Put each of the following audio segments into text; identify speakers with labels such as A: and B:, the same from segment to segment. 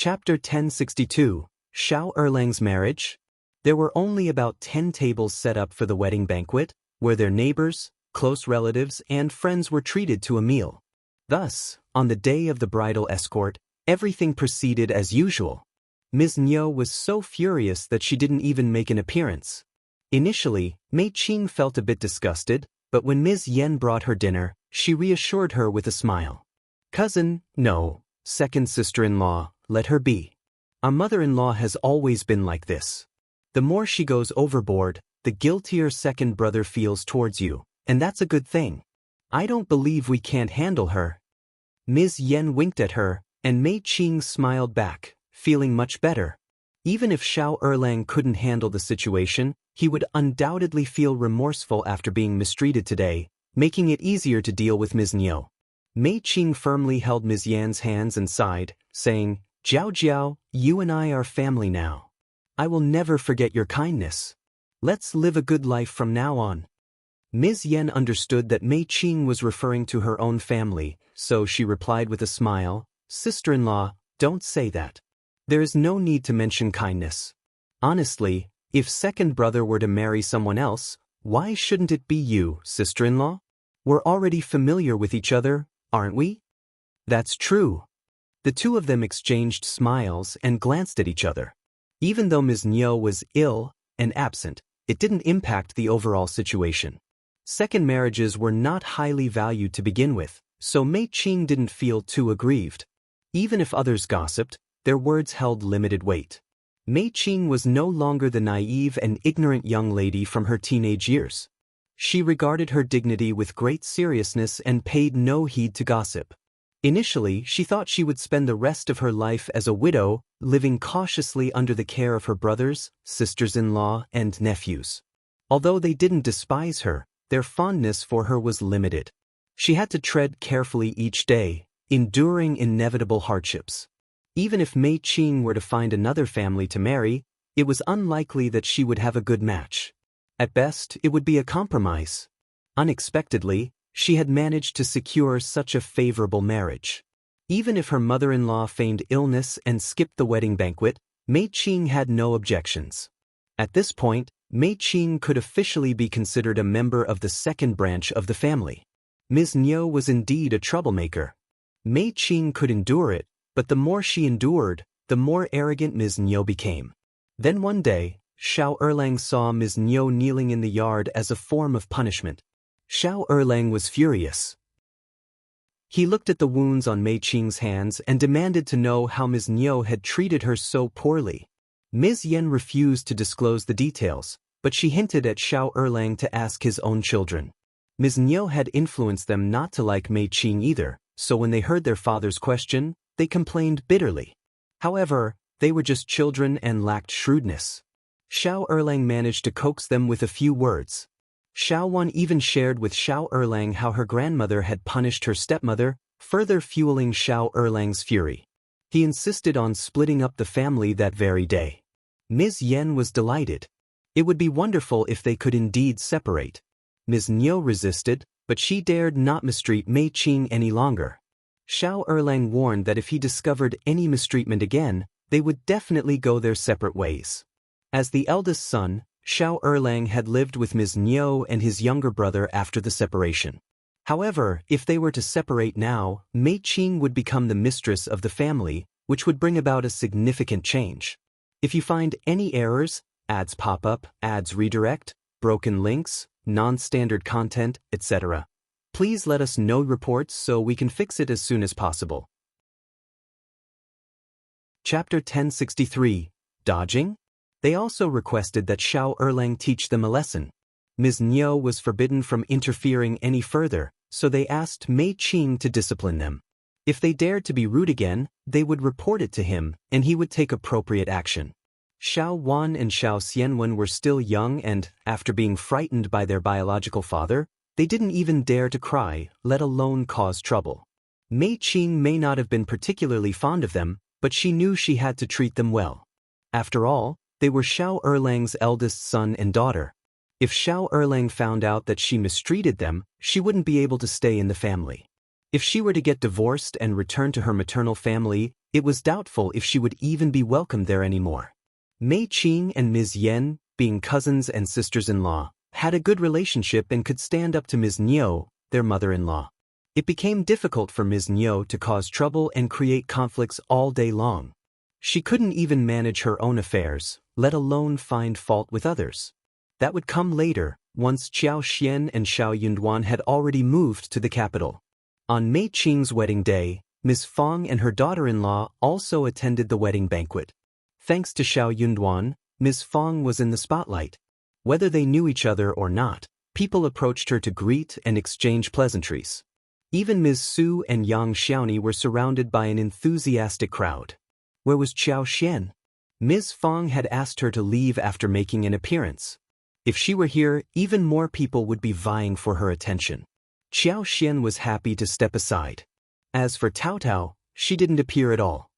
A: Chapter 1062, Shao Erlang's Marriage. There were only about 10 tables set up for the wedding banquet, where their neighbors, close relatives, and friends were treated to a meal. Thus, on the day of the bridal escort, everything proceeded as usual. Ms. Niu was so furious that she didn't even make an appearance. Initially, Mei Qing felt a bit disgusted, but when Ms. Yen brought her dinner, she reassured her with a smile. "Cousin, no, second sister-in-law, let her be. Our mother-in-law has always been like this. The more she goes overboard, the guiltier second brother feels towards you, and that's a good thing. I don't believe we can't handle her." Ms. Yen winked at her, and Mei Qing smiled back, feeling much better. Even if Shao Erlang couldn't handle the situation, he would undoubtedly feel remorseful after being mistreated today, making it easier to deal with Ms. Niu. Mei Qing firmly held Ms. Yan's hands and sighed, saying, "Jiao Jiao, you and I are family now. I will never forget your kindness. Let's live a good life from now on." Ms. Yen understood that Mei Qing was referring to her own family, so she replied with a smile, "Sister-in-law, don't say that. There is no need to mention kindness. Honestly, if second brother were to marry someone else, why shouldn't it be you, sister-in-law? We're already familiar with each other, aren't we?" "That's true." The two of them exchanged smiles and glanced at each other. Even though Ms. Niu was ill and absent, it didn't impact the overall situation. Second marriages were not highly valued to begin with, so Mei Qing didn't feel too aggrieved. Even if others gossiped, their words held limited weight. Mei Qing was no longer the naive and ignorant young lady from her teenage years. She regarded her dignity with great seriousness and paid no heed to gossip. Initially, she thought she would spend the rest of her life as a widow, living cautiously under the care of her brothers, sisters-in-law, and nephews. Although they didn't despise her, their fondness for her was limited. She had to tread carefully each day, enduring inevitable hardships. Even if Mei Qing were to find another family to marry, it was unlikely that she would have a good match. At best, it would be a compromise. Unexpectedly, she had managed to secure such a favorable marriage. Even if her mother-in-law feigned illness and skipped the wedding banquet, Mei Qing had no objections. At this point, Mei Qing could officially be considered a member of the second branch of the family. Ms. Niu was indeed a troublemaker. Mei Qing could endure it, but the more she endured, the more arrogant Ms. Niu became. Then one day, Shao Erlang saw Ms. Niu kneeling in the yard as a form of punishment. Shao Erlang was furious. He looked at the wounds on Mei Qing's hands and demanded to know how Ms. Niu had treated her so poorly. Ms. Yen refused to disclose the details, but she hinted at Shao Erlang to ask his own children. Ms. Niu had influenced them not to like Mei Qing either, so when they heard their father's question, they complained bitterly. However, they were just children and lacked shrewdness. Shao Erlang managed to coax them with a few words. Xuan even shared with Shao Erlang how her grandmother had punished her stepmother, further fueling Shao Erlang's fury. He insisted on splitting up the family that very day. Ms. Yen was delighted. It would be wonderful if they could indeed separate. Ms. Niu resisted, but she dared not mistreat Mei Qing any longer. Shao Erlang warned that if he discovered any mistreatment again, they would definitely go their separate ways. As the eldest son, Shao Erlang had lived with Ms. Niu and his younger brother after the separation. However, if they were to separate now, Mei Qing would become the mistress of the family, which would bring about a significant change. If you find any errors, ads pop up, ads redirect, broken links, non-standard content, etc., please let us know reports so we can fix it as soon as possible. Chapter 1063, Dodging? They also requested that Shao Erlang teach them a lesson. Ms. Niu was forbidden from interfering any further, so they asked Mei Qing to discipline them. If they dared to be rude again, they would report it to him, and he would take appropriate action. Shao Wan and Shao Xianwen were still young and, after being frightened by their biological father, they didn't even dare to cry, let alone cause trouble. Mei Qing may not have been particularly fond of them, but she knew she had to treat them well. After all, they were Shao Erlang's eldest son and daughter. If Shao Erlang found out that she mistreated them, she wouldn't be able to stay in the family. If she were to get divorced and return to her maternal family, It was doubtful if she would even be welcomed there anymore. Mei Qing and Ms. Yen, being cousins and sisters-in-law, had a good relationship and could stand up to Ms. Niu, their mother-in-law. It became difficult for Ms. Niu to cause trouble and create conflicts all day long. She couldn't even manage her own affairs, let alone find fault with others. That would come later, once Qiao Xian and Shao Yunduan had already moved to the capital. On Mei Qing's wedding day, Ms. Fong and her daughter-in-law also attended the wedding banquet. Thanks to Shao Yunduan, Ms. Fong was in the spotlight. Whether they knew each other or not, people approached her to greet and exchange pleasantries. Even Ms. Su and Yang Xiaoni were surrounded by an enthusiastic crowd. Where was Qiao Xian? Ms. Fong had asked her to leave after making an appearance. If she were here, even more people would be vying for her attention. Qiao Xian was happy to step aside. As for Tao Tao, she didn't appear at all.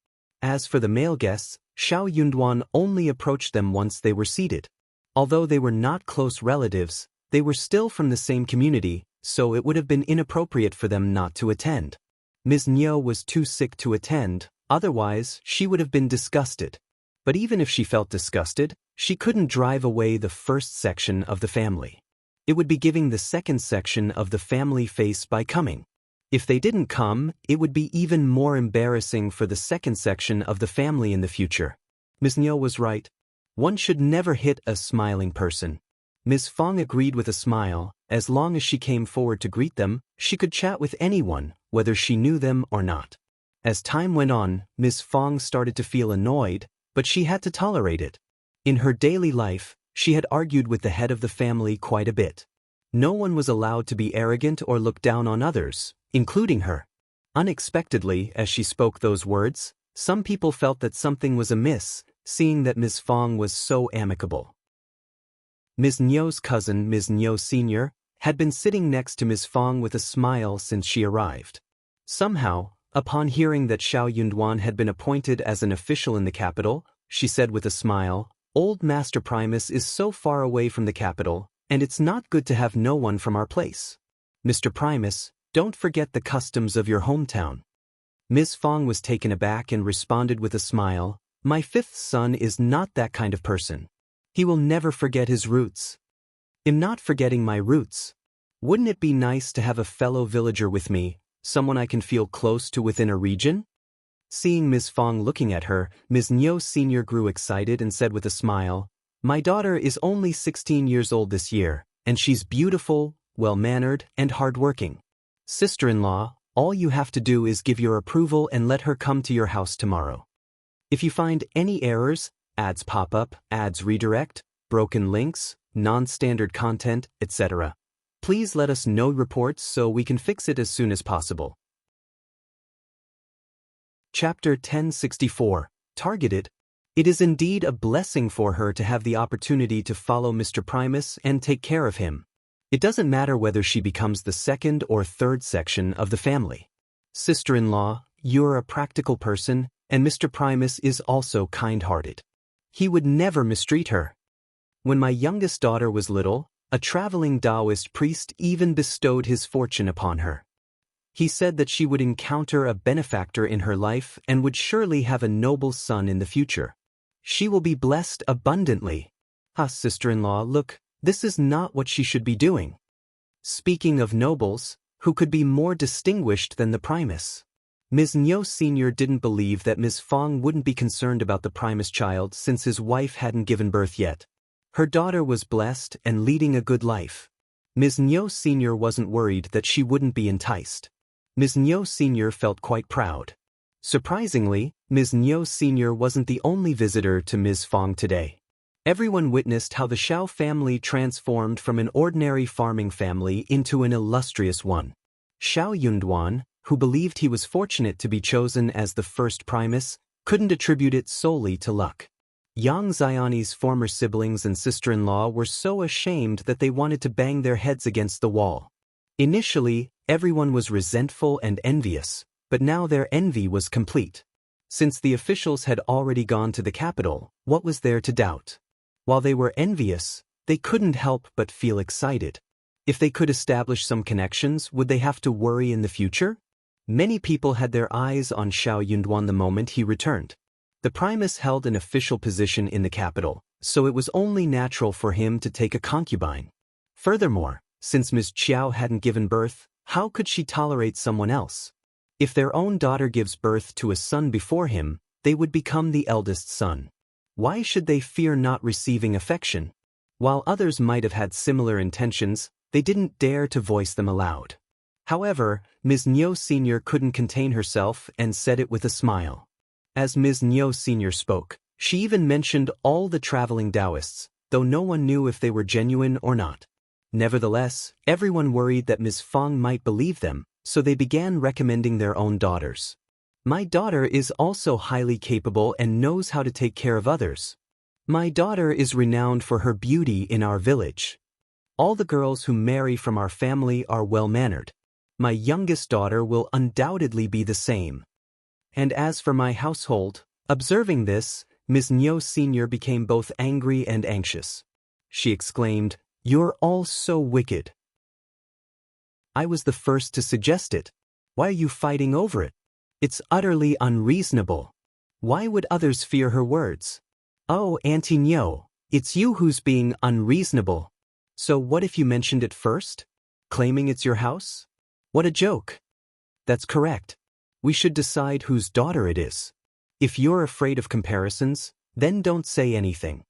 A: As for the male guests, Shao Yunduan only approached them once they were seated. Although they were not close relatives, they were still from the same community, so it would have been inappropriate for them not to attend. Ms. Niu was too sick to attend, otherwise she would have been disgusted. But even if she felt disgusted, she couldn't drive away the first section of the family. It would be giving the second section of the family face by coming. If they didn't come, it would be even more embarrassing for the second section of the family in the future. Ms. Niu was right. One should never hit a smiling person. Ms. Fong agreed with a smile. As long as she came forward to greet them, she could chat with anyone, whether she knew them or not. As time went on, Ms. Fong started to feel annoyed, but she had to tolerate it. In her daily life, she had argued with the head of the family quite a bit. No one was allowed to be arrogant or look down on others, including her. Unexpectedly, as she spoke those words, some people felt that something was amiss, seeing that Ms. Fong was so amicable. Ms. Niu's cousin, Ms. Niu Sr., had been sitting next to Ms. Fong with a smile since she arrived. Somehow, upon hearing that Shao Yunduan had been appointed as an official in the capital, she said with a smile, "Old Master Primus is so far away from the capital, and it's not good to have no one from our place. Mr. Primus, don't forget the customs of your hometown." Ms. Fong was taken aback and responded with a smile, "My fifth son is not that kind of person. He will never forget his roots." "I'm not forgetting my roots. Wouldn't it be nice to have a fellow villager with me, someone I can feel close to within a region?" Seeing Ms. Fong looking at her, Ms. Niu Sr. grew excited and said with a smile, "My daughter is only 16 years old this year, and she's beautiful, well-mannered, and hard-working. Sister-in-law, all you have to do is give your approval and let her come to your house tomorrow. If you find any errors, ads pop up, ads redirect, broken links, non-standard content, etc., please let us know reports so we can fix it as soon as possible." Chapter 1064, Targeted. It is indeed a blessing for her to have the opportunity to follow Mr. Primus and take care of him. It doesn't matter whether she becomes the second or third section of the family. Sister-in-law, you're a practical person, and Mr. Primus is also kind-hearted. He would never mistreat her. When my youngest daughter was little, a traveling Taoist priest even bestowed his fortune upon her. He said that she would encounter a benefactor in her life and would surely have a noble son in the future. She will be blessed abundantly. Ah, sister-in-law, look, this is not what she should be doing. Speaking of nobles, who could be more distinguished than the Primus? Ms. Niu Sr. didn't believe that Ms. Fong wouldn't be concerned about the Primus child since his wife hadn't given birth yet. Her daughter was blessed and leading a good life. Ms. Niu Sr. wasn't worried that she wouldn't be enticed. Ms. Niu Sr. felt quite proud. Surprisingly, Ms. Niu Sr. wasn't the only visitor to Ms. Fong today. Everyone witnessed how the Shao family transformed from an ordinary farming family into an illustrious one. Shao Yunduan, who believed he was fortunate to be chosen as the first Primus, couldn't attribute it solely to luck. Yang Xiaoni's former siblings and sister-in-law were so ashamed that they wanted to bang their heads against the wall. Initially, everyone was resentful and envious, but now their envy was complete. Since the officials had already gone to the capital, what was there to doubt? While they were envious, they couldn't help but feel excited. If they could establish some connections, would they have to worry in the future? Many people had their eyes on Shao Yunduan the moment he returned. The Primus held an official position in the capital, so it was only natural for him to take a concubine. Furthermore, since Ms. Qiao hadn't given birth, how could she tolerate someone else? If their own daughter gives birth to a son before him, they would become the eldest son. Why should they fear not receiving affection? While others might have had similar intentions, they didn't dare to voice them aloud. However, Ms. Niu Sr. couldn't contain herself and said it with a smile. As Ms. Niu Sr. spoke, she even mentioned all the traveling Taoists, though no one knew if they were genuine or not. Nevertheless, everyone worried that Ms. Fang might believe them, so they began recommending their own daughters. My daughter is also highly capable and knows how to take care of others. My daughter is renowned for her beauty in our village. All the girls who marry from our family are well-mannered. My youngest daughter will undoubtedly be the same. And as for my household, observing this, Ms. Niu Sr. became both angry and anxious. She exclaimed, "You're all so wicked." I was the first to suggest it. Why are you fighting over it? It's utterly unreasonable. Why would others fear her words? Oh, Auntie Niu, it's you who's being unreasonable. So what if you mentioned it first? Claiming it's your house? What a joke. That's correct. We should decide whose daughter it is. If you're afraid of comparisons, then don't say anything.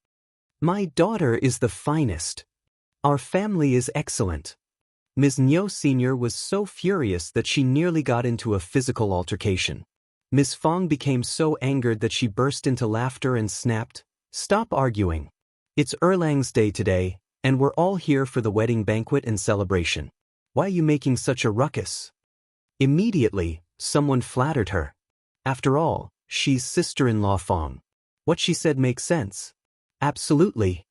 A: My daughter is the finest. Our family is excellent. Ms. Niu Sr. was so furious that she nearly got into a physical altercation. Ms. Fang became so angered that she burst into laughter and snapped, "Stop arguing. It's Erlang's day today, and we're all here for the wedding banquet and celebration. Why are you making such a ruckus?" Immediately, someone flattered her. After all, she's sister-in-law Fang. What she said makes sense. Absolutely.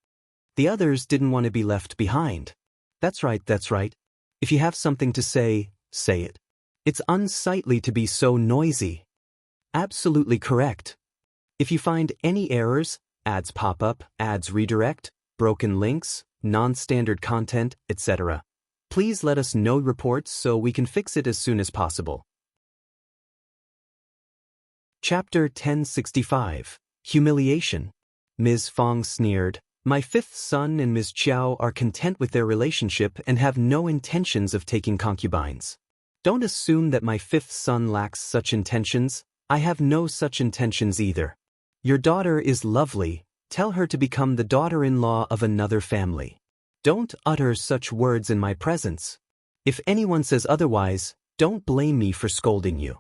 A: The others didn't want to be left behind. That's right, that's right. If you have something to say, say it. It's unsightly to be so noisy. Absolutely correct. If you find any errors, ads pop up, ads redirect, broken links, non-standard content, etc., please let us know reports so we can fix it as soon as possible. Chapter 1065, Humiliation. Ms. Fang sneered, "My fifth son and Ms. Qiao are content with their relationship and have no intentions of taking concubines. Don't assume that my fifth son lacks such intentions. I have no such intentions either. Your daughter is lovely. Tell her to become the daughter-in-law of another family. Don't utter such words in my presence. If anyone says otherwise, don't blame me for scolding you.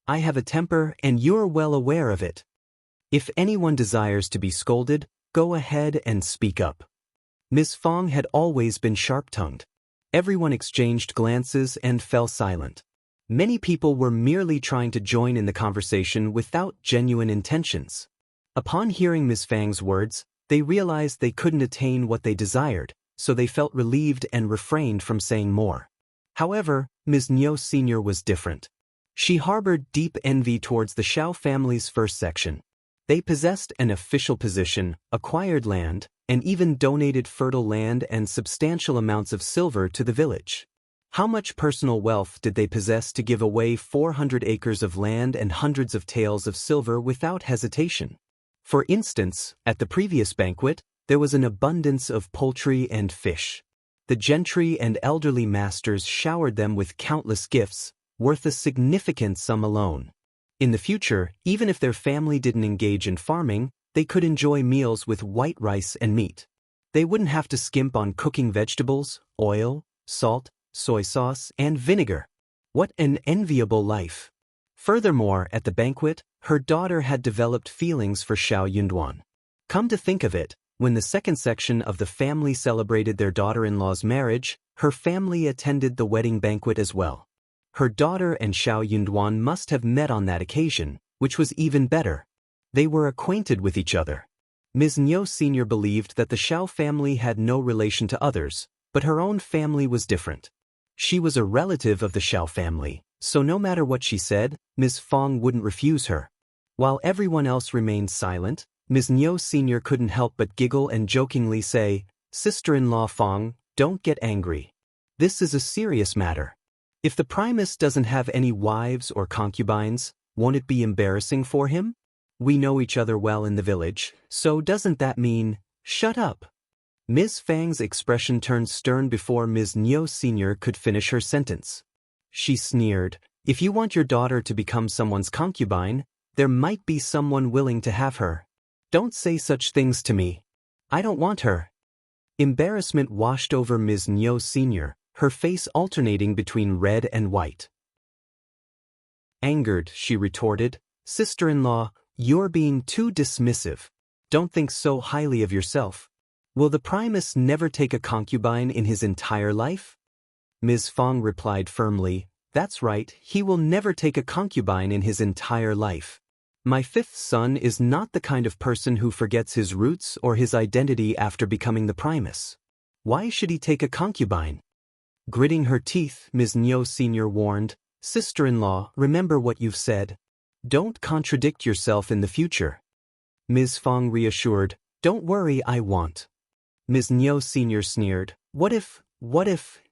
A: I have a temper and you're well aware of it. If anyone desires to be scolded, go ahead and speak up." Ms. Fang had always been sharp-tongued. Everyone exchanged glances and fell silent. Many people were merely trying to join in the conversation without genuine intentions. Upon hearing Ms. Fang's words, they realized they couldn't attain what they desired, so they felt relieved and refrained from saying more. However, Ms. Niu Sr. was different. She harbored deep envy towards the Shao family's first section. They possessed an official position, acquired land, and even donated fertile land and substantial amounts of silver to the village. How much personal wealth did they possess to give away 400 acres of land and hundreds of taels of silver without hesitation? For instance, at the previous banquet, there was an abundance of poultry and fish. The gentry and elderly masters showered them with countless gifts, worth a significant sum alone. In the future, even if their family didn't engage in farming, they could enjoy meals with white rice and meat. They wouldn't have to skimp on cooking vegetables, oil, salt, soy sauce, and vinegar. What an enviable life. Furthermore, at the banquet, her daughter had developed feelings for Shao Yunduan. Come to think of it, when the second section of the family celebrated their daughter-in-law's marriage, her family attended the wedding banquet as well. Her daughter and Shao Yunduan must have met on that occasion, which was even better. They were acquainted with each other. Ms. Niu Sr. believed that the Shao family had no relation to others, but her own family was different. She was a relative of the Shao family, so no matter what she said, Ms. Fang wouldn't refuse her. While everyone else remained silent, Ms. Niu Sr. couldn't help but giggle and jokingly say, "Sister-in-law Fang, don't get angry. This is a serious matter. If the Primus doesn't have any wives or concubines, won't it be embarrassing for him? We know each other well in the village, so doesn't that mean, shut up? Ms. Fang's expression turned stern before Ms. Niu Sr. could finish her sentence. She sneered, if you want your daughter to become someone's concubine, there might be someone willing to have her. Don't say such things to me. I don't want her. Embarrassment washed over Ms. Niu Sr., her face alternating between red and white. Angered, she retorted, sister-in-law, you're being too dismissive. Don't think so highly of yourself. Will the Primus never take a concubine in his entire life? Ms. Fang replied firmly, that's right, he will never take a concubine in his entire life. My fifth son is not the kind of person who forgets his roots or his identity after becoming the Primus. Why should he take a concubine? Gritting her teeth, Ms. Niu Sr. warned, sister-in-law, remember what you've said. Don't contradict yourself in the future. Ms. Fang reassured, don't worry, I won't. Ms. Niu Sr. sneered, what if?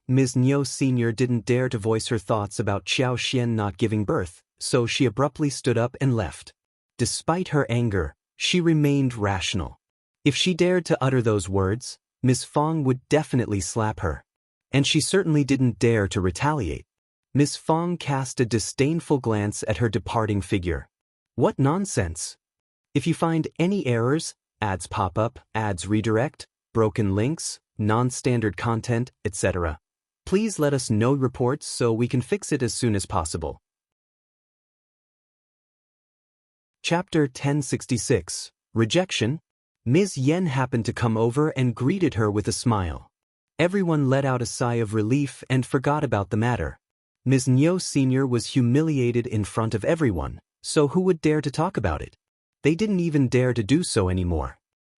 A: Ms. Niu Sr. didn't dare to voice her thoughts about Qiao Xian not giving birth, so she abruptly stood up and left. Despite her anger, she remained rational. If she dared to utter those words, Ms. Fang would definitely slap her. And she certainly didn't dare to retaliate. Ms. Fang cast a disdainful glance at her departing figure. What nonsense! If you find any errors, ads pop up, ads redirect, broken links, non-standard content, etc., please let us know reports so we can fix it as soon as possible. Chapter 1066, Rejection. Ms. Yen happened to come over and greeted her with a smile. Everyone let out a sigh of relief and forgot about the matter. Ms. Niu Sr. was humiliated in front of everyone, so who would dare to talk about it? They didn't even dare to do so anymore.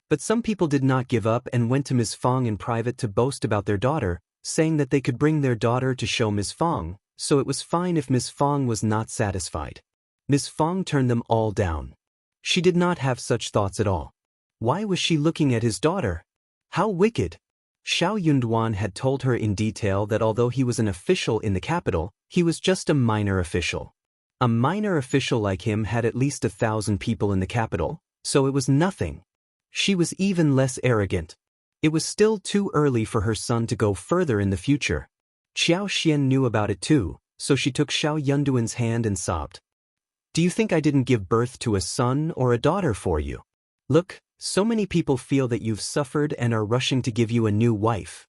A: But some people did not give up and went to Ms. Fang in private to boast about their daughter, saying that they could bring their daughter to show Ms. Fang, so it was fine if Ms. Fang was not satisfied. Ms. Fang turned them all down. She did not have such thoughts at all. Why was she looking at his daughter? How wicked! Shao Yunduan had told her in detail that although he was an official in the capital, he was just a minor official. A minor official like him had at least 1,000 people in the capital, so it was nothing. She was even less arrogant. It was still too early for her son to go further in the future. Qiao Xian knew about it too, so she took Shao Yunduan's hand and sobbed. Do you think I didn't give birth to a son or a daughter for you? Look, so many people feel that you've suffered and are rushing to give you a new wife.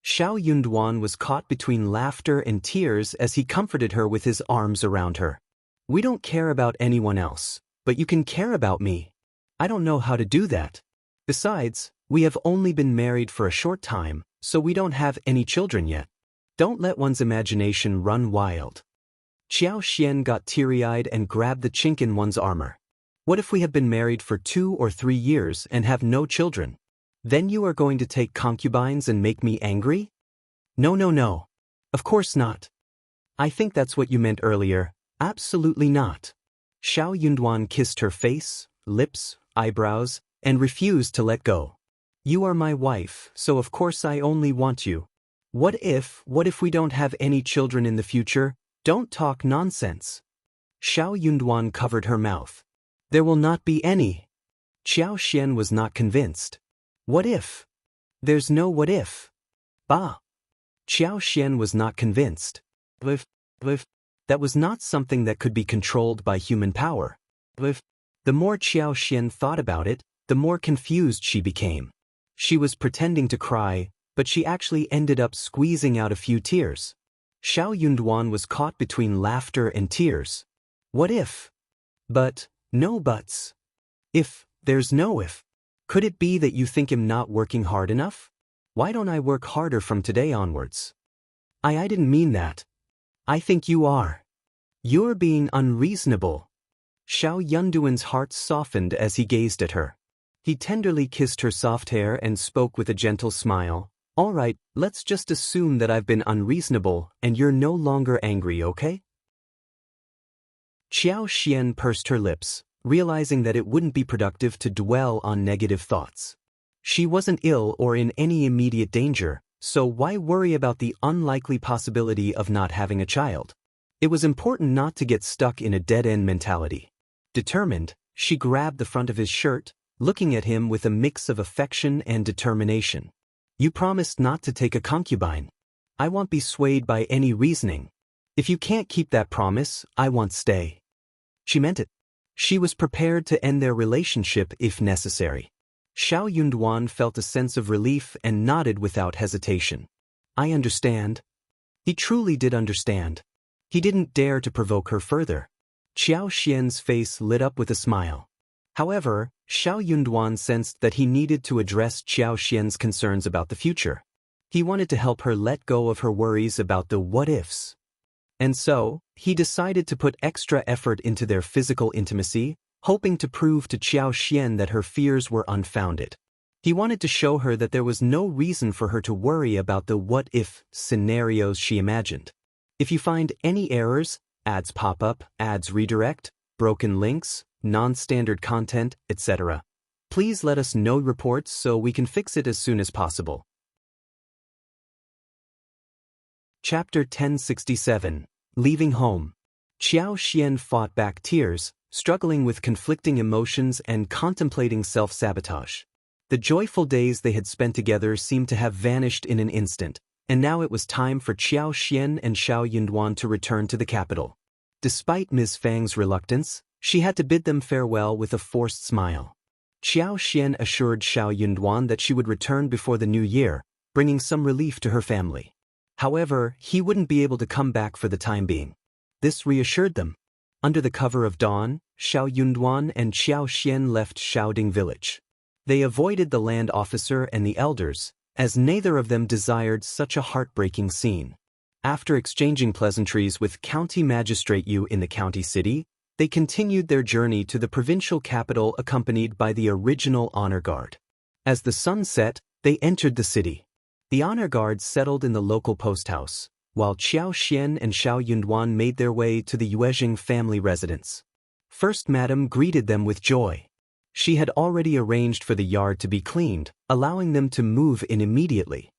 A: Shao Yunduan was caught between laughter and tears as he comforted her with his arms around her. We don't care about anyone else, but you can care about me. I don't know how to do that. Besides, we have only been married for a short time, so we don't have any children yet. Don't let one's imagination run wild. Qiao Xian got teary-eyed and grabbed the chink in one's armor. What if we have been married for 2 or 3 years and have no children? Then you are going to take concubines and make me angry? No. Of course not. I think that's what you meant earlier. Absolutely not. Shao Yunduan kissed her face, lips, eyebrows, and refused to let go. You are my wife, so of course I only want you. What if we don't have any children in the future? Don't talk nonsense. Shao Yunduan covered her mouth. There will not be any. Qiao Xian was not convinced. What if? There's no what if. Bah. Qiao Xian was not convinced. That was not something that could be controlled by human power. The more Qiao Xian thought about it, the more confused she became. She was pretending to cry, but she actually ended up squeezing out a few tears. Shao Yunduan was caught between laughter and tears. What if? But, no buts. If, there's no if. Could it be that you think I'm not working hard enough? Why don't I work harder from today onwards? I didn't mean that. I think you are. You're being unreasonable. Shao Yunduan's heart softened as he gazed at her. He tenderly kissed her soft hair and spoke with a gentle smile. All right, let's just assume that I've been unreasonable and you're no longer angry, okay? Qiao Xian pursed her lips, realizing that it wouldn't be productive to dwell on negative thoughts. She wasn't ill or in any immediate danger, so why worry about the unlikely possibility of not having a child? It was important not to get stuck in a dead-end mentality. Determined, she grabbed the front of his shirt, looking at him with a mix of affection and determination. You promised not to take a concubine. I won't be swayed by any reasoning. If you can't keep that promise, I won't stay. She meant it. She was prepared to end their relationship if necessary. Shao Yunduan felt a sense of relief and nodded without hesitation. I understand. He truly did understand. He didn't dare to provoke her further. Qiao Xian's face lit up with a smile. However, Shao Yunduan sensed that he needed to address Qiao Xian's concerns about the future. He wanted to help her let go of her worries about the what-ifs. And so, he decided to put extra effort into their physical intimacy, hoping to prove to Qiao Xian that her fears were unfounded. He wanted to show her that there was no reason for her to worry about the what-if scenarios she imagined. If you find any errors, ads pop up, ads redirect, broken links, non-standard content, etc., please let us know reports so we can fix it as soon as possible. Chapter 1067. Leaving Home. Qiao Xian fought back tears, struggling with conflicting emotions and contemplating self-sabotage. The joyful days they had spent together seemed to have vanished in an instant, and now it was time for Qiao Xian and Shao Yunduan to return to the capital. Despite Ms. Fang's reluctance, she had to bid them farewell with a forced smile. Qiao Xian assured Shao Yunduan that she would return before the new year, bringing some relief to her family. However, he wouldn't be able to come back for the time being. This reassured them. Under the cover of dawn, Shao Yunduan and Qiao Xian left Shaoding village. They avoided the land officer and the elders, as neither of them desired such a heartbreaking scene. After exchanging pleasantries with County Magistrate Yu in the county city, they continued their journey to the provincial capital accompanied by the original honor guard. As the sun set, they entered the city. The honor guard settled in the local post house, while Qiao Xian and Shao Yunduan made their way to the Yuezheng family residence. First Madam greeted them with joy. She had already arranged for the yard to be cleaned, allowing them to move in immediately.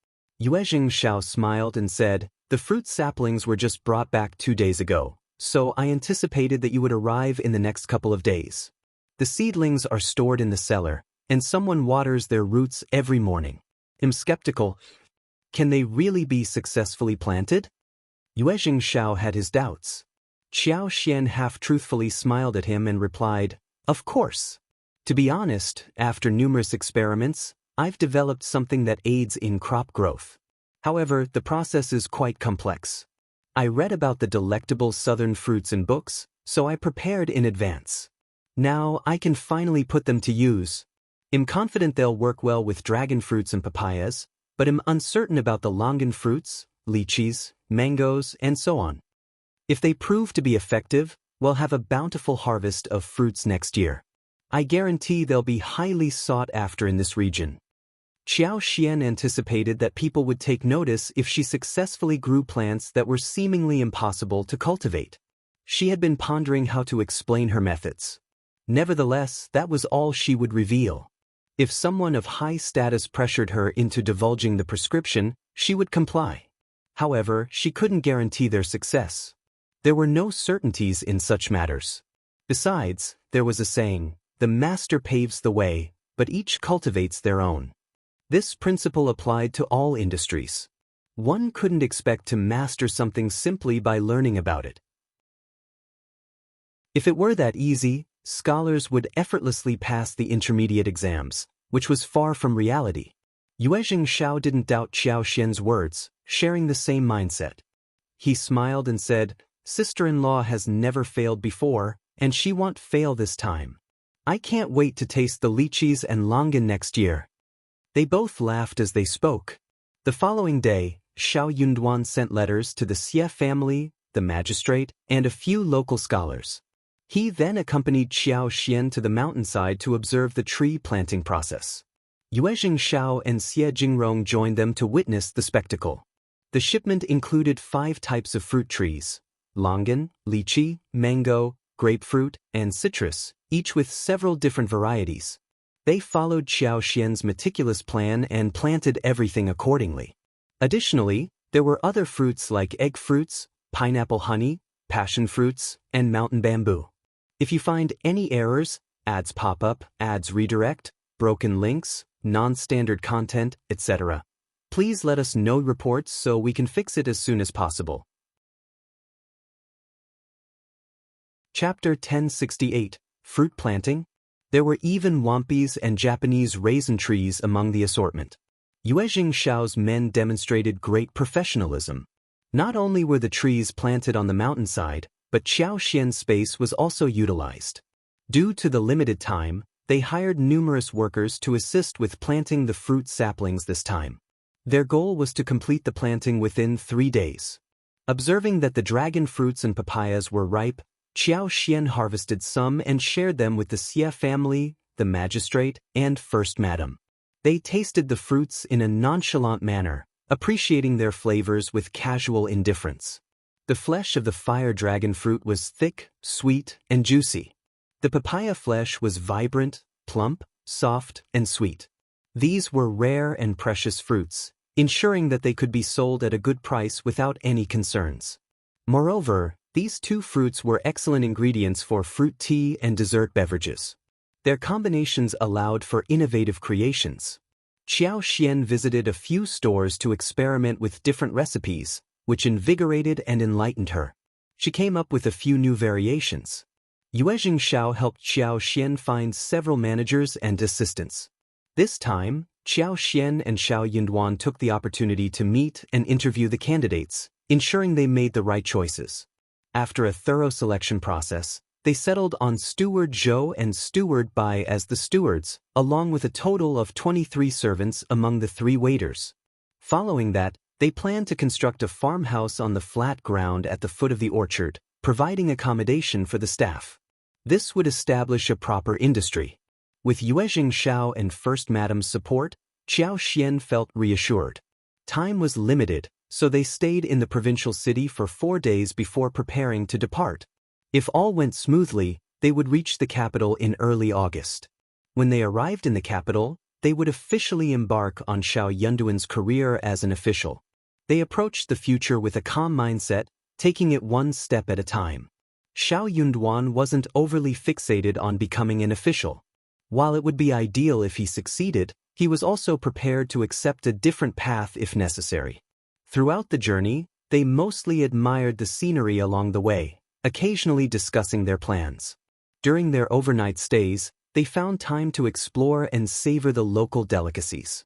A: Yuezheng Shao smiled and said, "The fruit saplings were just brought back 2 days ago, so I anticipated that you would arrive in the next couple of days. The seedlings are stored in the cellar, and someone waters their roots every morning. I'm skeptical. Can they really be successfully planted?" Yuezheng Shao had his doubts. Qiao Xian half-truthfully smiled at him and replied, "Of course. To be honest, after numerous experiments, I've developed something that aids in crop growth. However, the process is quite complex. I read about the delectable southern fruits in books, so I prepared in advance. Now I can finally put them to use. I'm confident they'll work well with dragon fruits and papayas, but am uncertain about the longan fruits, lychees, mangoes, and so on. If they prove to be effective, we'll have a bountiful harvest of fruits next year. I guarantee they'll be highly sought after in this region." Qiao Xian anticipated that people would take notice if she successfully grew plants that were seemingly impossible to cultivate. She had been pondering how to explain her methods. Nevertheless, that was all she would reveal. If someone of high status pressured her into divulging the prescription, she would comply. However, she couldn't guarantee their success. There were no certainties in such matters. Besides, there was a saying, "The master paves the way, but each cultivates their own." This principle applied to all industries. One couldn't expect to master something simply by learning about it. If it were that easy, scholars would effortlessly pass the intermediate exams, which was far from reality. Yuezheng Shao didn't doubt Qiao Xian's words, sharing the same mindset. He smiled and said, "Sister-in-law has never failed before, and she won't fail this time. I can't wait to taste the lychees and longan next year." They both laughed as they spoke. The following day, Shao Yunduan sent letters to the Sigh family, the magistrate, and a few local scholars. He then accompanied Qiao Xian to the mountainside to observe the tree planting process. Yuezheng Shao and Xie Jingrong joined them to witness the spectacle. The shipment included 5 types of fruit trees: longan, lychee, mango, grapefruit, and citrus, each with several different varieties. They followed Qiao Xian's meticulous plan and planted everything accordingly. Additionally, there were other fruits like egg fruits, pineapple honey, passion fruits, and mountain bamboo. If you find any errors, ads pop up, ads redirect, broken links, non-standard content, etc., please let us know reports so we can fix it as soon as possible. Chapter 1068, Fruit Planting. There were even wampis and Japanese raisin trees among the assortment. Shao's men demonstrated great professionalism. Not only were the trees planted on the mountainside, but Qiao Xian's space was also utilized. Due to the limited time, they hired numerous workers to assist with planting the fruit saplings this time. Their goal was to complete the planting within 3 days. Observing that the dragon fruits and papayas were ripe, Qiao Xian harvested some and shared them with the Sigh family, the magistrate, and First Madam. They tasted the fruits in a nonchalant manner, appreciating their flavors with casual indifference. The flesh of the fire dragon fruit was thick, sweet, and juicy. The papaya flesh was vibrant, plump, soft, and sweet. These were rare and precious fruits, ensuring that they could be sold at a good price without any concerns. Moreover, these two fruits were excellent ingredients for fruit tea and dessert beverages. Their combinations allowed for innovative creations. Qiao Xian visited a few stores to experiment with different recipes, which invigorated and enlightened her. She came up with a few new variations. Shao helped Qiao Xian find several managers and assistants. This time, Qiao Xian and Shao Yunduan took the opportunity to meet and interview the candidates, ensuring they made the right choices. After a thorough selection process, they settled on Steward Zhou and Steward Bai as the stewards, along with a total of 23 servants among the 3 waiters. Following that, they planned to construct a farmhouse on the flat ground at the foot of the orchard, providing accommodation for the staff. This would establish a proper industry. With Shao and First Madam's support, Qiao Xian felt reassured. Time was limited, so they stayed in the provincial city for 4 days before preparing to depart. If all went smoothly, they would reach the capital in early August. When they arrived in the capital, they would officially embark on Shao Yunduan's career as an official. They approached the future with a calm mindset, taking it one step at a time. Shao Yunduan wasn't overly fixated on becoming an official. While it would be ideal if he succeeded, he was also prepared to accept a different path if necessary. Throughout the journey, they mostly admired the scenery along the way, occasionally discussing their plans. During their overnight stays, they found time to explore and savor the local delicacies.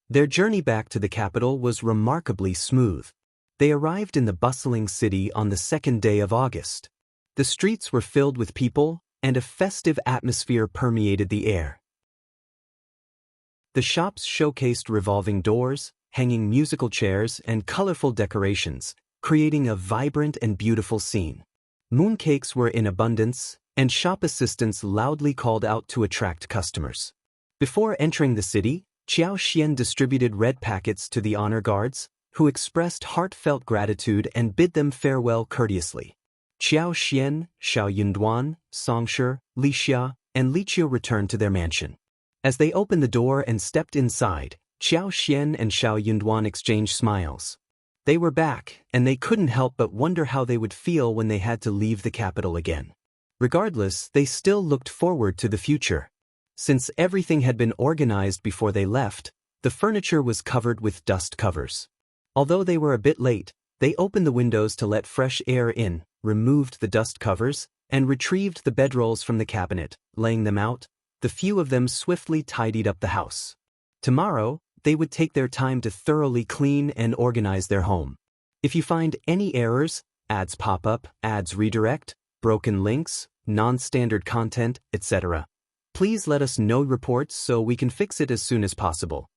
A: Their journey back to the capital was remarkably smooth. They arrived in the bustling city on the 2nd day of August. The streets were filled with people, and a festive atmosphere permeated the air. The shops showcased revolving doors, hanging musical chairs, and colorful decorations, creating a vibrant and beautiful scene. Mooncakes were in abundance, and shop assistants loudly called out to attract customers. Before entering the city, Qiao Xian distributed red packets to the honor guards, who expressed heartfelt gratitude and bid them farewell courteously. Qiao Xian, Shao Yunduan, Songshi, Li Xia, and Li Qiao returned to their mansion. As they opened the door and stepped inside, Qiao Xian and Shao Yunduan exchanged smiles. They were back, and they couldn't help but wonder how they would feel when they had to leave the capital again. Regardless, they still looked forward to the future. Since everything had been organized before they left, the furniture was covered with dust covers. Although they were a bit late, they opened the windows to let fresh air in, removed the dust covers, and retrieved the bedrolls from the cabinet, laying them out. The few of them swiftly tidied up the house. Tomorrow, they would take their time to thoroughly clean and organize their home. If you find any errors, ads pop up, ads redirect, broken links, non-standard content, etc., please let us know reports so we can fix it as soon as possible.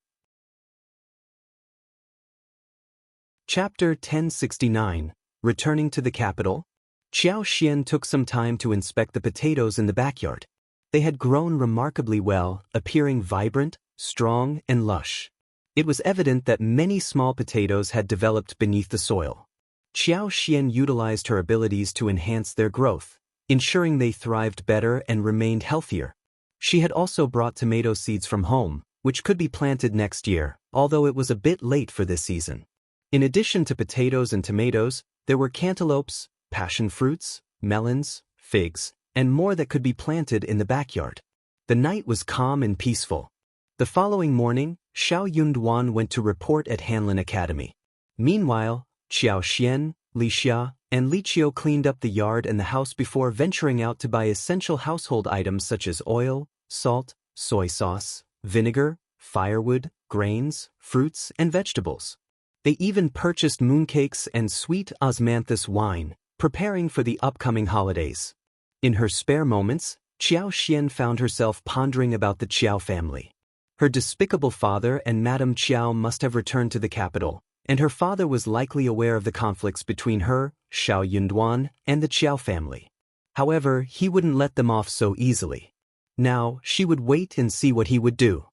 A: Chapter 1069, Returning to the Capital. Qiao Xian took some time to inspect the potatoes in the backyard. They had grown remarkably well, appearing vibrant, strong, and lush. It was evident that many small potatoes had developed beneath the soil. Qiao Xian utilized her abilities to enhance their growth, ensuring they thrived better and remained healthier. She had also brought tomato seeds from home, which could be planted next year, although it was a bit late for this season. In addition to potatoes and tomatoes, there were cantaloupes, passion fruits, melons, figs, and more that could be planted in the backyard. The night was calm and peaceful. The following morning, Yunduan went to report at Hanlin Academy. Meanwhile, Qiao, Li Xia, and Li Qiao cleaned up the yard and the house before venturing out to buy essential household items such as oil, salt, soy sauce, vinegar, firewood, grains, fruits, and vegetables. They even purchased mooncakes and sweet osmanthus wine, preparing for the upcoming holidays. In her spare moments, Qiao found herself pondering about the Qiao family. Her despicable father and Madame Qiao must have returned to the capital, and her father was likely aware of the conflicts between her, Shao Yunduan, and the Qiao family. However, he wouldn't let them off so easily. Now, she would wait and see what he would do.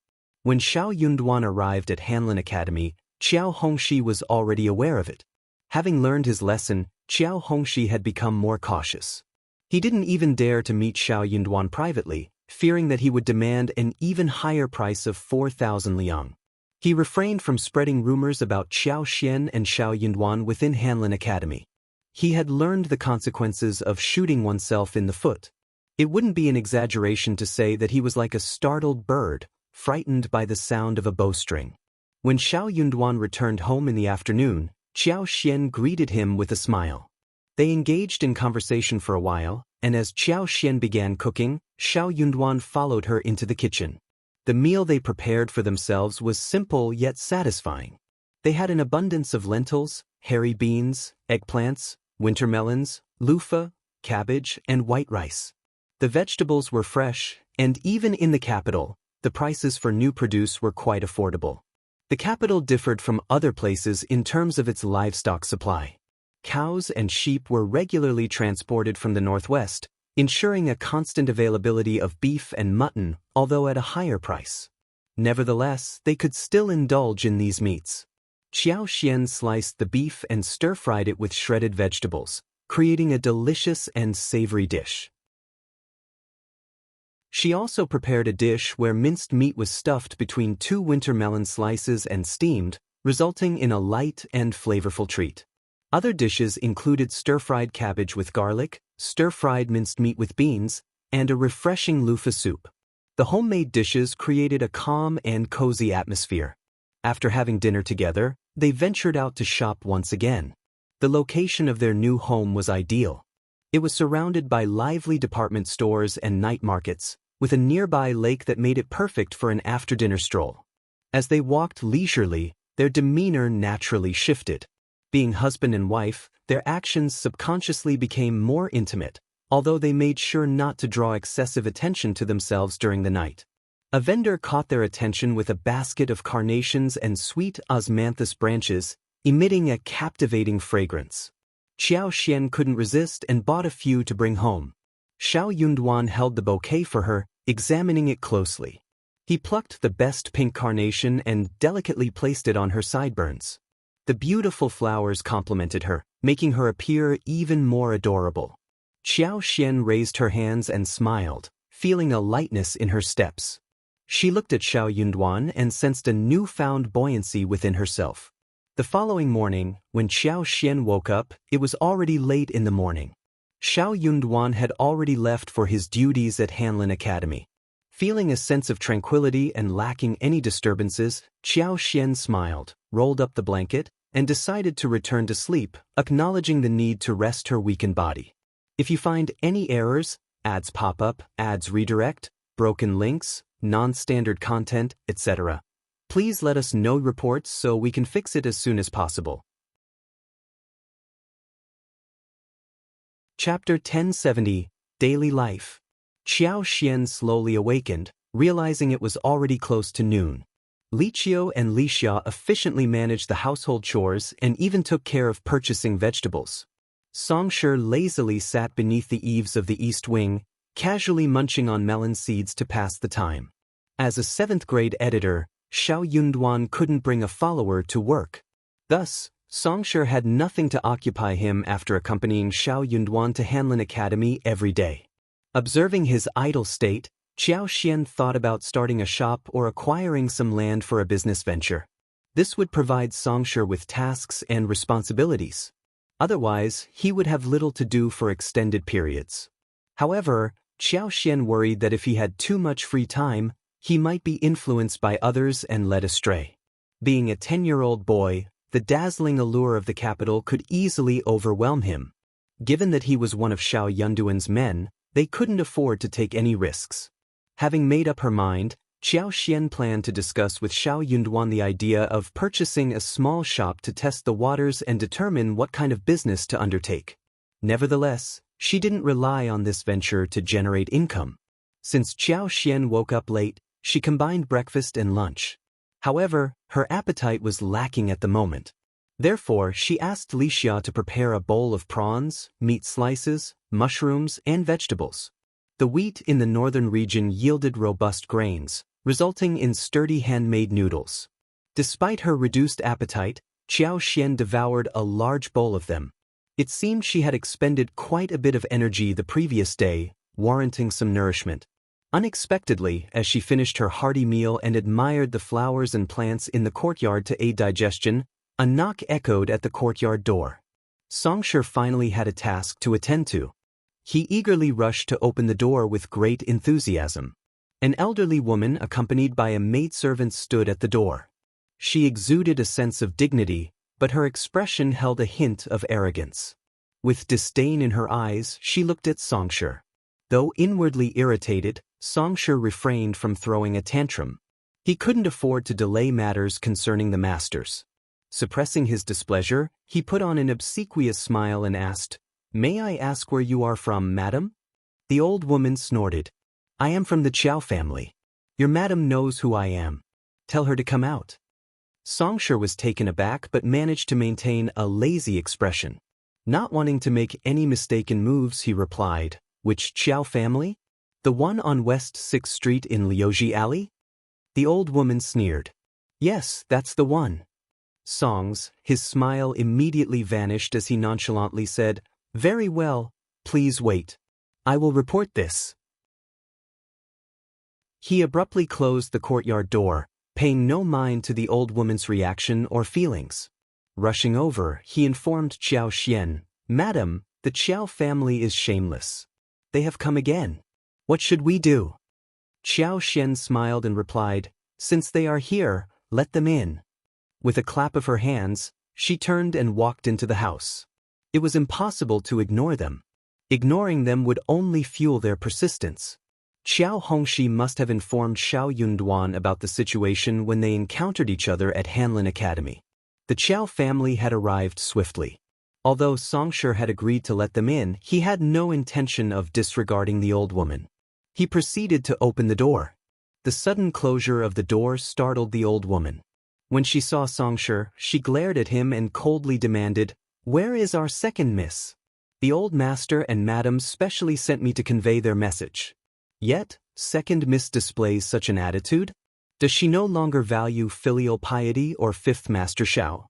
A: When Shao Yunduan arrived at Hanlin Academy, Qiao Hongxi was already aware of it. Having learned his lesson, Qiao Hongxi had become more cautious. He didn't even dare to meet Shao Yunduan privately, fearing that he would demand an even higher price of 4,000 liang. He refrained from spreading rumors about Qiao and Shao Yunduan within Hanlin Academy. He had learned the consequences of shooting oneself in the foot. It wouldn't be an exaggeration to say that he was like a startled bird, frightened by the sound of a bowstring. When Shao Yunduan returned home in the afternoon, Qiao greeted him with a smile. They engaged in conversation for a while, and as Qiao began cooking, Shao Yunduan followed her into the kitchen. The meal they prepared for themselves was simple yet satisfying. They had an abundance of lentils, hairy beans, eggplants, winter melons, loofah, cabbage, and white rice. The vegetables were fresh, and even in the capital, the prices for new produce were quite affordable. The capital differed from other places in terms of its livestock supply. Cows and sheep were regularly transported from the northwest, ensuring a constant availability of beef and mutton, although at a higher price. Nevertheless, they could still indulge in these meats. Qiao sliced the beef and stir-fried it with shredded vegetables, creating a delicious and savory dish. She also prepared a dish where minced meat was stuffed between 2 winter melon slices and steamed, resulting in a light and flavorful treat. Other dishes included stir-fried cabbage with garlic, stir-fried minced meat with beans, and a refreshing loofah soup. The homemade dishes created a calm and cozy atmosphere. After having dinner together, they ventured out to shop once again. The location of their new home was ideal. It was surrounded by lively department stores and night markets, with a nearby lake that made it perfect for an after-dinner stroll. As they walked leisurely, their demeanor naturally shifted. Being husband and wife, their actions subconsciously became more intimate, although they made sure not to draw excessive attention to themselves during the night. A vendor caught their attention with a basket of carnations and sweet osmanthus branches, emitting a captivating fragrance. Qiao couldn't resist and bought a few to bring home. Shao Yunduan held the bouquet for her, examining it closely. He plucked the best pink carnation and delicately placed it on her sideburns. The beautiful flowers complimented her, making her appear even more adorable. Qiao raised her hands and smiled, feeling a lightness in her steps. She looked at Shao Yunduan and sensed a newfound buoyancy within herself. The following morning, when Qiao woke up, it was already late in the morning. Shao Yunduan had already left for his duties at Hanlin Academy. Feeling a sense of tranquility and lacking any disturbances, Qiao smiled, rolled up the blanket, and decided to return to sleep, acknowledging the need to rest her weakened body. If you find any errors, ads pop up, ads redirect, broken links, non-standard content, etc., please let us know reports so we can fix it as soon as possible. Chapter 1070, Daily Life. Qiao slowly awakened, realizing it was already close to noon. Li Qiao and Li Xia efficiently managed the household chores and even took care of purchasing vegetables. Songshi lazily sat beneath the eaves of the east wing, casually munching on melon seeds to pass the time. As a 7th-grade editor, Shao Yunduan couldn't bring a follower to work. Thus, Songshi had nothing to occupy him after accompanying Shao Yunduan to Hanlin Academy every day. Observing his idle state, Qiao thought about starting a shop or acquiring some land for a business venture. This would provide Songsher with tasks and responsibilities. Otherwise, he would have little to do for extended periods. However, Qiao Xian worried that if he had too much free time, he might be influenced by others and led astray. Being a 10-year-old boy, the dazzling allure of the capital could easily overwhelm him. Given that he was one of Shao Yunduan's men, they couldn't afford to take any risks. Having made up her mind, Qiao Xian planned to discuss with Shao Yunduan the idea of purchasing a small shop to test the waters and determine what kind of business to undertake. Nevertheless, she didn't rely on this venture to generate income. Since Qiao Xian woke up late, she combined breakfast and lunch. However, her appetite was lacking at the moment. Therefore, she asked Li Xia to prepare a bowl of prawns, meat slices, mushrooms, and vegetables. The wheat in the northern region yielded robust grains, resulting in sturdy handmade noodles. Despite her reduced appetite, Qiao Xian devoured a large bowl of them. It seemed she had expended quite a bit of energy the previous day, warranting some nourishment. Unexpectedly, as she finished her hearty meal and admired the flowers and plants in the courtyard to aid digestion, a knock echoed at the courtyard door. Songsher finally had a task to attend to. He eagerly rushed to open the door with great enthusiasm. An elderly woman accompanied by a maidservant stood at the door. She exuded a sense of dignity, but her expression held a hint of arrogance. With disdain in her eyes, she looked at Songsher. Though inwardly irritated, Songsher refrained from throwing a tantrum. He couldn't afford to delay matters concerning the masters. Suppressing his displeasure, he put on an obsequious smile and asked, "May I ask where you are from, madam?" The old woman snorted. "I am from the Qiao family. Your madam knows who I am. Tell her to come out." Songsher was taken aback but managed to maintain a lazy expression. Not wanting to make any mistaken moves, he replied, "Which Qiao family? The one on West 6th Street in Liuji Alley?" The old woman sneered. "Yes, that's the one." His smile immediately vanished as he nonchalantly said, "Very well, please wait. I will report this." He abruptly closed the courtyard door, paying no mind to the old woman's reaction or feelings. Rushing over, he informed Qiao Xian, "Madam, the Qiao family is shameless. They have come again. What should we do?" Qiao Xian smiled and replied, "Since they are here, let them in." With a clap of her hands, she turned and walked into the house. It was impossible to ignore them. Ignoring them would only fuel their persistence. Qiao Hongxi must have informed Shao Yunduan about the situation when they encountered each other at Hanlin Academy. The Qiao family had arrived swiftly. Although Songsher had agreed to let them in, he had no intention of disregarding the old woman. He proceeded to open the door. The sudden closure of the door startled the old woman. When she saw Songsher, she glared at him and coldly demanded, "Where is our second miss? The old master and madam specially sent me to convey their message. Yet, second miss displays such an attitude? Does she no longer value filial piety or fifth master Shao?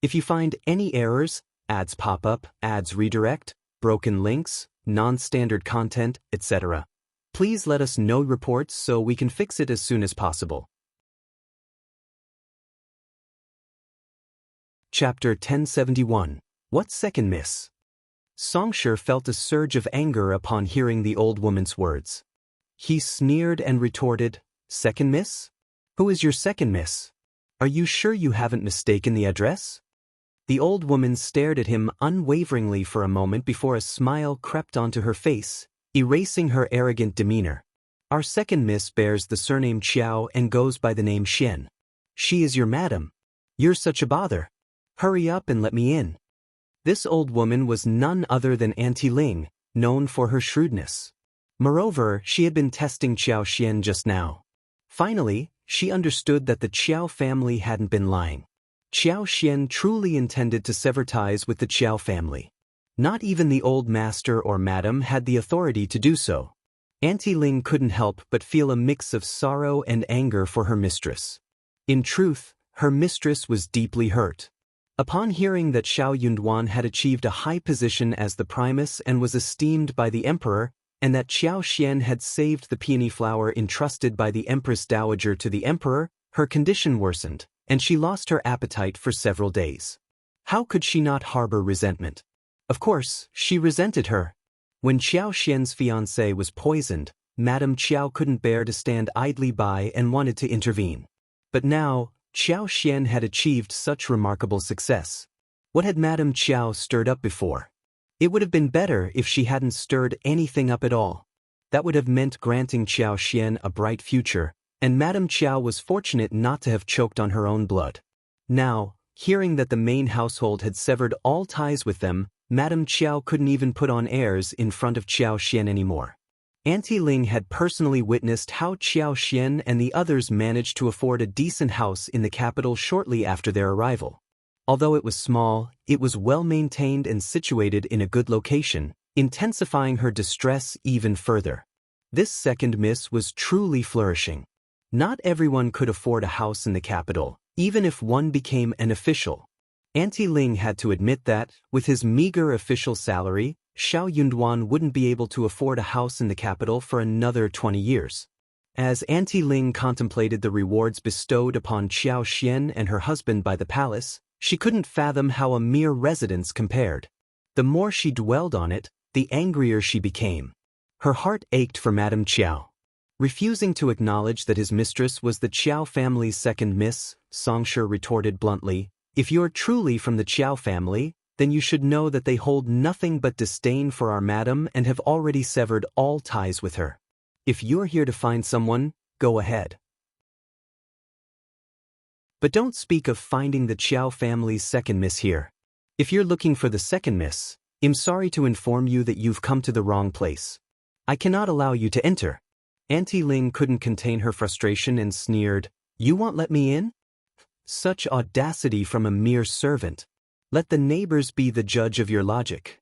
A: If you find any errors, ads pop up, ads redirect, broken links, non-standard content, etc., please let us know reports so we can fix it as soon as possible." Chapter 1071. What second miss? Songsher felt a surge of anger upon hearing the old woman's words. He sneered and retorted, "Second miss? Who is your second miss? Are you sure you haven't mistaken the address?" The old woman stared at him unwaveringly for a moment before a smile crept onto her face, erasing her arrogant demeanor. "Our second miss bears the surname Qiao and goes by the name Xian. She is your madam. You're such a bother. Hurry up and let me in." This old woman was none other than Auntie Ling, known for her shrewdness. Moreover, she had been testing Qiao Xian just now. Finally, she understood that the Qiao family hadn't been lying. Qiao Xian truly intended to sever ties with the Qiao family. Not even the old master or madam had the authority to do so. Auntie Ling couldn't help but feel a mix of sorrow and anger for her mistress. In truth, her mistress was deeply hurt. Upon hearing that Shao Yunduan had achieved a high position as the primus and was esteemed by the emperor, and that Qiao Xian had saved the peony flower entrusted by the Empress Dowager to the emperor, her condition worsened, and she lost her appetite for several days. How could she not harbor resentment? Of course, she resented her. When Qiao Xian's fiancé was poisoned, Madame Qiao couldn't bear to stand idly by and wanted to intervene. But now, Qiao Xian had achieved such remarkable success. What had Madame Qiao stirred up before? It would have been better if she hadn't stirred anything up at all. That would have meant granting Qiao Xian a bright future, and Madame Qiao was fortunate not to have choked on her own blood. Now, hearing that the main household had severed all ties with them, Madame Qiao couldn't even put on airs in front of Qiao Xian anymore. Auntie Ling had personally witnessed how Qiao Xian and the others managed to afford a decent house in the capital shortly after their arrival. Although it was small, it was well-maintained and situated in a good location, intensifying her distress even further. This second miss was truly flourishing. Not everyone could afford a house in the capital, even if one became an official. Auntie Ling had to admit that, with his meager official salary, Shao Yunduan wouldn't be able to afford a house in the capital for another 20 years. As Auntie Ling contemplated the rewards bestowed upon Qiao Xian and her husband by the palace, she couldn't fathom how a mere residence compared. The more she dwelled on it, the angrier she became. Her heart ached for Madame Qiao. Refusing to acknowledge that his mistress was the Qiao family's second miss, Songshi retorted bluntly, "If you're truly from the Qiao family, then you should know that they hold nothing but disdain for our madam and have already severed all ties with her. If you're here to find someone, go ahead. But don't speak of finding the Qiao family's second miss here. If you're looking for the second miss, I'm sorry to inform you that you've come to the wrong place. I cannot allow you to enter." Auntie Ling couldn't contain her frustration and sneered, "You won't let me in? Such audacity from a mere servant. Let the neighbors be the judge of your logic."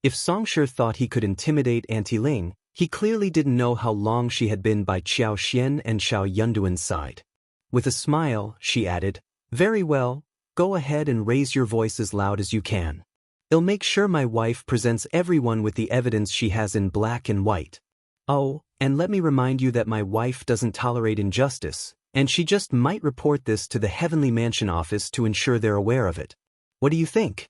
A: If Songshi thought he could intimidate Auntie Ling, he clearly didn't know how long she had been by Qiao Xian and Shao Yunduan's side. With a smile, she added, "Very well, go ahead and raise your voice as loud as you can. I'll make sure my wife presents everyone with the evidence she has in black and white. Oh, and let me remind you that my wife doesn't tolerate injustice, and she just might report this to the Heavenly Mansion office to ensure they're aware of it. What do you think?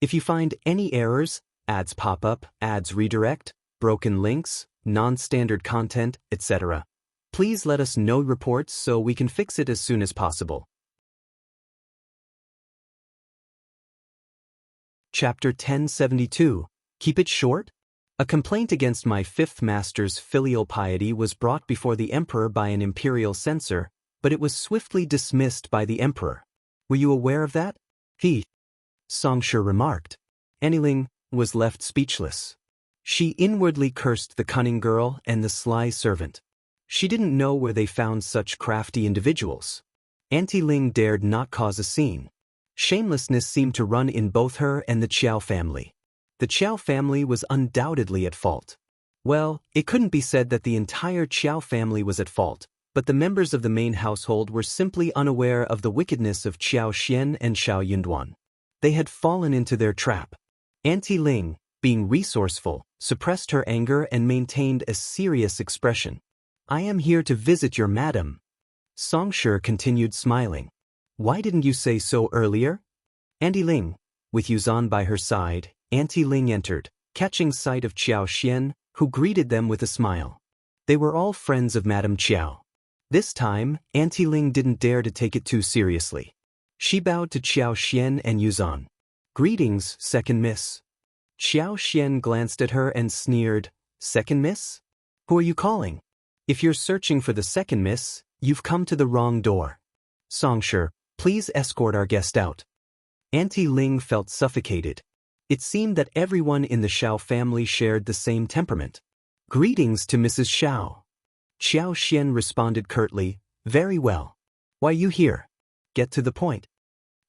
A: If you find any errors, ads pop up, ads redirect, broken links, non-standard content, etc., please let us know reports so we can fix it as soon as possible." Chapter 1072. Keep it short? A complaint against my fifth master's filial piety was brought before the emperor by an imperial censor, but it was swiftly dismissed by the emperor. Were you aware of that? Songshi remarked. Auntie Ling was left speechless. She inwardly cursed the cunning girl and the sly servant. She didn't know where they found such crafty individuals. Auntie Ling dared not cause a scene. Shamelessness seemed to run in both her and the Qiao family. The Qiao family was undoubtedly at fault. Well, it couldn't be said that the entire Qiao family was at fault, but the members of the main household were simply unaware of the wickedness of Qiao Xian and Shao Yunduan. They had fallen into their trap. Auntie Ling, being resourceful, suppressed her anger and maintained a serious expression. "I am here to visit your madam." Songshi continued smiling. "Why didn't you say so earlier?" Auntie Ling, with Yuzan by her side, Auntie Ling entered, catching sight of Qiao Xian, who greeted them with a smile. They were all friends of Madame Qiao. This time, Auntie Ling didn't dare to take it too seriously. She bowed to Qiao Xian and Yuzan. "Greetings, second miss." Qiao Xian glanced at her and sneered, "Second miss? Who are you calling? If you're searching for the second miss, you've come to the wrong door. Songshi, please escort our guest out." Auntie Ling felt suffocated. It seemed that everyone in the Shao family shared the same temperament. "Greetings to Mrs. Shao." Qiao Xian responded curtly, "Very well. Why are you here? Get to the point."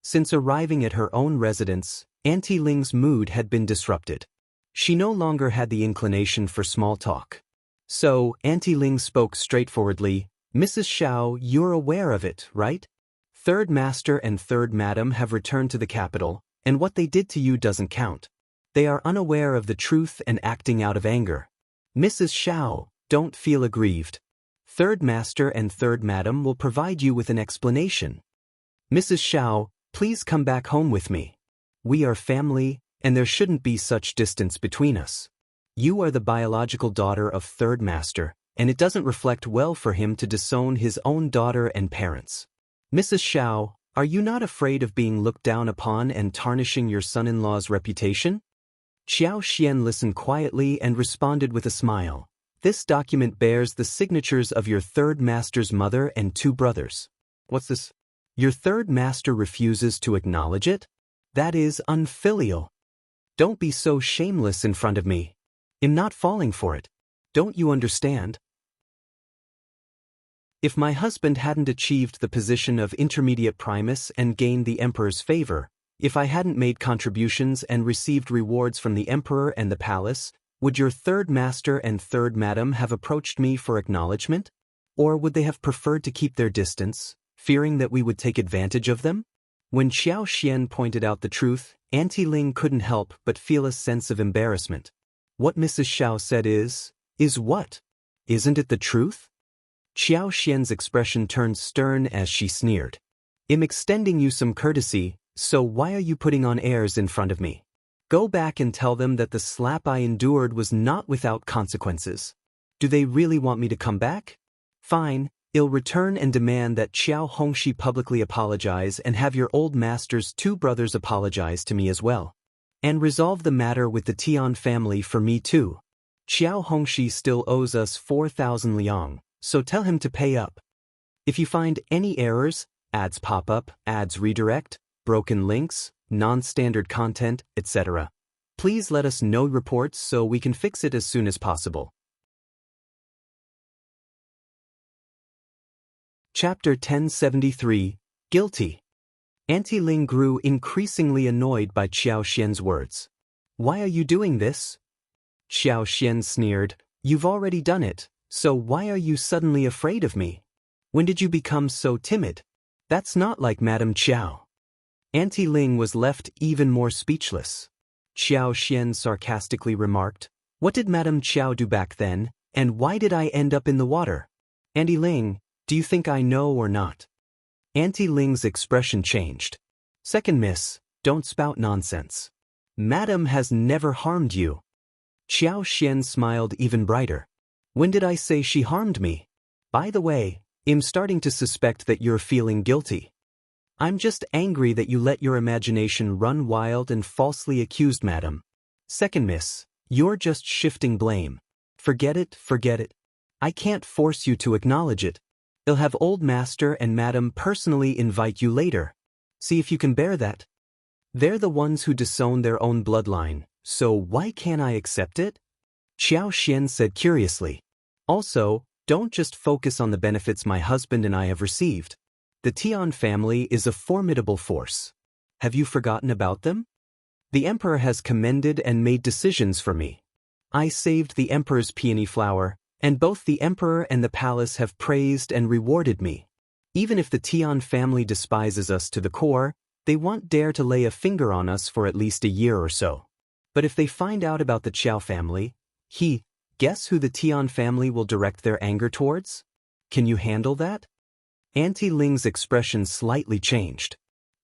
A: Since arriving at her own residence, Auntie Ling's mood had been disrupted. She no longer had the inclination for small talk. So, Auntie Ling spoke straightforwardly, "Mrs. Shao, you're aware of it, right? Third Master and Third Madam have returned to the capital, and what they did to you doesn't count. They are unaware of the truth and acting out of anger. Mrs. Shao, don't feel aggrieved. Third Master and Third Madam will provide you with an explanation." Mrs. Shao, please come back home with me. We are family, and there shouldn't be such distance between us. You are the biological daughter of Third Master, and it doesn't reflect well for him to disown his own daughter and parents. Mrs. Shao, are you not afraid of being looked down upon and tarnishing your son-in-law's reputation? Qiao Xian listened quietly and responded with a smile. This document bears the signatures of your Third Master's mother and 2 brothers. What's this? Your Third Master refuses to acknowledge it? That is unfilial. Don't be so shameless in front of me. I'm not falling for it. Don't you understand? If my husband hadn't achieved the position of intermediate primus and gained the Emperor's favor, if I hadn't made contributions and received rewards from the Emperor and the palace, would your Third Master and Third Madam have approached me for acknowledgement? Or would they have preferred to keep their distance, fearing that we would take advantage of them? When Qiao Xian pointed out the truth, Auntie Ling couldn't help but feel a sense of embarrassment. What Mrs. Shao said is what? Isn't it the truth? Qiao Xian's expression turned stern as she sneered. I'm extending you some courtesy, so why are you putting on airs in front of me? Go back and tell them that the slap I endured was not without consequences. Do they really want me to come back? Fine, I'll return and demand that Qiao Hongxi publicly apologize and have your old master's 2 brothers apologize to me as well. And resolve the matter with the Tian family for me too. Qiao Hongxi still owes us 4,000 liang, so tell him to pay up. If you find any errors, ads pop up, ads redirect, broken links, non-standard content, etc., please let us know reports so we can fix it as soon as possible. Chapter 1073, Guilty. Auntie Ling grew increasingly annoyed by Qiao Xian's words. Why are you doing this? Qiao Xian sneered. You've already done it, so why are you suddenly afraid of me? When did you become so timid? That's not like Madame Qiao. Auntie Ling was left even more speechless. Qiao Xian sarcastically remarked, what did Madame Qiao do back then, and why did I end up in the water? Auntie Ling, do you think I know or not? Auntie Ling's expression changed. Second miss, don't spout nonsense. Madam has never harmed you. Qiao Xian smiled even brighter. When did I say she harmed me? By the way, I'm starting to suspect that you're feeling guilty. I'm just angry that you let your imagination run wild and falsely accused Madam. Second miss, you're just shifting blame. Forget it, forget it. I can't force you to acknowledge it. I'll have Old Master and Madam personally invite you later. See if you can bear that. They're the ones who disown their own bloodline, so why can't I accept it? Qiao Xian said curiously. Also, don't just focus on the benefits my husband and I have received. The Tian family is a formidable force. Have you forgotten about them? The Emperor has commended and made decisions for me. I saved the Emperor's peony flower, and both the Emperor and the palace have praised and rewarded me. Even if the Tian family despises us to the core, they won't dare to lay a finger on us for at least a year or so. But if they find out about the Qiao family, guess who the Tian family will direct their anger towards? Can you handle that? Auntie Ling's expression slightly changed.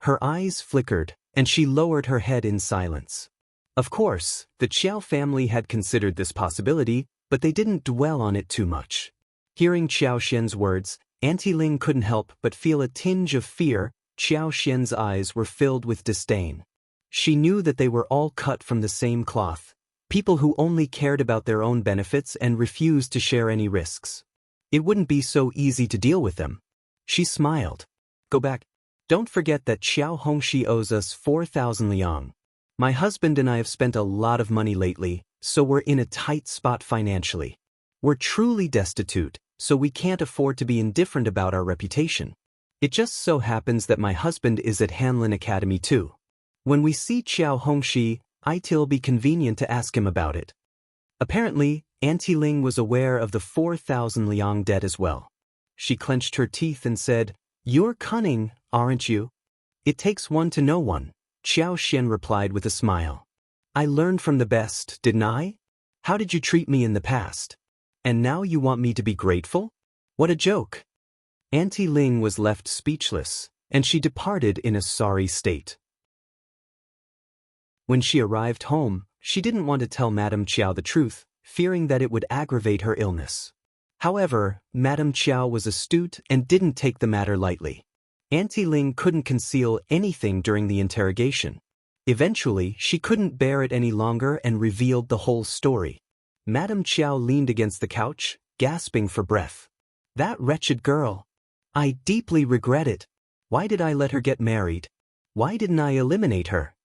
A: Her eyes flickered, and she lowered her head in silence. Of course, the Qiao family had considered this possibility, but they didn't dwell on it too much. Hearing Qiao Xian's words, Auntie Ling couldn't help but feel a tinge of fear. Qiao Xian's eyes were filled with disdain. She knew that they were all cut from the same cloth, people who only cared about their own benefits and refused to share any risks. It wouldn't be so easy to deal with them. She smiled. Go back. Don't forget that Qiao Hongxi owes us 4,000 liang. My husband and I have spent a lot of money lately, so we're in a tight spot financially. We're truly destitute, so we can't afford to be indifferent about our reputation. It just so happens that my husband is at Hanlin Academy too. When we see Qiao Hongxi, it'll be convenient to ask him about it. Apparently, Auntie Ling was aware of the 4,000 liang debt as well. She clenched her teeth and said, You're cunning, aren't you? It takes one to know one, Qiao Xian replied with a smile. I learned from the best, didn't I? How did you treat me in the past? And now you want me to be grateful? What a joke. Auntie Ling was left speechless. and she departed in a sorry state. When she arrived home, she didn't want to tell Madame Qiao the truth, fearing that it would aggravate her illness. However, Madame Qiao was astute and didn't take the matter lightly. Auntie Ling couldn't conceal anything during the interrogation. Eventually, she couldn't bear it any longer and revealed the whole story. Madame Qiao leaned against the couch, gasping for breath. That wretched girl. I deeply regret it. Why did I let her get married? Why didn't I eliminate her?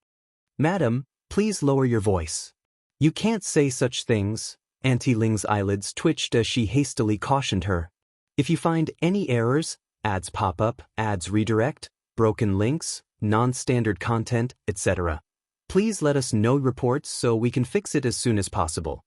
A: Madam, please lower your voice. You can't say such things. Auntie Ling's eyelids twitched as she hastily cautioned her. If you find any errors, ads pop up, ads redirect, broken links, non-standard content, etc., please let us know reports so we can fix it as soon as possible.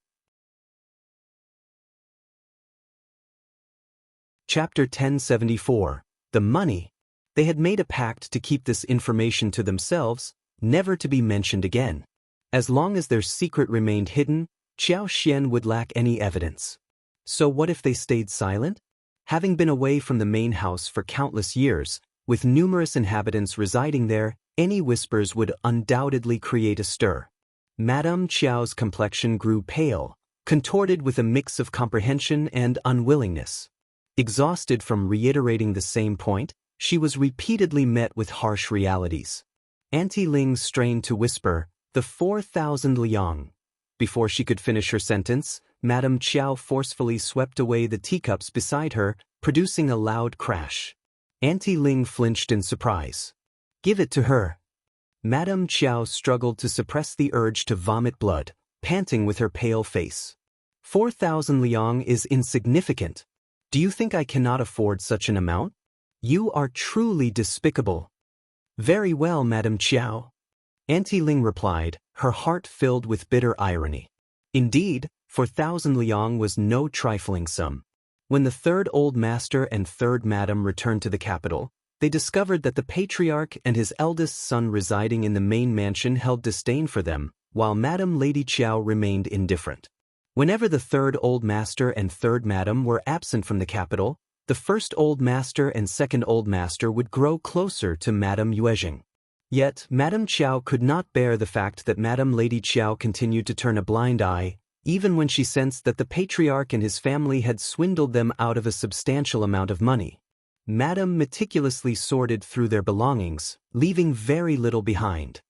A: Chapter 1074. The Money. They had made a pact to keep this information to themselves, never to be mentioned again. As long as their secret remained hidden, Qiao Xian would lack any evidence. So what if they stayed silent? Having been away from the main house for countless years, with numerous inhabitants residing there, any whispers would undoubtedly create a stir. Madame Qiao's complexion grew pale, contorted with a mix of comprehension and unwillingness. Exhausted from reiterating the same point, she was repeatedly met with harsh realities. Auntie Ling strained to whisper, "The 4,000 liang." Before she could finish her sentence, Madame Qiao forcefully swept away the teacups beside her, producing a loud crash. Auntie Ling flinched in surprise. "Give it to her." Madame Qiao struggled to suppress the urge to vomit blood, panting with her pale face. 4,000 liang is insignificant. Do you think I cannot afford such an amount? You are truly despicable. Very well, Madame Qiao. Auntie Ling replied, her heart filled with bitter irony. Indeed, 4,000 liang was no trifling sum. When the third old master and third madam returned to the capital, they discovered that the patriarch and his eldest son residing in the main mansion held disdain for them, while Madam Lady Qiao remained indifferent. Whenever the third old master and third madam were absent from the capital, the first old master and second old master would grow closer to Madame Yuezhing. Yet, Madame Qiao could not bear the fact that Madam Lady Qiao continued to turn a blind eye, even when she sensed that the patriarch and his family had swindled them out of a substantial amount of money. Madame meticulously sorted through their belongings, leaving very little behind.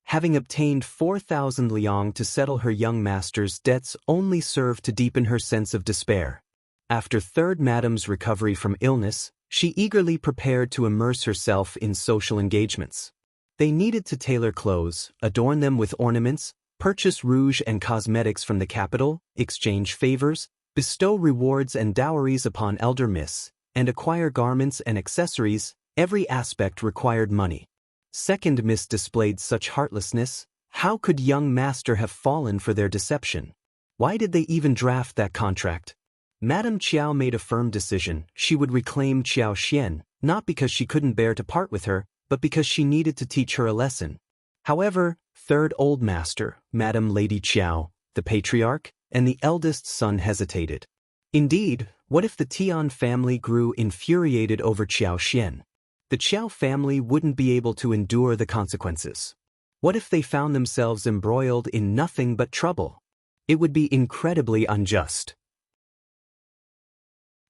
A: Having obtained 4,000 liang to settle her young master's debts only served to deepen her sense of despair. After third madam's recovery from illness, she eagerly prepared to immerse herself in social engagements. They needed to tailor clothes, adorn them with ornaments, purchase rouge and cosmetics from the capital, exchange favors, bestow rewards and dowries upon elder miss, and acquire garments and accessories. Every aspect required money. Second miss displayed such heartlessness. How could young master have fallen for their deception? Why did they even draft that contract? Madame Qiao made a firm decision. She would reclaim Qiao Xian, not because she couldn't bear to part with her, but because she needed to teach her a lesson. However, third old master, Madame Lady Qiao, the patriarch, and the eldest son hesitated. Indeed, what if the Tian family grew infuriated over Qiao Xian? The Qiao family wouldn't be able to endure the consequences. What if they found themselves embroiled in nothing but trouble? It would be incredibly unjust.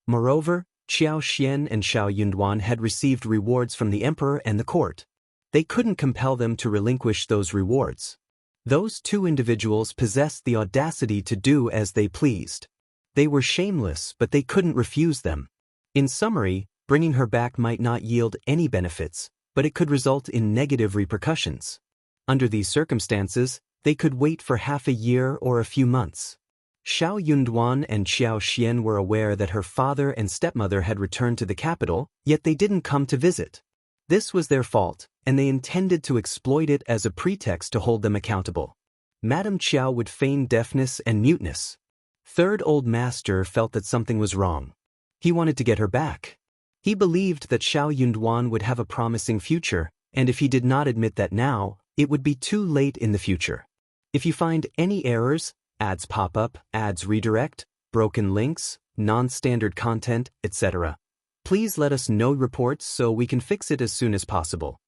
A: Moreover, Qiao Xian and Shao Yunduan had received rewards from the emperor and the court. They couldn't compel them to relinquish those rewards. Those two individuals possessed the audacity to do as they pleased. They were shameless, but they couldn't refuse them. In summary, bringing her back might not yield any benefits, but it could result in negative repercussions. Under these circumstances, they could wait for half a year or a few months. Shao Yunduan and Qiao Xian were aware that her father and stepmother had returned to the capital, yet they didn't come to visit. This was their fault, and they intended to exploit it as a pretext to hold them accountable. Madame Qiao would feign deafness and muteness. Third old master felt that something was wrong. He wanted to get her back. He believed that Shao Yunduan would have a promising future, and if he did not admit that now, it would be too late in the future. If you find any errors, ads pop up, ads redirect, broken links, non-standard content, etc., please Please let us know reports so we can fix it as soon as possible.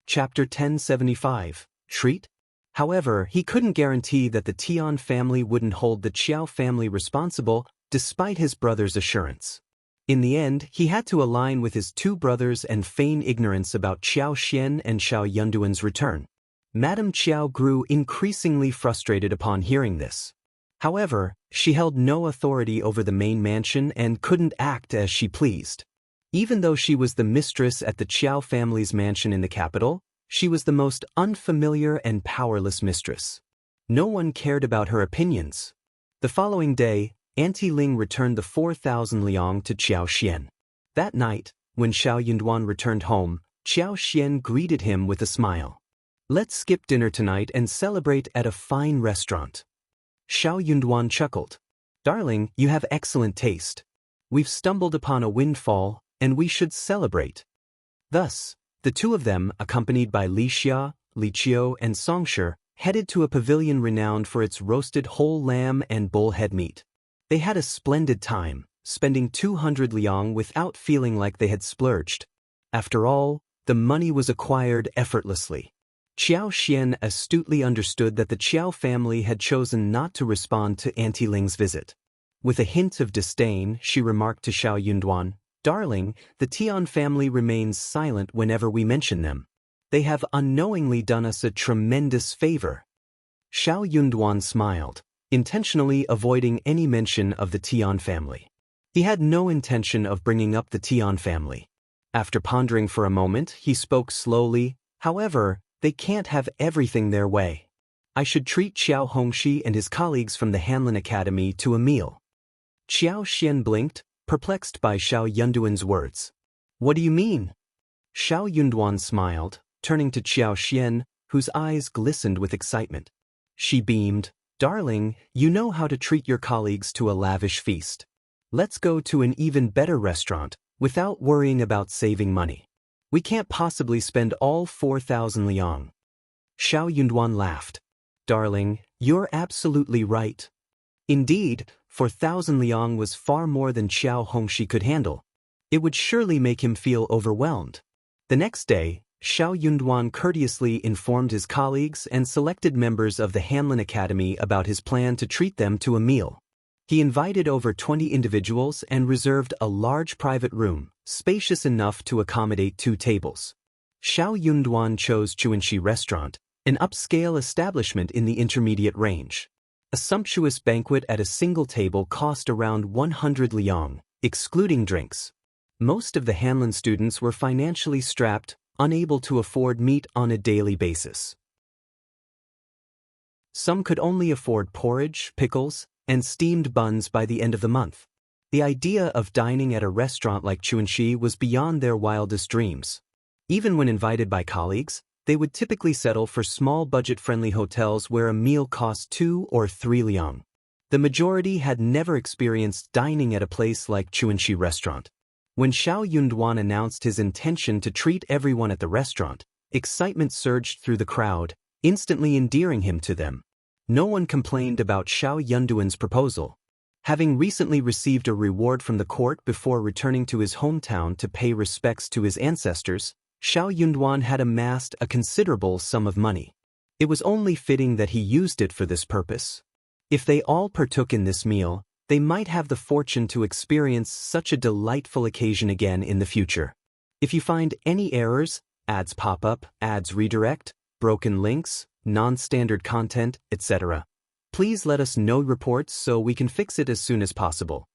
A: Chapter 1075, Treat? However, he couldn't guarantee that the Tian family wouldn't hold the Qiao family responsible despite his brother's assurance. In the end, he had to align with his two brothers and feign ignorance about Qiao Xian and Shao Yunduan's return. Madame Qiao grew increasingly frustrated upon hearing this. However, she held no authority over the main mansion and couldn't act as she pleased. Even though she was the mistress at the Qiao family's mansion in the capital, she was the most unfamiliar and powerless mistress. No one cared about her opinions. The following day, Auntie Ling returned the 4,000 liang to Qiao Xian. That night, when Shao Yunduan returned home, Qiao Xian greeted him with a smile. "Let's skip dinner tonight and celebrate at a fine restaurant." Shao Yunduan chuckled. "Darling, you have excellent taste. We've stumbled upon a windfall, and we should celebrate." Thus, the two of them, accompanied by Li Xia, Li Qiao, and Songshi, headed to a pavilion renowned for its roasted whole lamb and bullhead meat. They had a splendid time, spending 200 liang without feeling like they had splurged. After all, the money was acquired effortlessly. Qiao Xian astutely understood that the Qiao family had chosen not to respond to Auntie Ling's visit. With a hint of disdain, she remarked to Shao Yunduan, "Darling, the Tian family remains silent whenever we mention them. They have unknowingly done us a tremendous favor." Shao Yunduan smiled, intentionally avoiding any mention of the Tian family. He had no intention of bringing up the Tian family. After pondering for a moment, he spoke slowly, "However, they can't have everything their way. I should treat Qiao Hongxi and his colleagues from the Hanlin Academy to a meal." Qiao Xian blinked, perplexed by Shao Yunduan's words. "What do you mean?" Shao Yunduan smiled, turning to Qiao Xian, whose eyes glistened with excitement. She beamed, "Darling, you know how to treat your colleagues to a lavish feast. Let's go to an even better restaurant, without worrying about saving money. We can't possibly spend all 4,000 liang." Shao Yunduan laughed. "Darling, you're absolutely right. Indeed, 4,000 liang was far more than Qiao Hongxi could handle. It would surely make him feel overwhelmed." The next day, Shao Yunduan courteously informed his colleagues and selected members of the Hanlin Academy about his plan to treat them to a meal. He invited over 20 individuals and reserved a large private room, spacious enough to accommodate 2 tables. Shao Yunduan chose Xuanxi Restaurant, an upscale establishment in the intermediate range. A sumptuous banquet at a single table cost around 100 liang, excluding drinks. Most of the Hanlin students were financially strapped, unable to afford meat on a daily basis. Some could only afford porridge, pickles, and steamed buns by the end of the month. The idea of dining at a restaurant like Xuanxi was beyond their wildest dreams. Even when invited by colleagues, they would typically settle for small budget-friendly hotels where a meal cost 2 or 3 liang. The majority had never experienced dining at a place like Xuanxi Restaurant. When Shao Yunduan announced his intention to treat everyone at the restaurant, excitement surged through the crowd, instantly endearing him to them. No one complained about Shao Yunduan's proposal. Having recently received a reward from the court before returning to his hometown to pay respects to his ancestors, Shao Yunduan had amassed a considerable sum of money. It was only fitting that he used it for this purpose. If they all partook in this meal, they might have the fortune to experience such a delightful occasion again in the future. If you find any errors, ads pop up, ads redirect, broken links, non-standard content, etc., please let us know reports so we can fix it as soon as possible.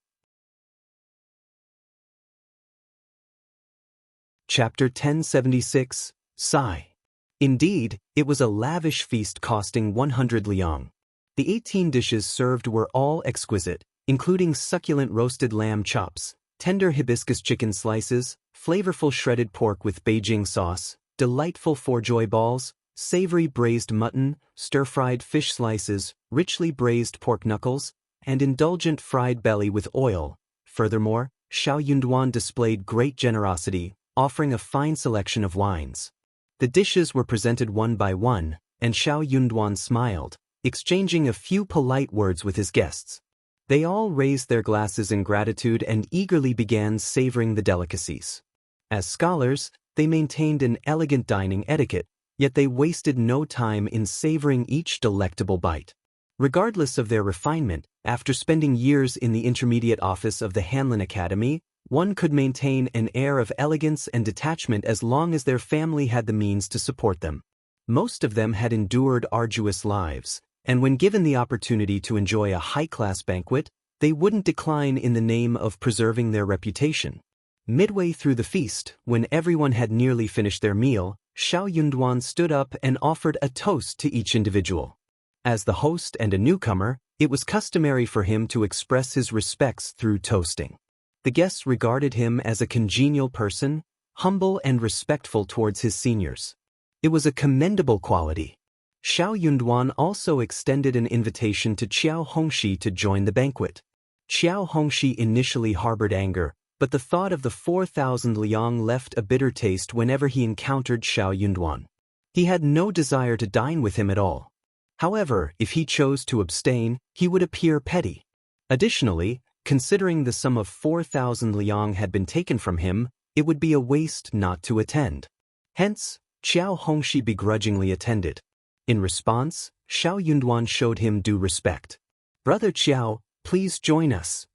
A: Chapter 1076, Sigh. Indeed, it was a lavish feast costing 100 liang. The 18 dishes served were all exquisite, including succulent roasted lamb chops, tender hibiscus chicken slices, flavorful shredded pork with Beijing sauce, delightful fourjoy balls, savory braised mutton, stir-fried fish slices, richly braised pork knuckles, and indulgent fried belly with oil. Furthermore, Shao Yunduan displayed great generosity, offering a fine selection of wines. The dishes were presented one by one, and Shao Yunduan smiled, exchanging a few polite words with his guests. They all raised their glasses in gratitude and eagerly began savoring the delicacies. As scholars, they maintained an elegant dining etiquette, yet they wasted no time in savoring each delectable bite. Regardless of their refinement, after spending years in the intermediate office of the Hanlin Academy, one could maintain an air of elegance and detachment as long as their family had the means to support them. Most of them had endured arduous lives, and when given the opportunity to enjoy a high-class banquet, they wouldn't decline in the name of preserving their reputation. Midway through the feast, when everyone had nearly finished their meal, Shao Yunduan stood up and offered a toast to each individual. As the host and a newcomer, it was customary for him to express his respects through toasting. The guests regarded him as a congenial person, humble and respectful towards his seniors. It was a commendable quality. Shao Yunduan also extended an invitation to Qiao Hongxi to join the banquet. Qiao Hongxi initially harbored anger, but the thought of the 4,000 liang left a bitter taste whenever he encountered Shao Yunduan. He had no desire to dine with him at all. However, if he chose to abstain, he would appear petty. Additionally, considering the sum of 4,000 liang had been taken from him, it would be a waste not to attend. Hence, Qiao Hongxi begrudgingly attended. In response, Shao Yunduan showed him due respect. "Brother Qiao, please join us."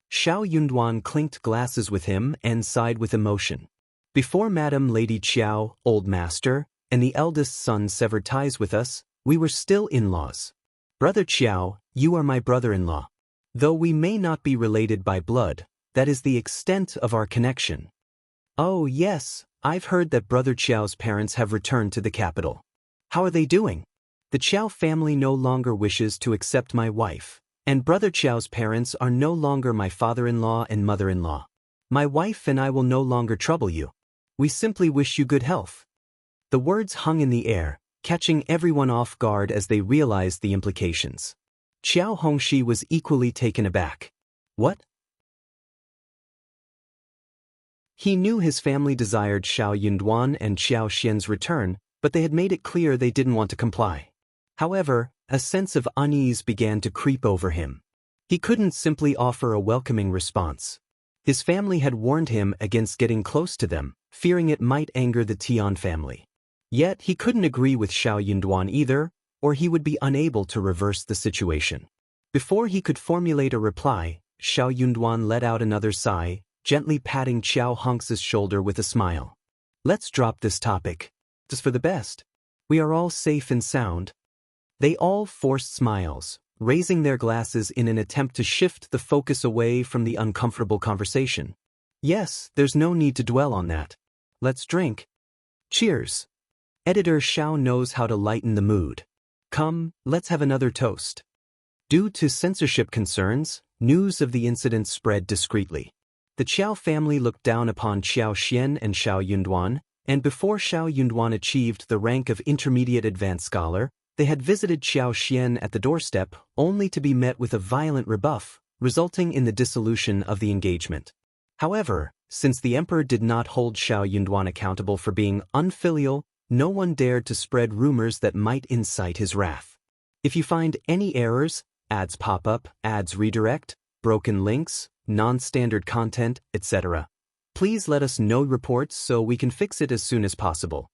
A: Shao Yunduan clinked glasses with him and sighed with emotion. "Before Madam Lady Qiao, old master, and the eldest son severed ties with us, we were still in-laws. Brother Qiao, you are my brother-in-law. Though we may not be related by blood, that is the extent of our connection." "Oh yes, I've heard that Brother Qiao's parents have returned to the capital. How are they doing?" "The Qiao family no longer wishes to accept my wife, and Brother Qiao's parents are no longer my father-in-law and mother-in-law. My wife and I will no longer trouble you. We simply wish you good health." The words hung in the air, catching everyone off guard as they realized the implications. Qiao Hongxi was equally taken aback. What? He knew his family desired Shao Yunduan and Qiao Xian's return, but they had made it clear they didn't want to comply. However, a sense of unease began to creep over him. He couldn't simply offer a welcoming response. His family had warned him against getting close to them, fearing it might anger the Tian family. Yet he couldn't agree with Shao Yunduan either, or he would be unable to reverse the situation. Before he could formulate a reply, Shao Yunduan let out another sigh, gently patting Qiao Hongxi's shoulder with a smile. "Let's drop this topic. It's for the best. We are all safe and sound." They all forced smiles, raising their glasses in an attempt to shift the focus away from the uncomfortable conversation. "Yes, there's no need to dwell on that. Let's drink. Cheers." Editor Shao knows how to lighten the mood. "Come, let's have another toast." Due to censorship concerns, news of the incident spread discreetly. The Qiao family looked down upon Qiao Xian and Shao Yunduan, and before Shao Yunduan achieved the rank of intermediate advanced scholar, they had visited Qiao Xian at the doorstep only to be met with a violent rebuff, resulting in the dissolution of the engagement. However, since the emperor did not hold Shao Yunduan accountable for being unfilial, no one dared to spread rumors that might incite his wrath. If you find any errors, ads pop up, ads redirect, broken links, non-standard content, etc., please let us know reports so we can fix it as soon as possible.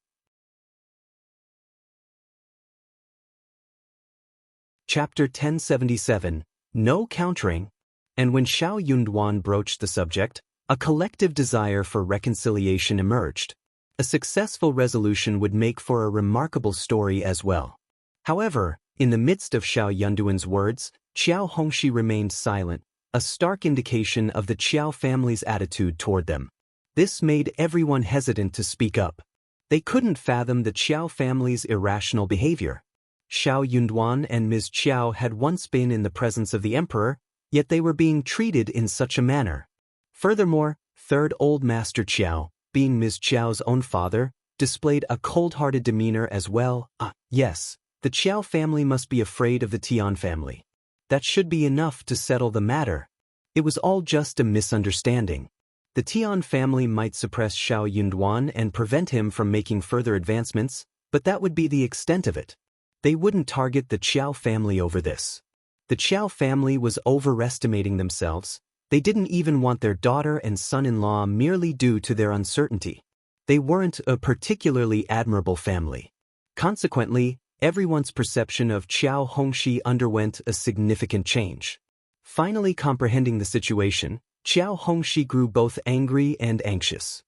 A: Chapter 1077, No Countering. And when Shao Yunduan broached the subject, a collective desire for reconciliation emerged. A successful resolution would make for a remarkable story as well. However, in the midst of Shao Yunduan's words, Qiao Hongxi remained silent, a stark indication of the Qiao family's attitude toward them. This made everyone hesitant to speak up. They couldn't fathom the Qiao family's irrational behavior. Shao Yunduan and Ms. Qiao had once been in the presence of the emperor, yet they were being treated in such a manner. Furthermore, third Old Master Qiao, being Ms. Qiao's own father, displayed a cold-hearted demeanor as well. Yes, the Qiao family must be afraid of the Tian family. That should be enough to settle the matter. It was all just a misunderstanding. The Tian family might suppress Shao Yunduan and prevent him from making further advancements, but that would be the extent of it. They wouldn't target the Qiao family over this. The Qiao family was overestimating themselves. They didn't even want their daughter and son-in-law merely due to their uncertainty. They weren't a particularly admirable family. Consequently, everyone's perception of Qiao Hongxi underwent a significant change. Finally comprehending the situation, Qiao Hongxi grew both angry and anxious.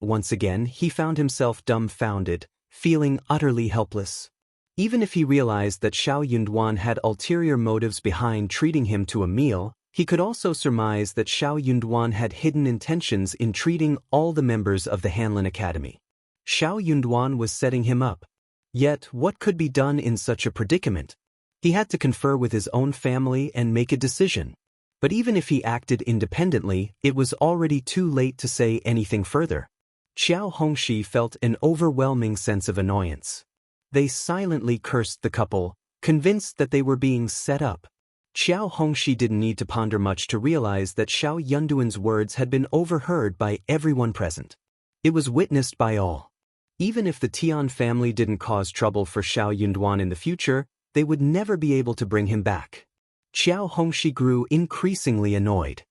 A: Once again, he found himself dumbfounded, feeling utterly helpless. Even if he realized that Shao Yunduan had ulterior motives behind treating him to a meal, he could also surmise that Shao Yunduan had hidden intentions in treating all the members of the Hanlin Academy. Shao Yunduan was setting him up. Yet, what could be done in such a predicament? He had to confer with his own family and make a decision. But even if he acted independently, it was already too late to say anything further. Qiao Hongxi felt an overwhelming sense of annoyance. They silently cursed the couple, convinced that they were being set up. Qiao Hongxi didn't need to ponder much to realize that Shao Yunduan's words had been overheard by everyone present. It was witnessed by all. Even if the Tian family didn't cause trouble for Shao Yunduan in the future, they would never be able to bring him back. Qiao Hongxi grew increasingly annoyed.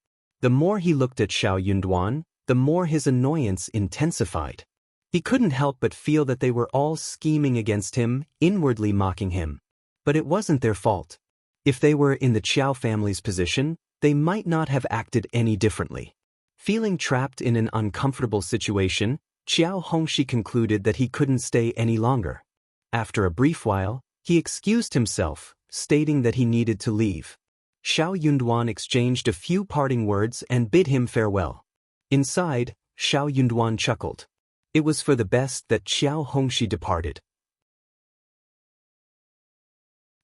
A: The more he looked at Shao Yunduan, the more his annoyance intensified. He couldn't help but feel that they were all scheming against him, inwardly mocking him. But it wasn't their fault. If they were in the Qiao family's position, they might not have acted any differently. Feeling trapped in an uncomfortable situation, Qiao Hongxi concluded that he couldn't stay any longer. After a brief while, he excused himself, stating that he needed to leave. Shao Yunduan exchanged a few parting words and bid him farewell. Inside, Shao Yunduan chuckled. It was for the best that Qiao Hongxi departed.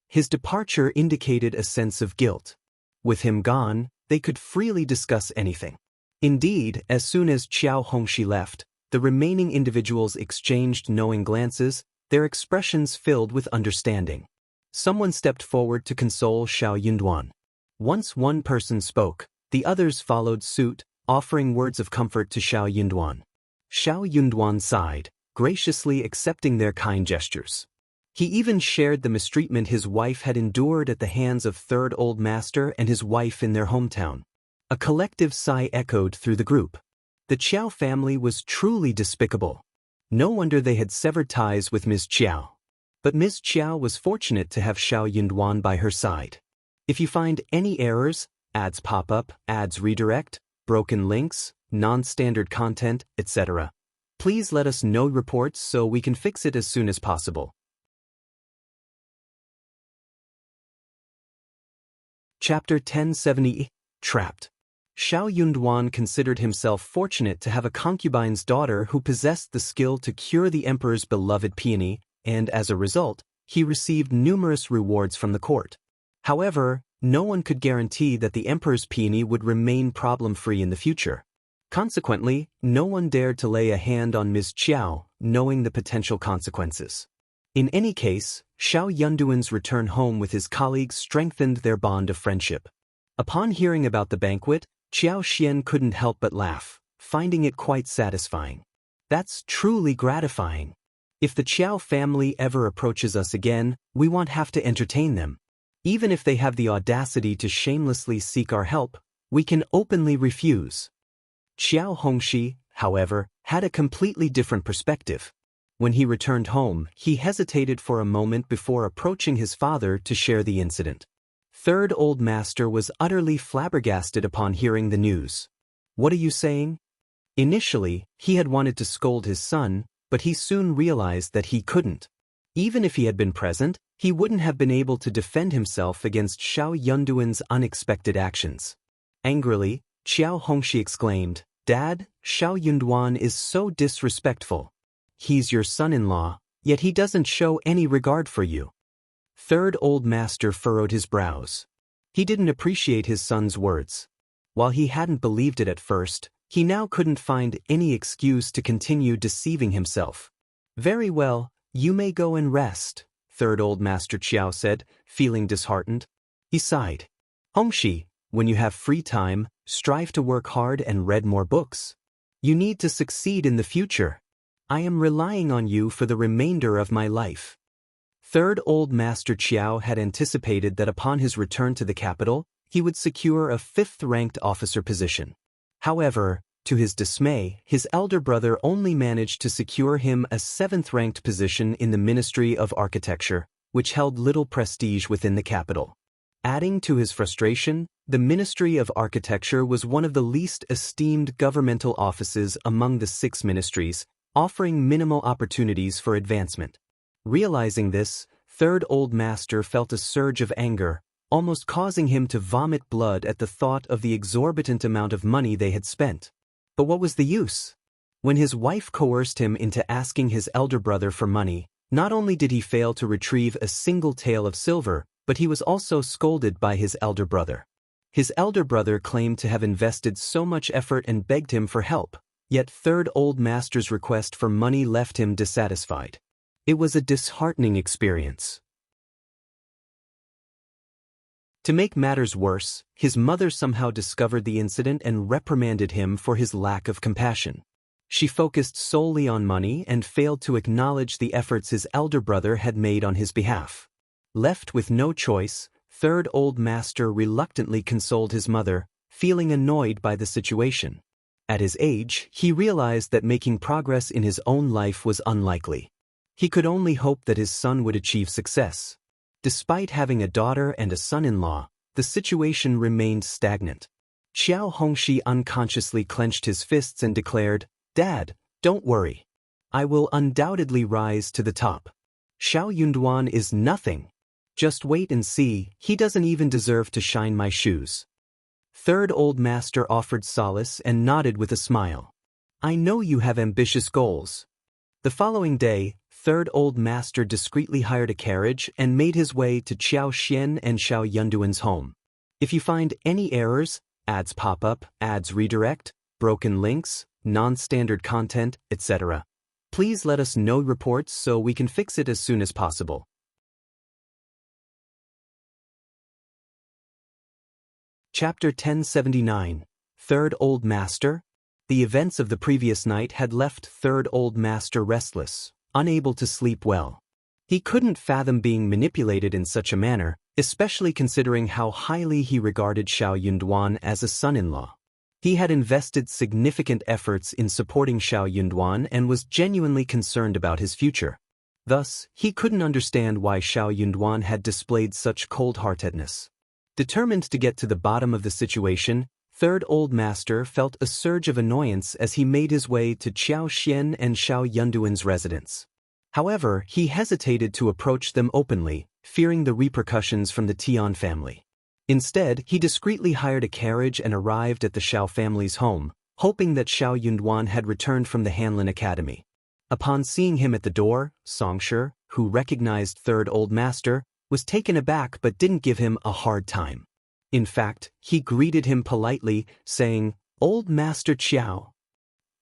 A: His departure indicated a sense of guilt. With him gone, they could freely discuss anything. Indeed, as soon as Qiao Hongxi left, the remaining individuals exchanged knowing glances, their expressions filled with understanding. Someone stepped forward to console Shao Yunduan. Once one person spoke, the others followed suit, offering words of comfort to Shao Yunduan. Shao Yunduan sighed, graciously accepting their kind gestures. He even shared the mistreatment his wife had endured at the hands of Third Old Master and his wife in their hometown. A collective sigh echoed through the group. The Qiao family was truly despicable. No wonder they had severed ties with Ms. Qiao. But Ms. Qiao was fortunate to have Shao Yunduan by her side. If you find any errors, ads pop up, ads redirect, broken links, non-standard content, etc., please let us know reports so we can fix it as soon as possible. Chapter 1070, Trapped. Shao Yunduan considered himself fortunate to have a concubine's daughter who possessed the skill to cure the emperor's beloved peony, and as a result, he received numerous rewards from the court. However, no one could guarantee that the emperor's peony would remain problem-free in the future. Consequently, no one dared to lay a hand on Ms. Qiao, knowing the potential consequences. In any case, Shao Yunduan's return home with his colleagues strengthened their bond of friendship. Upon hearing about the banquet, Qiao Xian couldn't help but laugh, finding it quite satisfying. That's truly gratifying. If the Qiao family ever approaches us again, we won't have to entertain them. Even if they have the audacity to shamelessly seek our help, we can openly refuse. Qiao Hongxi, however, had a completely different perspective. When he returned home, he hesitated for a moment before approaching his father to share the incident. Third Old Master was utterly flabbergasted upon hearing the news. What are you saying? Initially, he had wanted to scold his son, but he soon realized that he couldn't. Even if he had been present, he wouldn't have been able to defend himself against Shao Yunduan's unexpected actions. Angrily, Qiao Hongxi exclaimed, "Dad, Shao Yunduan is so disrespectful. He's your son-in-law, yet he doesn't show any regard for you." Third Old Master furrowed his brows. He didn't appreciate his son's words. While he hadn't believed it at first, he now couldn't find any excuse to continue deceiving himself. "Very well, you may go and rest," Third Old Master Qiao said, feeling disheartened. He sighed. "Hongxi, when you have free time, strive to work hard and read more books. You need to succeed in the future. I am relying on you for the remainder of my life." Third Old Master Qiao had anticipated that upon his return to the capital, he would secure a 5th-ranked officer position. However, to his dismay, his elder brother only managed to secure him a 7th-ranked position in the Ministry of Architecture, which held little prestige within the capital. Adding to his frustration, the Ministry of Architecture was one of the least esteemed governmental offices among the 6 ministries, offering minimal opportunities for advancement. Realizing this, Third Old Master felt a surge of anger, almost causing him to vomit blood at the thought of the exorbitant amount of money they had spent. But what was the use? When his wife coerced him into asking his elder brother for money, not only did he fail to retrieve a single tael of silver, but he was also scolded by his elder brother. His elder brother claimed to have invested so much effort and begged him for help, yet Third Old Master's request for money left him dissatisfied. It was a disheartening experience. To make matters worse, his mother somehow discovered the incident and reprimanded him for his lack of compassion. She focused solely on money and failed to acknowledge the efforts his elder brother had made on his behalf. Left with no choice, Third Old Master reluctantly consoled his mother, feeling annoyed by the situation. At his age, he realized that making progress in his own life was unlikely. He could only hope that his son would achieve success. Despite having a daughter and a son-in-law, the situation remained stagnant. Qiao Hongxi unconsciously clenched his fists and declared, "Dad, don't worry. I will undoubtedly rise to the top. Shao Yunduan is nothing. Just wait and see, he doesn't even deserve to shine my shoes." Third Old Master offered solace and nodded with a smile. "I know you have ambitious goals." The following day, Third Old Master discreetly hired a carriage and made his way to Qiao Xian and Shao Yunduan's home. If you find any errors, ads pop up, ads redirect, broken links, non-standard content, etc., please let us know reports so we can fix it as soon as possible. Chapter 1079. Third Old Master. The events of the previous night had left Third Old Master restless, unable to sleep well. He couldn't fathom being manipulated in such a manner, especially considering how highly he regarded Shao Yunduan as a son-in-law. He had invested significant efforts in supporting Shao Yunduan and was genuinely concerned about his future. Thus, he couldn't understand why Shao Yunduan had displayed such cold-heartedness. Determined to get to the bottom of the situation, Third Old Master felt a surge of annoyance as he made his way to Qiao Xian and Shao Yunduan's residence. However, he hesitated to approach them openly, fearing the repercussions from the Tian family. Instead, he discreetly hired a carriage and arrived at the Shao family's home, hoping that Shao Yunduan had returned from the Hanlin Academy. Upon seeing him at the door, Songshe, who recognized Third Old Master, was taken aback but didn't give him a hard time. In fact, he greeted him politely, saying, "Old Master Qiao."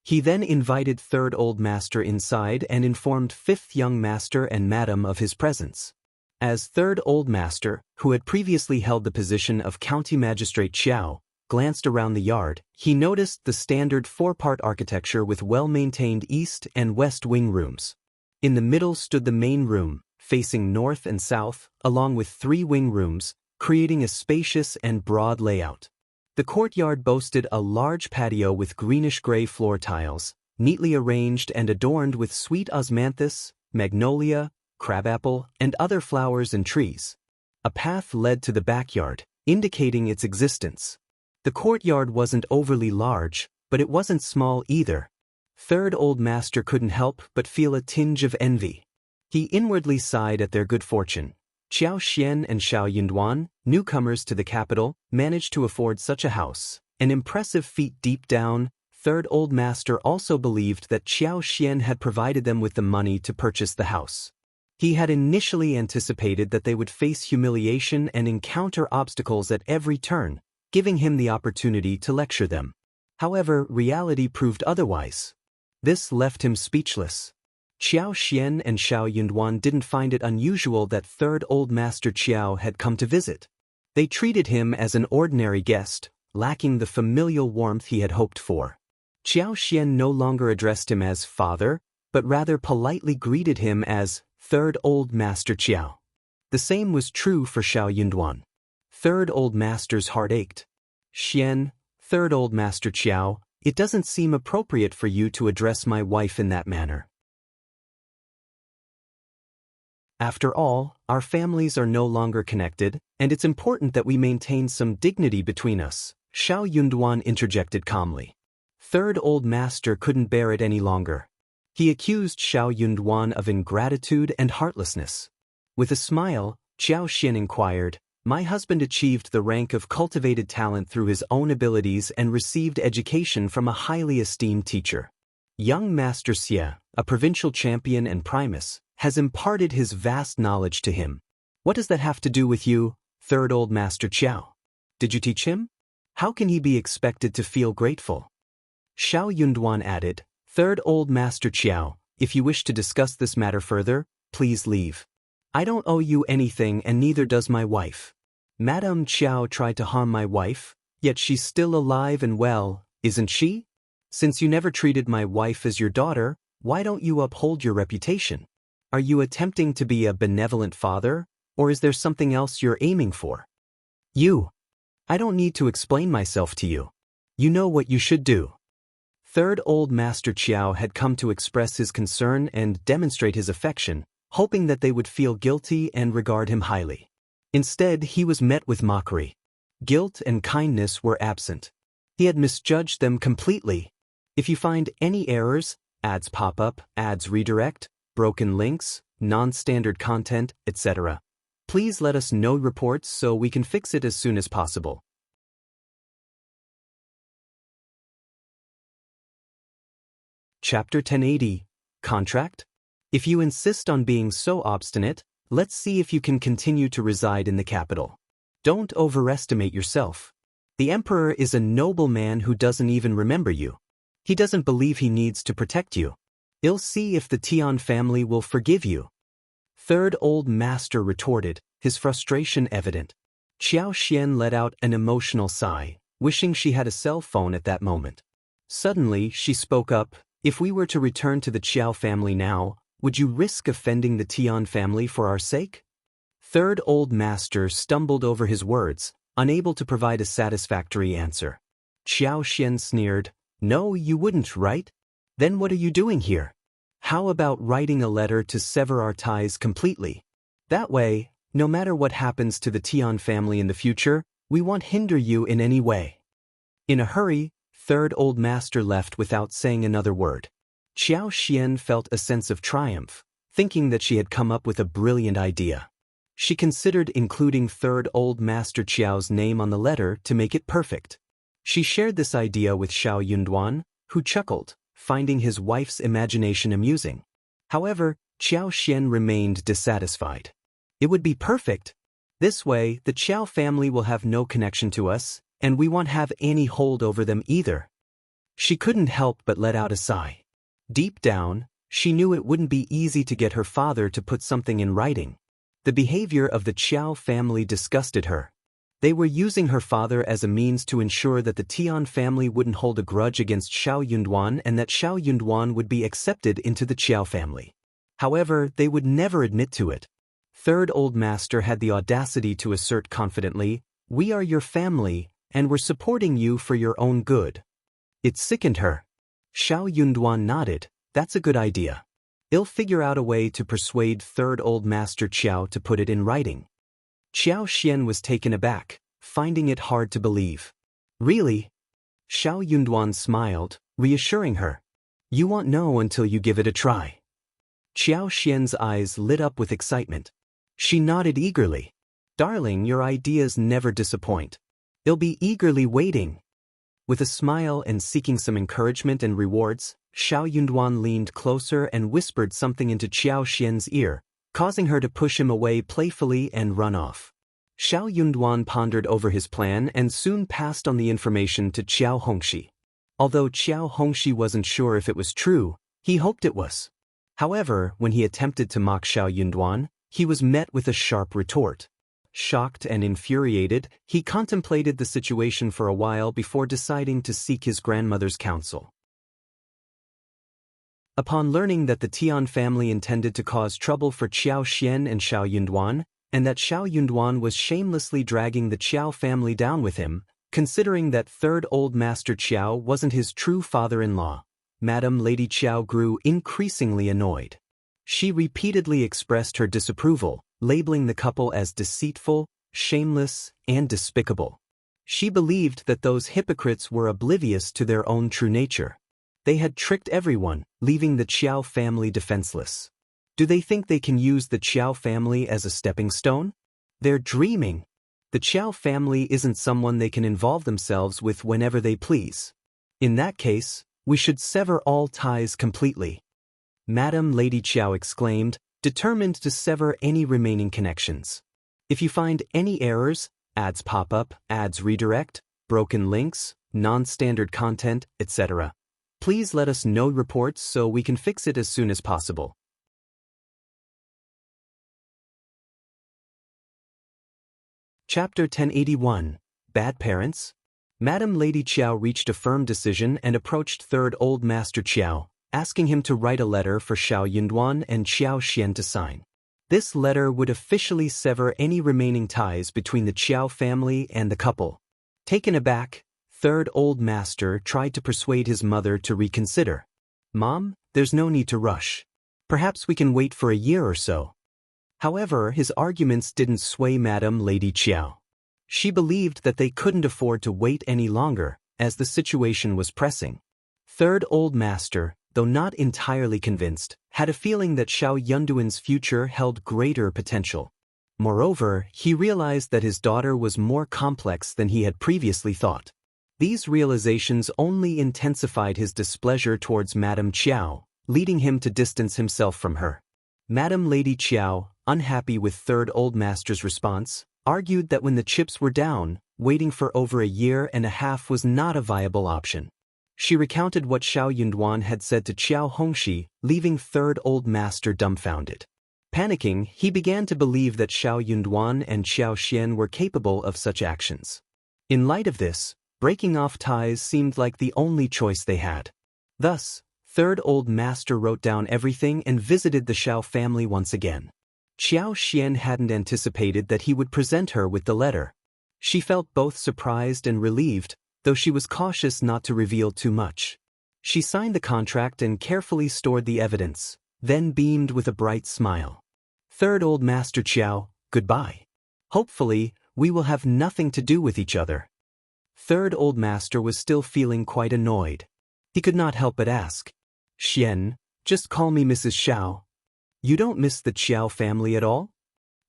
A: He then invited Third Old Master inside and informed Fifth Young Master and Madam of his presence. As Third Old Master, who had previously held the position of County Magistrate Qiao, glanced around the yard, he noticed the standard 4-part architecture with well-maintained east and west wing rooms. In the middle stood the main room, facing north and south, along with 3 wing rooms, creating a spacious and broad layout. The courtyard boasted a large patio with greenish-gray floor tiles, neatly arranged and adorned with sweet osmanthus, magnolia, crabapple, and other flowers and trees. A path led to the backyard, indicating its existence. The courtyard wasn't overly large, but it wasn't small either. Third Old Master couldn't help but feel a tinge of envy. He inwardly sighed at their good fortune. Qiao Xian and Shao Yunduan, newcomers to the capital, managed to afford such a house, an impressive feat deep down. Third Old Master also believed that Qiao Xian had provided them with the money to purchase the house. He had initially anticipated that they would face humiliation and encounter obstacles at every turn, giving him the opportunity to lecture them. However, reality proved otherwise. This left him speechless. Qiao Xian and Shao Yunduan didn't find it unusual that Third Old Master Qiao had come to visit. They treated him as an ordinary guest, lacking the familial warmth he had hoped for. Qiao Xian no longer addressed him as father, but rather politely greeted him as Third Old Master Qiao. The same was true for Shao Yunduan. Third Old Master's heart ached. Xian, Third Old Master Qiao, it doesn't seem appropriate for you to address my wife in that manner. After all, our families are no longer connected, and it's important that we maintain some dignity between us, Shao Yunduan interjected calmly. Third Old Master couldn't bear it any longer. He accused Shao Yunduan of ingratitude and heartlessness. With a smile, Qiao Xian inquired, "My husband achieved the rank of cultivated talent through his own abilities and received education from a highly esteemed teacher. Young Master Sigh, a provincial champion and primus, has imparted his vast knowledge to him. What does that have to do with you, Third Old Master Qiao? Did you teach him? How can he be expected to feel grateful?" Shao Yunduan added, "Third Old Master Qiao, if you wish to discuss this matter further, please leave. I don't owe you anything and neither does my wife. Madame Qiao tried to harm my wife, yet she's still alive and well, isn't she? Since you never treated my wife as your daughter, why don't you uphold your reputation? Are you attempting to be a benevolent father, or is there something else you're aiming for? I don't need to explain myself to you. You know what you should do." Third Old Master Qiao had come to express his concern and demonstrate his affection, hoping that they would feel guilty and regard him highly. Instead, he was met with mockery. Guilt and kindness were absent. He had misjudged them completely. If you find any errors, ads pop up, ads redirect, broken links, non-standard content, etc., please let us know reports so we can fix it as soon as possible. Chapter 1080, Contract? If you insist on being so obstinate, let's see if you can continue to reside in the capital. Don't overestimate yourself. The Emperor is a noble man who doesn't even remember you. He doesn't believe he needs to protect you. He'll see if the Tian family will forgive you. Third Old Master retorted, his frustration evident. Qiao Xian let out an emotional sigh, wishing she had a cell phone at that moment. Suddenly, she spoke up, "If we were to return to the Qiao family now, would you risk offending the Tian family for our sake?" Third Old Master stumbled over his words, unable to provide a satisfactory answer. Qiao Xian sneered, "No, you wouldn't, right? Then what are you doing here? How about writing a letter to sever our ties completely? That way, no matter what happens to the Tian family in the future, we won't hinder you in any way." In a hurry, Third Old Master left without saying another word. Qiao Xian felt a sense of triumph, thinking that she had come up with a brilliant idea. She considered including Third Old Master Qiao's name on the letter to make it perfect. She shared this idea with Shao Yunduan, who chuckled, finding his wife's imagination amusing. However, Qiao Xian remained dissatisfied. "It would be perfect. This way, the Qiao family will have no connection to us, and we won't have any hold over them either." She couldn't help but let out a sigh. Deep down, she knew it wouldn't be easy to get her father to put something in writing. The behavior of the Qiao family disgusted her. They were using her father as a means to ensure that the Tian family wouldn't hold a grudge against Shao Yunduan and that Shao Yunduan would be accepted into the Qiao family. However, they would never admit to it. Third Old Master had the audacity to assert confidently, "We are your family, and we're supporting you for your own good." It sickened her. Shao Yunduan nodded, "That's a good idea. I'll figure out a way to persuade Third Old Master Qiao to put it in writing." Qiao Xian was taken aback, finding it hard to believe. "Really?" Shao Yunduan smiled, reassuring her. "You won't know until you give it a try." Qiao Xian's eyes lit up with excitement. She nodded eagerly. "Darling, your ideas never disappoint. I'll be eagerly waiting." With a smile and seeking some encouragement and rewards, Shao Yunduan leaned closer and whispered something into Qiao Xian's ear, causing her to push him away playfully and run off. Shao Yunduan pondered over his plan and soon passed on the information to Qiao Hongxi. Although Qiao Hongxi wasn't sure if it was true, he hoped it was. However, when he attempted to mock Shao Yunduan, he was met with a sharp retort. Shocked and infuriated, he contemplated the situation for a while before deciding to seek his grandmother's counsel. Upon learning that the Tian family intended to cause trouble for Qiao Xian and Shao Yunduan, and that Shao Yunduan was shamelessly dragging the Qiao family down with him, considering that third old master Qiao wasn't his true father-in-law, Madam Lady Qiao grew increasingly annoyed. She repeatedly expressed her disapproval, labeling the couple as deceitful, shameless, and despicable. She believed that those hypocrites were oblivious to their own true nature. They had tricked everyone, leaving the Qiao family defenseless. Do they think they can use the Qiao family as a stepping stone? They're dreaming. The Qiao family isn't someone they can involve themselves with whenever they please. In that case, we should sever all ties completely. Madam Lady Qiao exclaimed, determined to sever any remaining connections. If you find any errors, ads pop up, ads redirect, broken links, non-standard content, etc., please let us know reports so we can fix it as soon as possible. Chapter 1081, Bad Parents? Madam Lady Qiao reached a firm decision and approached third old master Qiao, asking him to write a letter for Shao Yunduan and Qiao Xian to sign. This letter would officially sever any remaining ties between the Qiao family and the couple. Taken aback, third old master tried to persuade his mother to reconsider. Mom, there's no need to rush. Perhaps we can wait for a year or so. However, his arguments didn't sway Madam Lady Qiao. She believed that they couldn't afford to wait any longer, as the situation was pressing. Third old master, though not entirely convinced, had a feeling that Shao Yunduan's future held greater potential. Moreover, he realized that his daughter was more complex than he had previously thought. These realizations only intensified his displeasure towards Madame Qiao, leading him to distance himself from her. Madam Lady Qiao, unhappy with third old master's response, argued that when the chips were down, waiting for over a year and a half was not a viable option. She recounted what Shao Yunduan had said to Qiao Hongxi, leaving third old master dumbfounded. Panicking, he began to believe that Shao Yunduan and Qiao Xian were capable of such actions. In light of this, breaking off ties seemed like the only choice they had. Thus, third old master wrote down everything and visited the Shao family once again. Qiao Xian hadn't anticipated that he would present her with the letter. She felt both surprised and relieved, though she was cautious not to reveal too much. She signed the contract and carefully stored the evidence, then beamed with a bright smile. Third old master Qiao, goodbye. Hopefully, we will have nothing to do with each other. Third old master was still feeling quite annoyed. He could not help but ask, Xian, just call me Mrs. Shao. You don't miss the Qiao family at all?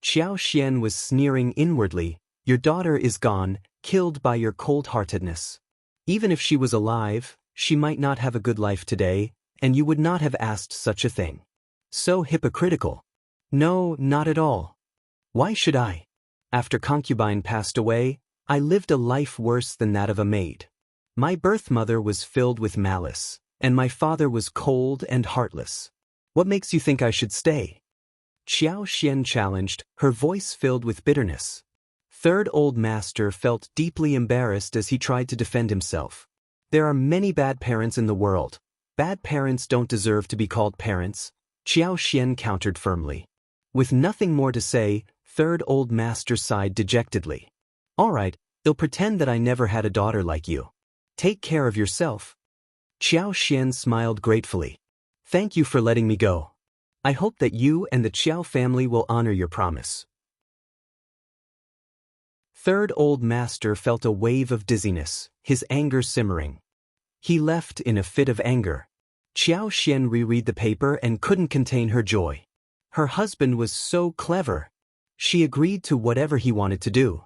A: Qiao Xian was sneering inwardly. Your daughter is gone, killed by your cold-heartedness. Even if she was alive, she might not have a good life today, and you would not have asked such a thing. So hypocritical. No, not at all. Why should I? After Concubine passed away, I lived a life worse than that of a maid. My birth mother was filled with malice, and my father was cold and heartless. What makes you think I should stay? Qiao Xian challenged, her voice filled with bitterness. Third old master felt deeply embarrassed as he tried to defend himself. There are many bad parents in the world. Bad parents don't deserve to be called parents, Qiao Xian countered firmly. With nothing more to say, third old master sighed dejectedly. All right, they'll pretend that I never had a daughter like you. Take care of yourself. Qiao Xian smiled gratefully. Thank you for letting me go. I hope that you and the Qiao family will honor your promise. Third old master felt a wave of dizziness, his anger simmering. He left in a fit of anger. Qiao Xian reread the paper and couldn't contain her joy. Her husband was so clever. She agreed to whatever he wanted to do.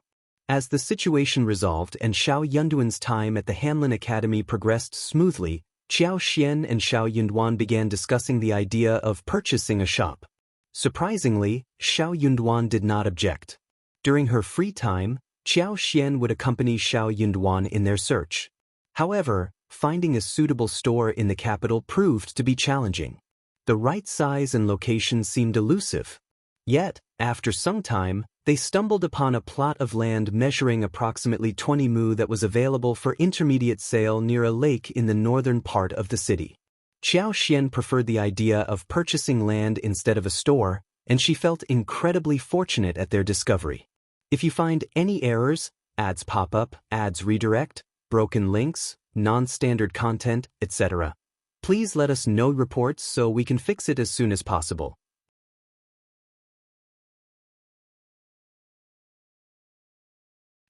A: As the situation resolved and Shao Yunduan's time at the Hanlin Academy progressed smoothly, Qiao Xian and Shao Yunduan began discussing the idea of purchasing a shop. Surprisingly, Shao Yunduan did not object. During her free time, Qiao Xian would accompany Shao Yunduan in their search. However, finding a suitable store in the capital proved to be challenging. The right size and location seemed elusive. Yet, after some time, they stumbled upon a plot of land measuring approximately 20 mu that was available for intermediate sale near a lake in the northern part of the city. Qiao Xian preferred the idea of purchasing land instead of a store, and she felt incredibly fortunate at their discovery. If you find any errors, ads pop up, ads redirect, broken links, non-standard content, etc., please let us know reports so we can fix it as soon as possible.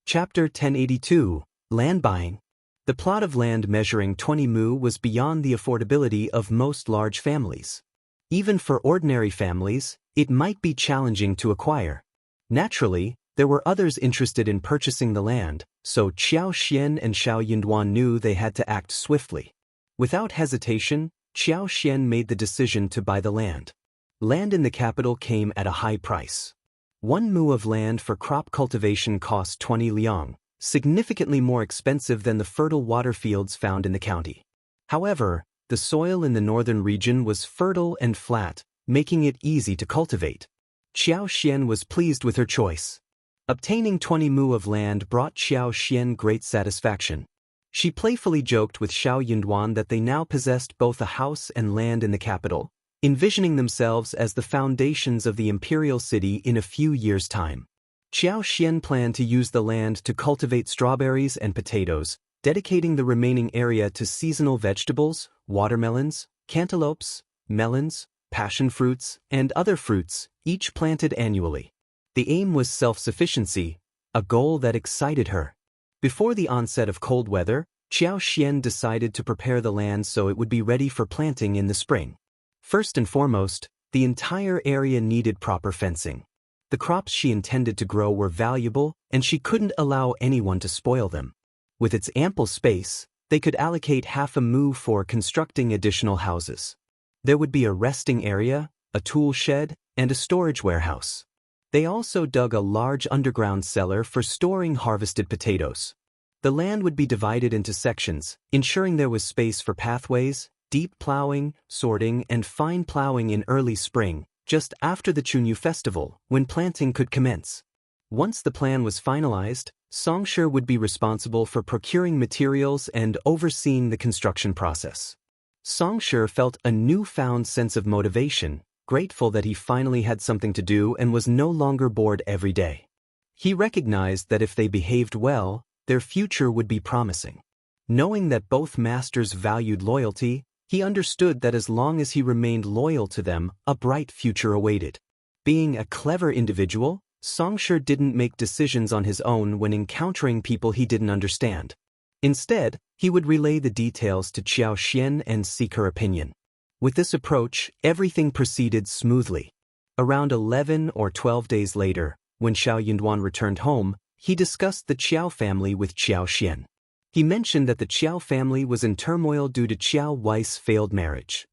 A: Chapter 1082, Land Buying. The plot of land measuring 20 mu was beyond the affordability of most large families. Even for ordinary families, it might be challenging to acquire. Naturally, there were others interested in purchasing the land, so Qiao Xian and Shao Yunduan knew they had to act swiftly. Without hesitation, Qiao Xian made the decision to buy the land. Land in the capital came at a high price. 1 mu of land for crop cultivation cost 20 liang, significantly more expensive than the fertile water fields found in the county. However, the soil in the northern region was fertile and flat, making it easy to cultivate. Qiao Xian was pleased with her choice. Obtaining 20 mu of land brought Qiao Xian great satisfaction. She playfully joked with Shao Yunduan that they now possessed both a house and land in the capital, envisioning themselves as the foundations of the imperial city in a few years' time. Qiao Xian planned to use the land to cultivate strawberries and potatoes, dedicating the remaining area to seasonal vegetables, watermelons, cantaloupes, melons, passion fruits, and other fruits, each planted annually. The aim was self-sufficiency, a goal that excited her. Before the onset of cold weather, Qiao Xian decided to prepare the land so it would be ready for planting in the spring. First and foremost, the entire area needed proper fencing. The crops she intended to grow were valuable, and she couldn't allow anyone to spoil them. With its ample space, they could allocate half a mu for constructing additional houses. There would be a resting area, a tool shed, and a storage warehouse. They also dug a large underground cellar for storing harvested potatoes. The land would be divided into sections, ensuring there was space for pathways, deep plowing, sorting, and fine plowing in early spring, just after the Chunyu festival, when planting could commence. Once the plan was finalized, Songshi would be responsible for procuring materials and overseeing the construction process. Songshi felt a newfound sense of motivation, grateful that he finally had something to do and was no longer bored every day. He recognized that if they behaved well, their future would be promising. Knowing that both masters valued loyalty, he understood that as long as he remained loyal to them, a bright future awaited. Being a clever individual, Songshi didn't make decisions on his own when encountering people he didn't understand. Instead, he would relay the details to Qiao Xian and seek her opinion. With this approach, everything proceeded smoothly. Around 11 or 12 days later, when Shao Yunduan returned home, he discussed the Qiao family with Qiao Xian. He mentioned that the Qiao family was in turmoil due to Qiao Wei's failed marriage.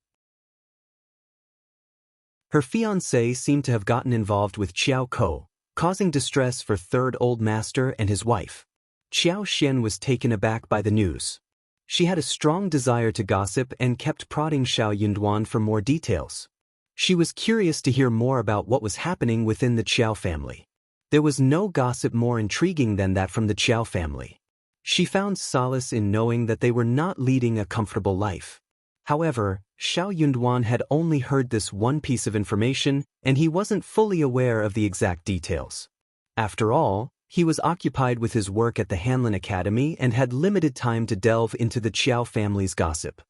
A: Her fiancé seemed to have gotten involved with Qiao Ko, causing distress for Third Old Master and his wife. Qiao Xian was taken aback by the news. She had a strong desire to gossip and kept prodding Shao Yunduan for more details. She was curious to hear more about what was happening within the Qiao family. There was no gossip more intriguing than that from the Qiao family. She found solace in knowing that they were not leading a comfortable life. However, Shao Yunduan had only heard this one piece of information, and he wasn't fully aware of the exact details. After all, he was occupied with his work at the Hanlin Academy and had limited time to delve into the Qiao family's gossip.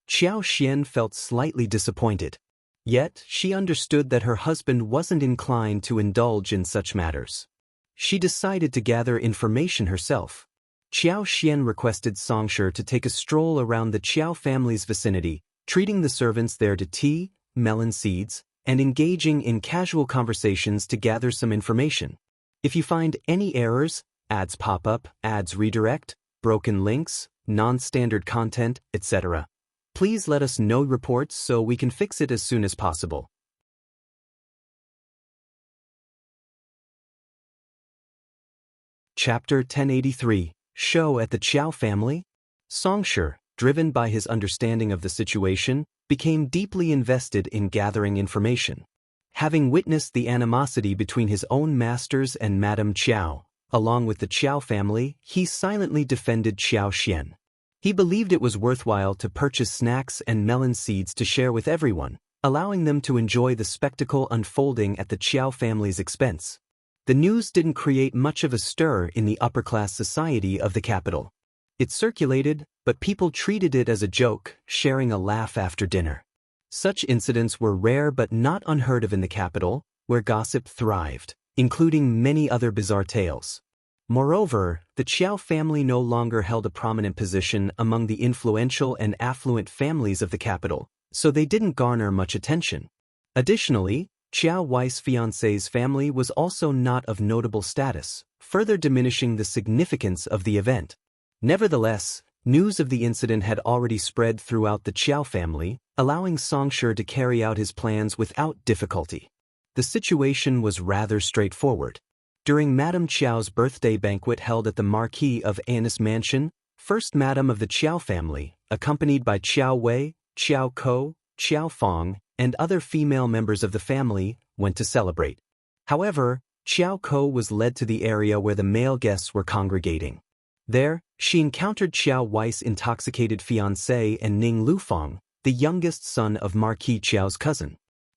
A: Qiao Xian felt slightly disappointed. Yet, she understood that her husband wasn't inclined to indulge in such matters. She decided to gather information herself. Qiao Xian requested Songshi to take a stroll around the Qiao family's vicinity, treating the servants there to tea, melon seeds, and engaging in casual conversations to gather some information. If you find any errors, ads pop up, ads redirect, broken links, non-standard content, etc., please let us know reports so we can fix it as soon as possible. Chapter 1083, Shao at the Qiao family. Songshi, driven by his understanding of the situation, became deeply invested in gathering information. Having witnessed the animosity between his own masters and Madame Qiao, along with the Qiao family, he silently defended Qiao Xian. He believed it was worthwhile to purchase snacks and melon seeds to share with everyone, allowing them to enjoy the spectacle unfolding at the Qiao family's expense. The news didn't create much of a stir in the upper-class society of the capital. It circulated, but people treated it as a joke, sharing a laugh after dinner. Such incidents were rare but not unheard of in the capital, where gossip thrived, including many other bizarre tales. Moreover, the Qiao family no longer held a prominent position among the influential and affluent families of the capital, so they didn't garner much attention. Additionally, Qiao Wei's fiancé's family was also not of notable status, further diminishing the significance of the event. Nevertheless, news of the incident had already spread throughout the Qiao family, allowing Songshe to carry out his plans without difficulty. The situation was rather straightforward. During Madame Qiao's birthday banquet held at the Marquis of Annis mansion, First Madame of the Qiao family, accompanied by Qiao Wei, Qiao Ko, Qiao Fong, and other female members of the family, went to celebrate. However, Qiao Ko was led to the area where the male guests were congregating. There, she encountered Qiao Wei's intoxicated fiancé and Ning Lufeng, the youngest son of Marquis Qiao's cousin.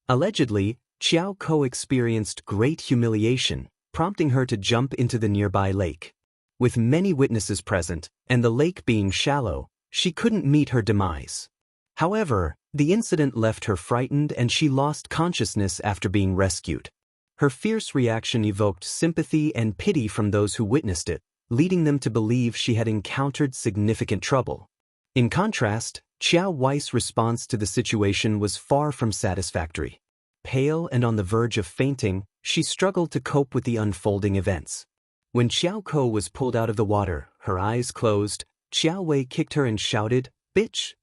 A: Allegedly, Qiao Ko experienced great humiliation, prompting her to jump into the nearby lake. With many witnesses present, and the lake being shallow, she couldn't meet her demise. However, the incident left her frightened and she lost consciousness after being rescued. Her fierce reaction evoked sympathy and pity from those who witnessed it, leading them to believe she had encountered significant trouble. In contrast, Qiao Wei's response to the situation was far from satisfactory. Pale and on the verge of fainting, she struggled to cope with the unfolding events. When Qiao Ko was pulled out of the water, her eyes closed, Qiao Wei kicked her and shouted, "Bitch!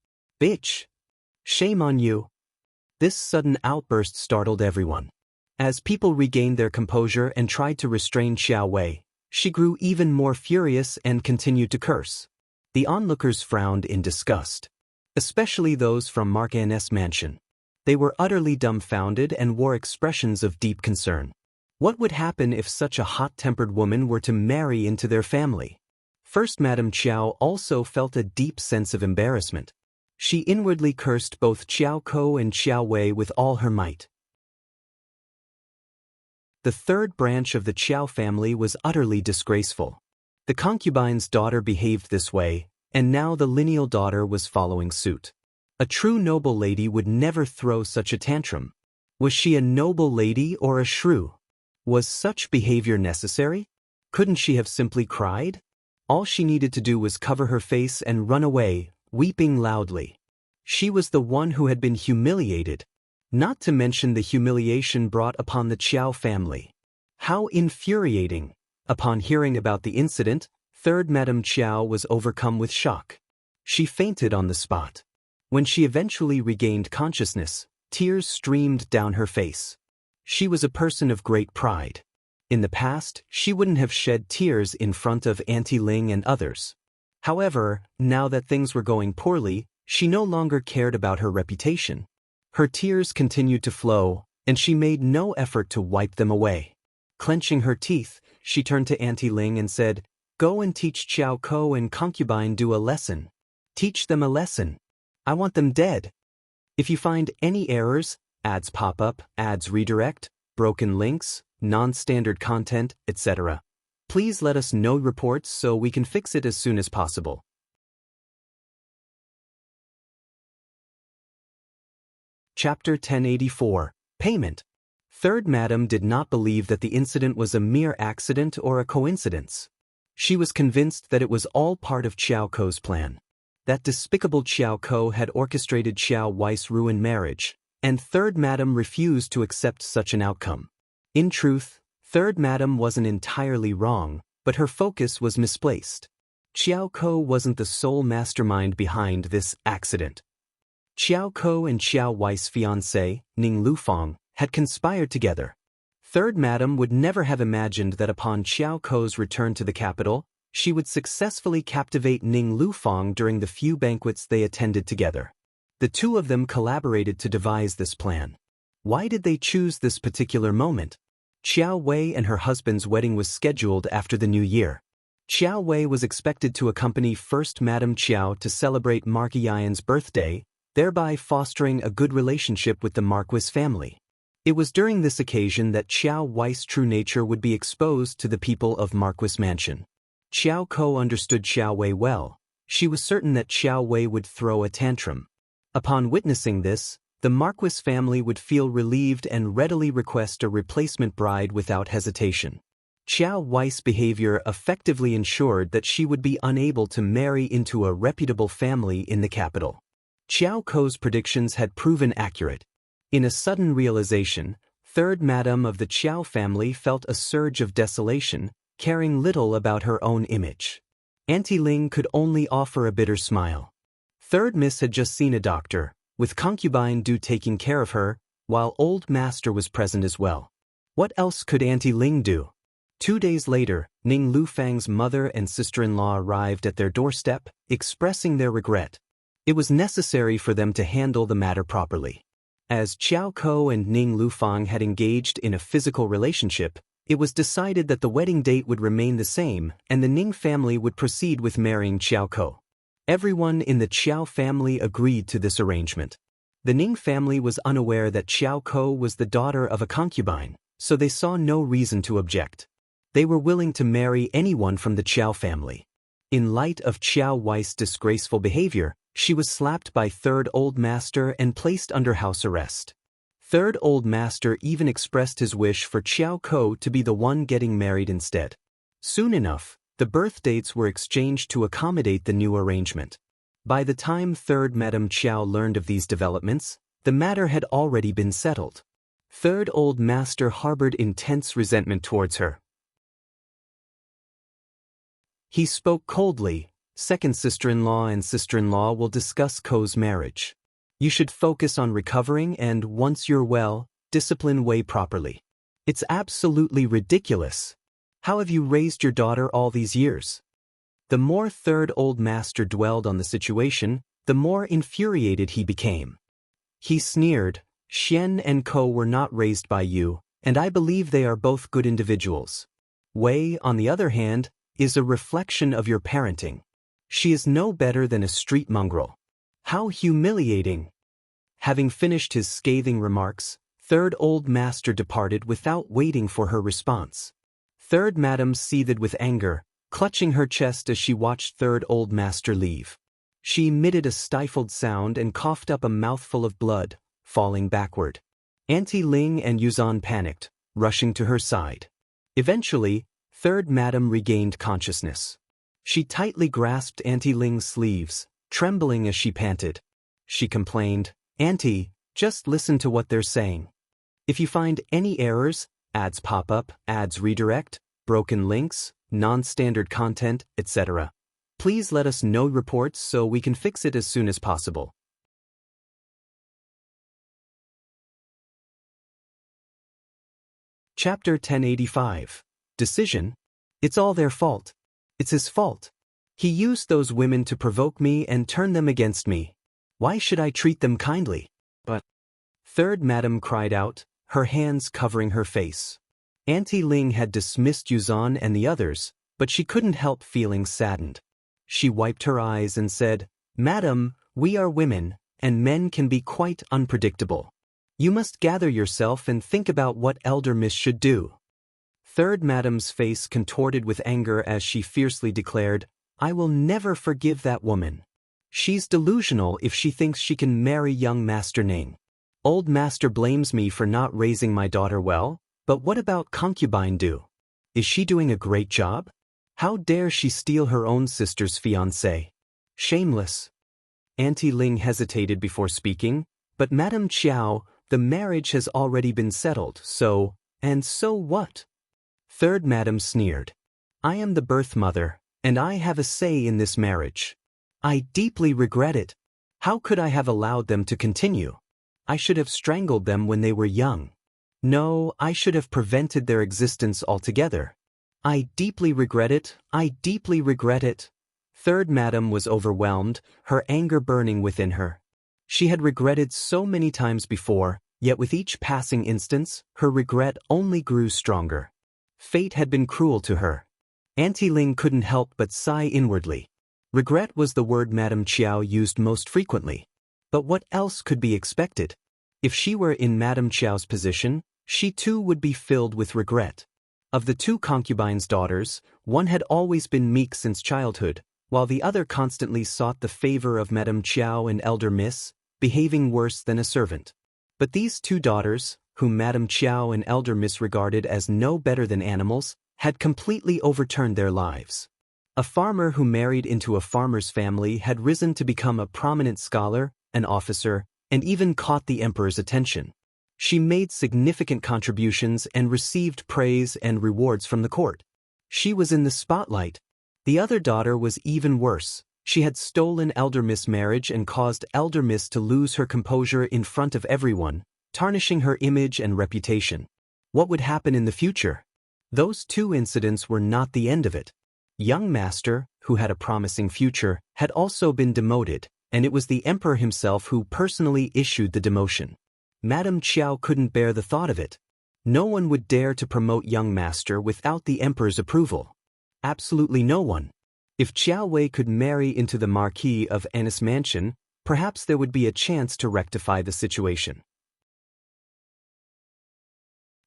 A: Bitch! Shame on you!" This sudden outburst startled everyone. As people regained their composure and tried to restrain Qiao Wei, she grew even more furious and continued to curse. The onlookers frowned in disgust, especially those from Mark Annis mansion. They were utterly dumbfounded and wore expressions of deep concern. What would happen if such a hot-tempered woman were to marry into their family? First Madame Qiao also felt a deep sense of embarrassment. She inwardly cursed both Qiao Ko and Qiao Wei with all her might. The third branch of the Qiao family was utterly disgraceful. The concubine's daughter behaved this way, and now the lineal daughter was following suit. A true noble lady would never throw such a tantrum. Was she a noble lady or a shrew? Was such behavior necessary? Couldn't she have simply cried? All she needed to do was cover her face and run away, weeping loudly. She was the one who had been humiliated, not to mention the humiliation brought upon the Qiao family. How infuriating! Upon hearing about the incident, third Madame Qiao was overcome with shock. She fainted on the spot. When she eventually regained consciousness, tears streamed down her face. She was a person of great pride. In the past, she wouldn't have shed tears in front of Auntie Ling and others. However, now that things were going poorly, she no longer cared about her reputation. Her tears continued to flow, and she made no effort to wipe them away. Clenching her teeth, she turned to Auntie Ling and said, "Go and teach Qiao Ko and Concubine a lesson. Teach them a lesson. I want them dead." If you find any errors, ads pop up, ads redirect, broken links, non-standard content, etc., please let us know reports so we can fix it as soon as possible. Chapter 1084. Payment. Third Madam did not believe that the incident was a mere accident or a coincidence. She was convinced that it was all part of Qiao Ko's plan. That despicable Qiao Ko had orchestrated Qiao Wei's ruined marriage, and Third Madam refused to accept such an outcome. In truth, Third Madam wasn't entirely wrong, but her focus was misplaced. Qiao Ko wasn't the sole mastermind behind this accident. Qiao Ko and Qiao Wei's fiancé, Ning Lufeng, had conspired together. Third Madam would never have imagined that upon Qiao Ko's return to the capital, she would successfully captivate Ning Lufeng during the few banquets they attended together. The two of them collaborated to devise this plan. Why did they choose this particular moment? Qiao Wei and her husband's wedding was scheduled after the new year. Qiao Wei was expected to accompany First Madame Qiao to celebrate Marquis Yan's birthday, thereby fostering a good relationship with the Marquis family. It was during this occasion that Qiao Wei's true nature would be exposed to the people of Marquis Mansion. Qiao Ko understood Qiao Wei well. She was certain that Qiao Wei would throw a tantrum. Upon witnessing this, the Marquis family would feel relieved and readily request a replacement bride without hesitation. Qiao Wei's behavior effectively ensured that she would be unable to marry into a reputable family in the capital. Qiao Ko's predictions had proven accurate. In a sudden realization, Third Madame of the Qiao family felt a surge of desolation, caring little about her own image. Auntie Ling could only offer a bitter smile. Third Miss had just seen a doctor, with Concubine due taking care of her, while Old Master was present as well. What else could Auntie Ling do? 2 days later, Ning Lufang's mother and sister-in-law arrived at their doorstep, expressing their regret. It was necessary for them to handle the matter properly. As Qiao Ko and Ning Lufang had engaged in a physical relationship, it was decided that the wedding date would remain the same and the Ning family would proceed with marrying Qiao Ko. Everyone in the Qiao family agreed to this arrangement. The Ning family was unaware that Qiao Ko was the daughter of a concubine, so they saw no reason to object. They were willing to marry anyone from the Qiao family. In light of Qiao Wei's disgraceful behavior, she was slapped by Third Old Master and placed under house arrest. Third Old Master even expressed his wish for Qiao Ko to be the one getting married instead. Soon enough, the birth dates were exchanged to accommodate the new arrangement. By the time Third Madame Qiao learned of these developments, the matter had already been settled. Third Old Master harbored intense resentment towards her. He spoke coldly. Second sister-in-law and sister-in-law will discuss Ko's marriage. You should focus on recovering and, once you're well, discipline Wei properly. It's absolutely ridiculous. How have you raised your daughter all these years? The more Third Old Master dwelled on the situation, the more infuriated he became. He sneered, Xian and Ko were not raised by you, and I believe they are both good individuals. Wei, on the other hand, is a reflection of your parenting. She is no better than a street mongrel. How humiliating! Having finished his scathing remarks, Third Old Master departed without waiting for her response. Third Madame seethed with anger, clutching her chest as she watched Third Old Master leave. She emitted a stifled sound and coughed up a mouthful of blood, falling backward. Auntie Ling and Yuzan panicked, rushing to her side. Eventually, Third Madame regained consciousness. She tightly grasped Auntie Ling's sleeves, trembling as she panted. She complained, Auntie, just listen to what they're saying. If you find any errors, ads pop up, ads redirect, broken links, non-standard content, etc., please let us know reports so we can fix it as soon as possible. Chapter 1085. Decision? It's all their fault. It's his fault. He used those women to provoke me and turn them against me. Why should I treat them kindly? But Third Madame cried out, her hands covering her face. Auntie Ling had dismissed Yuzan and the others, but she couldn't help feeling saddened. She wiped her eyes and said, Madam, we are women, and men can be quite unpredictable. You must gather yourself and think about what Elder Miss should do. Third Madame's face contorted with anger as she fiercely declared, I will never forgive that woman. She's delusional if she thinks she can marry young Master Ning. Old Master blames me for not raising my daughter well, but what about Concubine do? Is she doing a great job? How dare she steal her own sister's fiancé? Shameless. Auntie Ling hesitated before speaking, but Madame Qiao, the marriage has already been settled, so, and so what? Third Madame sneered. I am the birth mother, and I have a say in this marriage. I deeply regret it. How could I have allowed them to continue? I should have strangled them when they were young. No, I should have prevented their existence altogether. I deeply regret it, I deeply regret it. Third Madame was overwhelmed, her anger burning within her. She had regretted so many times before, yet with each passing instance, her regret only grew stronger. Fate had been cruel to her. Auntie Ling couldn't help but sigh inwardly. Regret was the word Madame Qiao used most frequently. But what else could be expected? If she were in Madame Qiao's position, she too would be filled with regret. Of the two concubines' daughters, one had always been meek since childhood, while the other constantly sought the favor of Madame Qiao and Elder Miss, behaving worse than a servant. But these two daughters, whom Madame Qiao and Elder Miss regarded as no better than animals, had completely overturned their lives. A farmer who married into a farmer's family had risen to become a prominent scholar, an officer, and even caught the emperor's attention. She made significant contributions and received praise and rewards from the court. She was in the spotlight. The other daughter was even worse. She had stolen Elder Miss' marriage and caused Elder Miss to lose her composure in front of everyone, tarnishing her image and reputation. What would happen in the future? Those two incidents were not the end of it. Young Master, who had a promising future, had also been demoted, and it was the emperor himself who personally issued the demotion. Madame Qiao couldn't bear the thought of it. No one would dare to promote Young Master without the emperor's approval. Absolutely no one. If Qiao Wei could marry into the Marquis of Annis Mansion, perhaps there would be a chance to rectify the situation.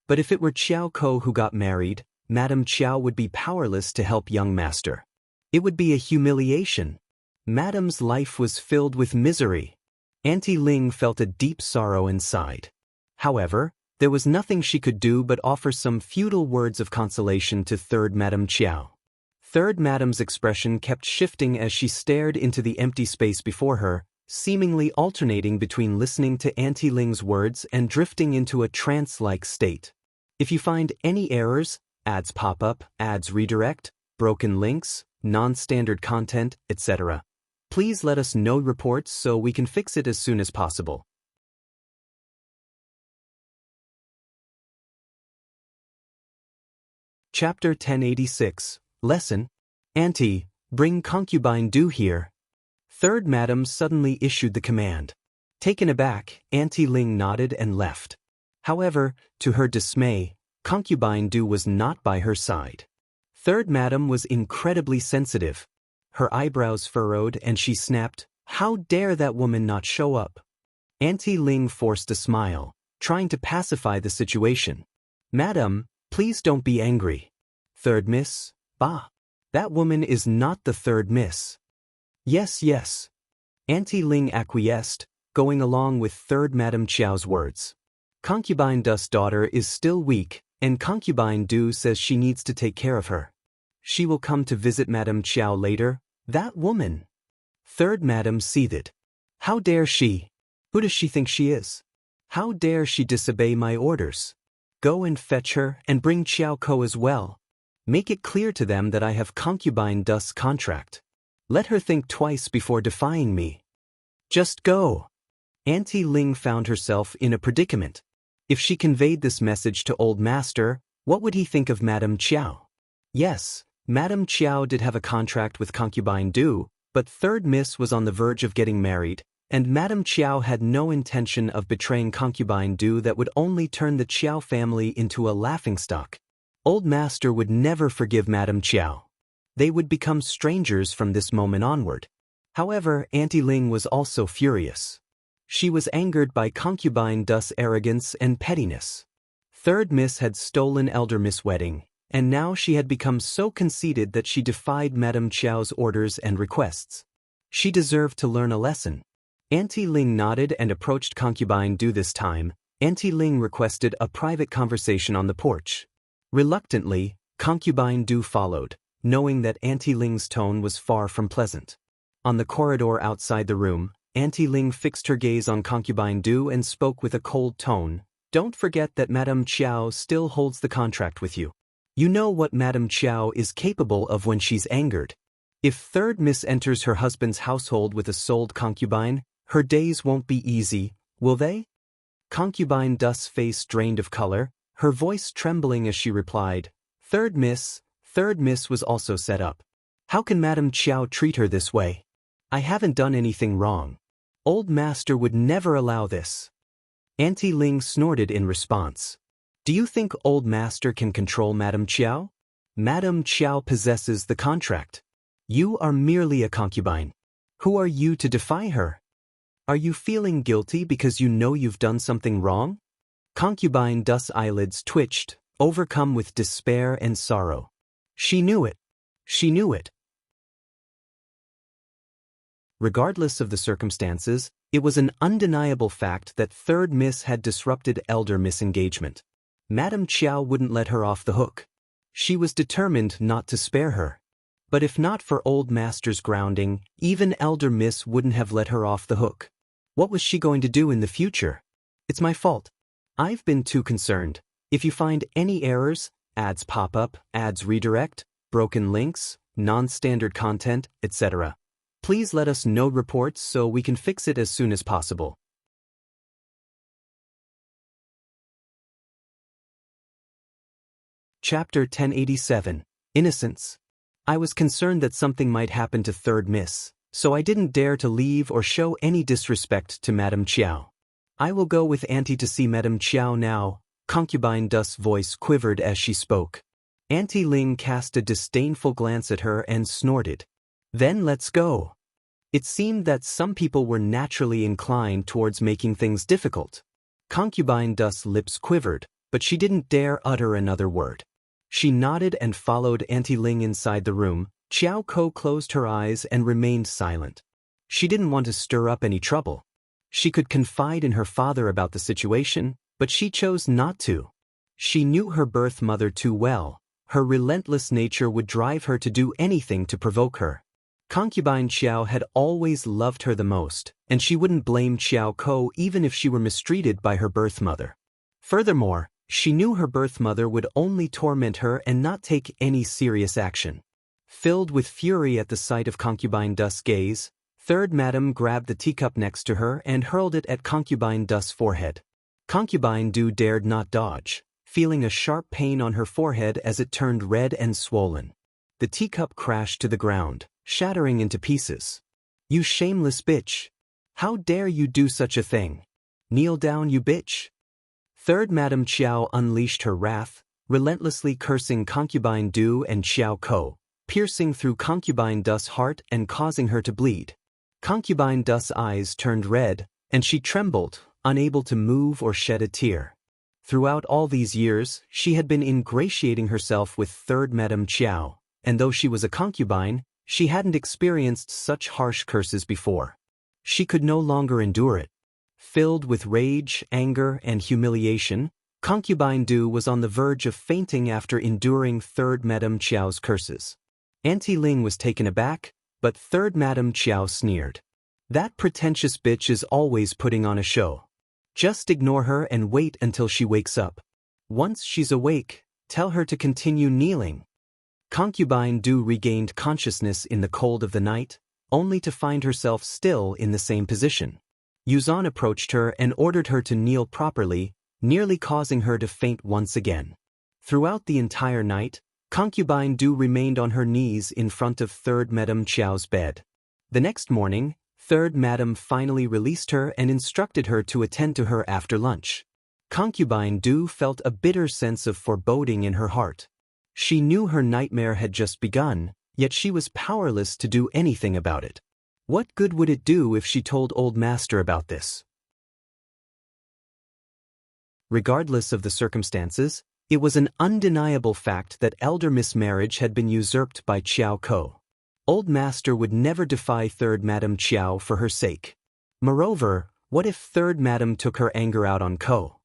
A: But if it were Qiao Ko who got married, Madame Qiao would be powerless to help Young Master. It would be a humiliation. Madame's life was filled with misery. Auntie Ling felt a deep sorrow and sighed. However, there was nothing she could do but offer some futile words of consolation to Third Madame Qiao. Third Madame's expression kept shifting as she stared into the empty space before her, seemingly alternating between listening to Auntie Ling's words and drifting into a trance-like state. If you find any errors, ads pop up, ads redirect, broken links, non-standard content, etc., please let us know reports so we can fix it as soon as possible. Chapter 1086, Lesson. Auntie, bring Concubine Du here. Third Madame suddenly issued the command. Taken aback, Auntie Ling nodded and left. However, to her dismay, Concubine Du was not by her side. Third Madame was incredibly sensitive. Her eyebrows furrowed and she snapped, "How dare that woman not show up?" Auntie Ling forced a smile, trying to pacify the situation. "Madam, please don't be angry." "Third Miss? Bah. That woman is not the Third Miss." Yes. Auntie Ling acquiesced, going along with Third Madame Qiao's words. Concubine Du's daughter is still weak, and Concubine Du says she needs to take care of her. She will come to visit Madame Qiao later. That woman. Third Madame seethed. How dare she? Who does she think she is? How dare she disobey my orders? Go and fetch her and bring Qiao Ko as well. Make it clear to them that I have Concubine Du's contract. Let her think twice before defying me. Just go. Auntie Ling found herself in a predicament. If she conveyed this message to Old Master, what would he think of Madame Qiao? Yes, Madame Qiao did have a contract with Concubine Du, but Third Miss was on the verge of getting married, and Madame Qiao had no intention of betraying Concubine Du that would only turn the Qiao family into a laughingstock. Old Master would never forgive Madame Qiao. They would become strangers from this moment onward. However, Auntie Ling was also furious. She was angered by Concubine Du's arrogance and pettiness. Third Miss had stolen Elder Miss' wedding, and now she had become so conceited that she defied Madame Qiao's orders and requests. She deserved to learn a lesson. Auntie Ling nodded and approached Concubine Du this time. Auntie Ling requested a private conversation on the porch. Reluctantly, Concubine Du followed, knowing that Auntie Ling's tone was far from pleasant. On the corridor outside the room, Auntie Ling fixed her gaze on Concubine Du and spoke with a cold tone. Don't forget that Madame Qiao still holds the contract with you. You know what Madame Qiao is capable of when she's angered. If Third Miss enters her husband's household with a sold concubine, her days won't be easy, will they? Concubine Du's face drained of color, her voice trembling as she replied, Third Miss was also set up. How can Madame Qiao treat her this way? I haven't done anything wrong. Old Master would never allow this. Auntie Ling snorted in response. Do you think Old Master can control Madame Qiao? Madame Qiao possesses the contract. You are merely a concubine. Who are you to defy her? Are you feeling guilty because you know you've done something wrong? Concubine Du's eyelids twitched, overcome with despair and sorrow. She knew it. She knew it. Regardless of the circumstances, it was an undeniable fact that third Miss had disrupted elder Miss engagement. Madame Qiao wouldn't let her off the hook. She was determined not to spare her. But if not for old master's grounding, even elder Miss wouldn't have let her off the hook. What was she going to do in the future? It's my fault. I've been too concerned. If you find any errors, ads pop up, ads redirect, broken links, non-standard content, etc., please let us know reports so we can fix it as soon as possible. Chapter 1087, Innocence. I was concerned that something might happen to third Miss, so I didn't dare to leave or show any disrespect to Madame Qiao. I will go with Auntie to see Madame Qiao now. Concubine Du's voice quivered as she spoke. Auntie Ling cast a disdainful glance at her and snorted. Then let's go. It seemed that some people were naturally inclined towards making things difficult. Concubine Du's lips quivered, but she didn't dare utter another word. She nodded and followed Auntie Ling inside the room. Qiao Ko closed her eyes and remained silent. She didn't want to stir up any trouble. She could confide in her father about the situation, but she chose not to. She knew her birth mother too well. Her relentless nature would drive her to do anything to provoke her. Concubine Qiao had always loved her the most, and she wouldn't blame Qiao Ko even if she were mistreated by her birth mother. Furthermore, she knew her birth mother would only torment her and not take any serious action. Filled with fury at the sight of Concubine Du's gaze, third Madam grabbed the teacup next to her and hurled it at Concubine Du's forehead. Concubine Du dared not dodge, feeling a sharp pain on her forehead as it turned red and swollen. The teacup crashed to the ground, shattering into pieces. You shameless bitch! How dare you do such a thing? Kneel down, you bitch! Third Madame Qiao unleashed her wrath, relentlessly cursing Concubine Du and Qiao Ko, piercing through Concubine Du's heart and causing her to bleed. Concubine Du's eyes turned red, and she trembled, unable to move or shed a tear. Throughout all these years, she had been ingratiating herself with third Madame Qiao, and though she was a concubine, she hadn't experienced such harsh curses before. She could no longer endure it. Filled with rage, anger, and humiliation, Concubine Du was on the verge of fainting after enduring third Madame Qiao's curses. Auntie Ling was taken aback, but third Madame Qiao sneered. That pretentious bitch is always putting on a show. Just ignore her and wait until she wakes up. Once she's awake, tell her to continue kneeling. Concubine Du regained consciousness in the cold of the night, only to find herself still in the same position. Yuzan approached her and ordered her to kneel properly, nearly causing her to faint once again. Throughout the entire night, Concubine Du remained on her knees in front of third Madame Qiao's bed. The next morning, third Madame finally released her and instructed her to attend to her after lunch. Concubine Du felt a bitter sense of foreboding in her heart. She knew her nightmare had just begun, yet she was powerless to do anything about it. What good would it do if she told Old Master about this? Regardless of the circumstances, it was an undeniable fact that elder Miss marriage had been usurped by Qiao Ko. Old Master would never defy third Madame Qiao for her sake. Moreover, what if third Madame took her anger out on Ko?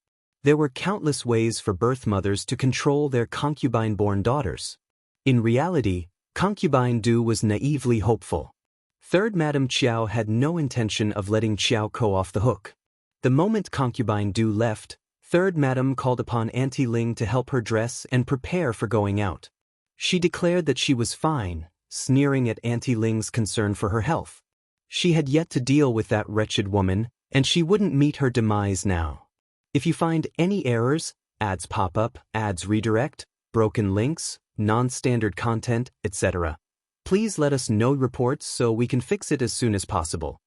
A: There were countless ways for birth mothers to control their concubine-born daughters. In reality, Concubine Du was naively hopeful. Third Madame Qiao had no intention of letting Qiao Ko off the hook. The moment Concubine Du left, third Madame called upon Auntie Ling to help her dress and prepare for going out. She declared that she was fine, sneering at Auntie Ling's concern for her health. She had yet to deal with that wretched woman, and she wouldn't meet her demise now. If you find any errors, ads pop up, ads redirect, broken links, non-standard content, etc., please let us know reports so we can fix it as soon as possible.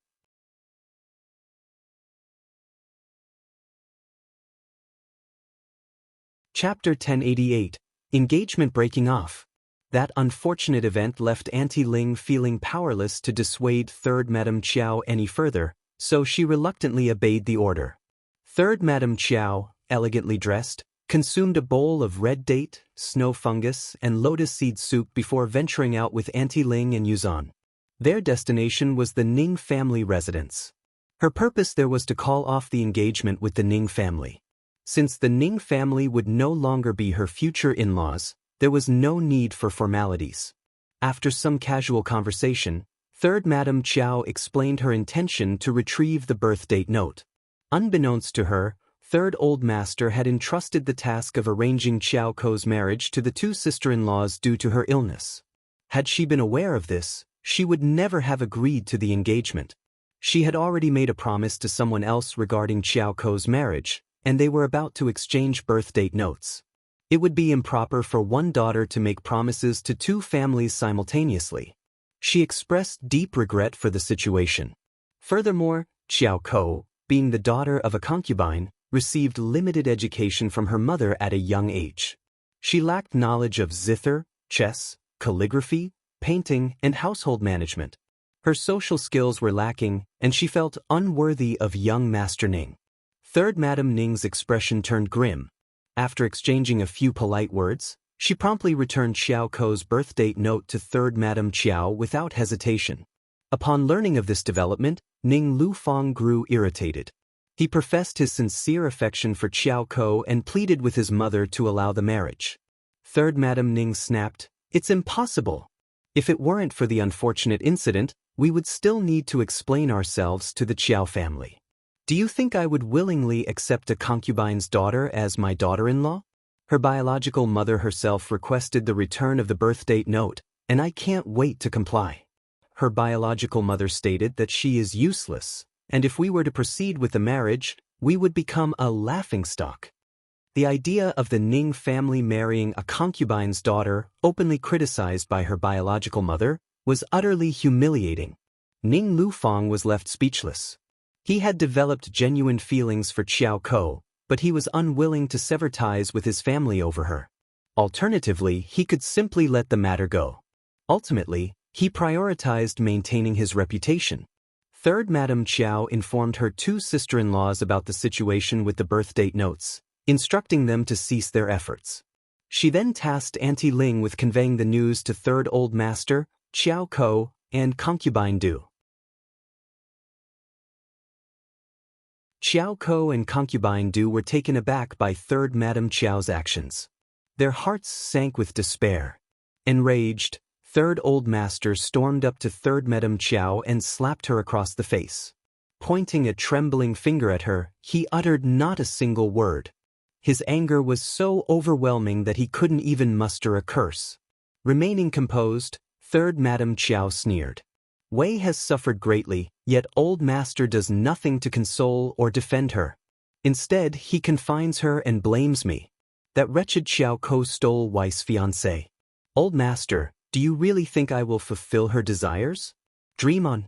A: Chapter 1088, Engagement Breaking Off. That unfortunate event left Auntie Ling feeling powerless to dissuade Third Madame Qiao any further, so she reluctantly obeyed the order. Third Madame Qiao, elegantly dressed, consumed a bowl of red date, snow fungus, and lotus seed soup before venturing out with Auntie Ling and Yuzan. Their destination was the Ning family residence. Her purpose there was to call off the engagement with the Ning family. Since the Ning family would no longer be her future in-laws, there was no need for formalities. After some casual conversation, Third Madame Qiao explained her intention to retrieve the birth date note. Unbeknownst to her, Third Old Master had entrusted the task of arranging Qiao Kou's marriage to the two sister-in-laws due to her illness. Had she been aware of this, she would never have agreed to the engagement. She had already made a promise to someone else regarding Qiao Kou's marriage, and they were about to exchange birth date notes. It would be improper for one daughter to make promises to two families simultaneously. She expressed deep regret for the situation. Furthermore, Qiao Kou, being the daughter of a concubine, received limited education from her mother at a young age. She lacked knowledge of zither, chess, calligraphy, painting, and household management. Her social skills were lacking, and she felt unworthy of young Master Ning. Third Madame Ning's expression turned grim. After exchanging a few polite words, she promptly returned Qiao Kou's birth date note to Third Madame Qiao without hesitation. Upon learning of this development, Ning Lufang grew irritated. He professed his sincere affection for Qiao Kou and pleaded with his mother to allow the marriage. Third Madame Ning snapped, "It's impossible. If it weren't for the unfortunate incident, we would still need to explain ourselves to the Qiao family. Do you think I would willingly accept a concubine's daughter as my daughter-in-law? Her biological mother herself requested the return of the birth date note, and I can't wait to comply. Her biological mother stated that she is useless, and if we were to proceed with the marriage, we would become a laughingstock." The idea of the Ning family marrying a concubine's daughter, openly criticized by her biological mother, was utterly humiliating. Ning Lufang was left speechless. He had developed genuine feelings for Qiao Kou, but he was unwilling to sever ties with his family over her. Alternatively, he could simply let the matter go. Ultimately, he prioritized maintaining his reputation. Third Madame Qiao informed her two sister-in-laws about the situation with the birth date notes, instructing them to cease their efforts. She then tasked Auntie Ling with conveying the news to Third Old Master, Qiao Kou, and Concubine Du. Qiao Kou and Concubine Du were taken aback by Third Madame Qiao's actions. Their hearts sank with despair. Enraged, Third Old Master stormed up to Third Madame Qiao and slapped her across the face. Pointing a trembling finger at her, he uttered not a single word. His anger was so overwhelming that he couldn't even muster a curse. Remaining composed, Third Madame Qiao sneered. "Wei has suffered greatly, yet Old Master does nothing to console or defend her. Instead, he confines her and blames me. That wretched Qiao Kou stole Wei's fiancé. Old Master, do you really think I will fulfill her desires? Dream on.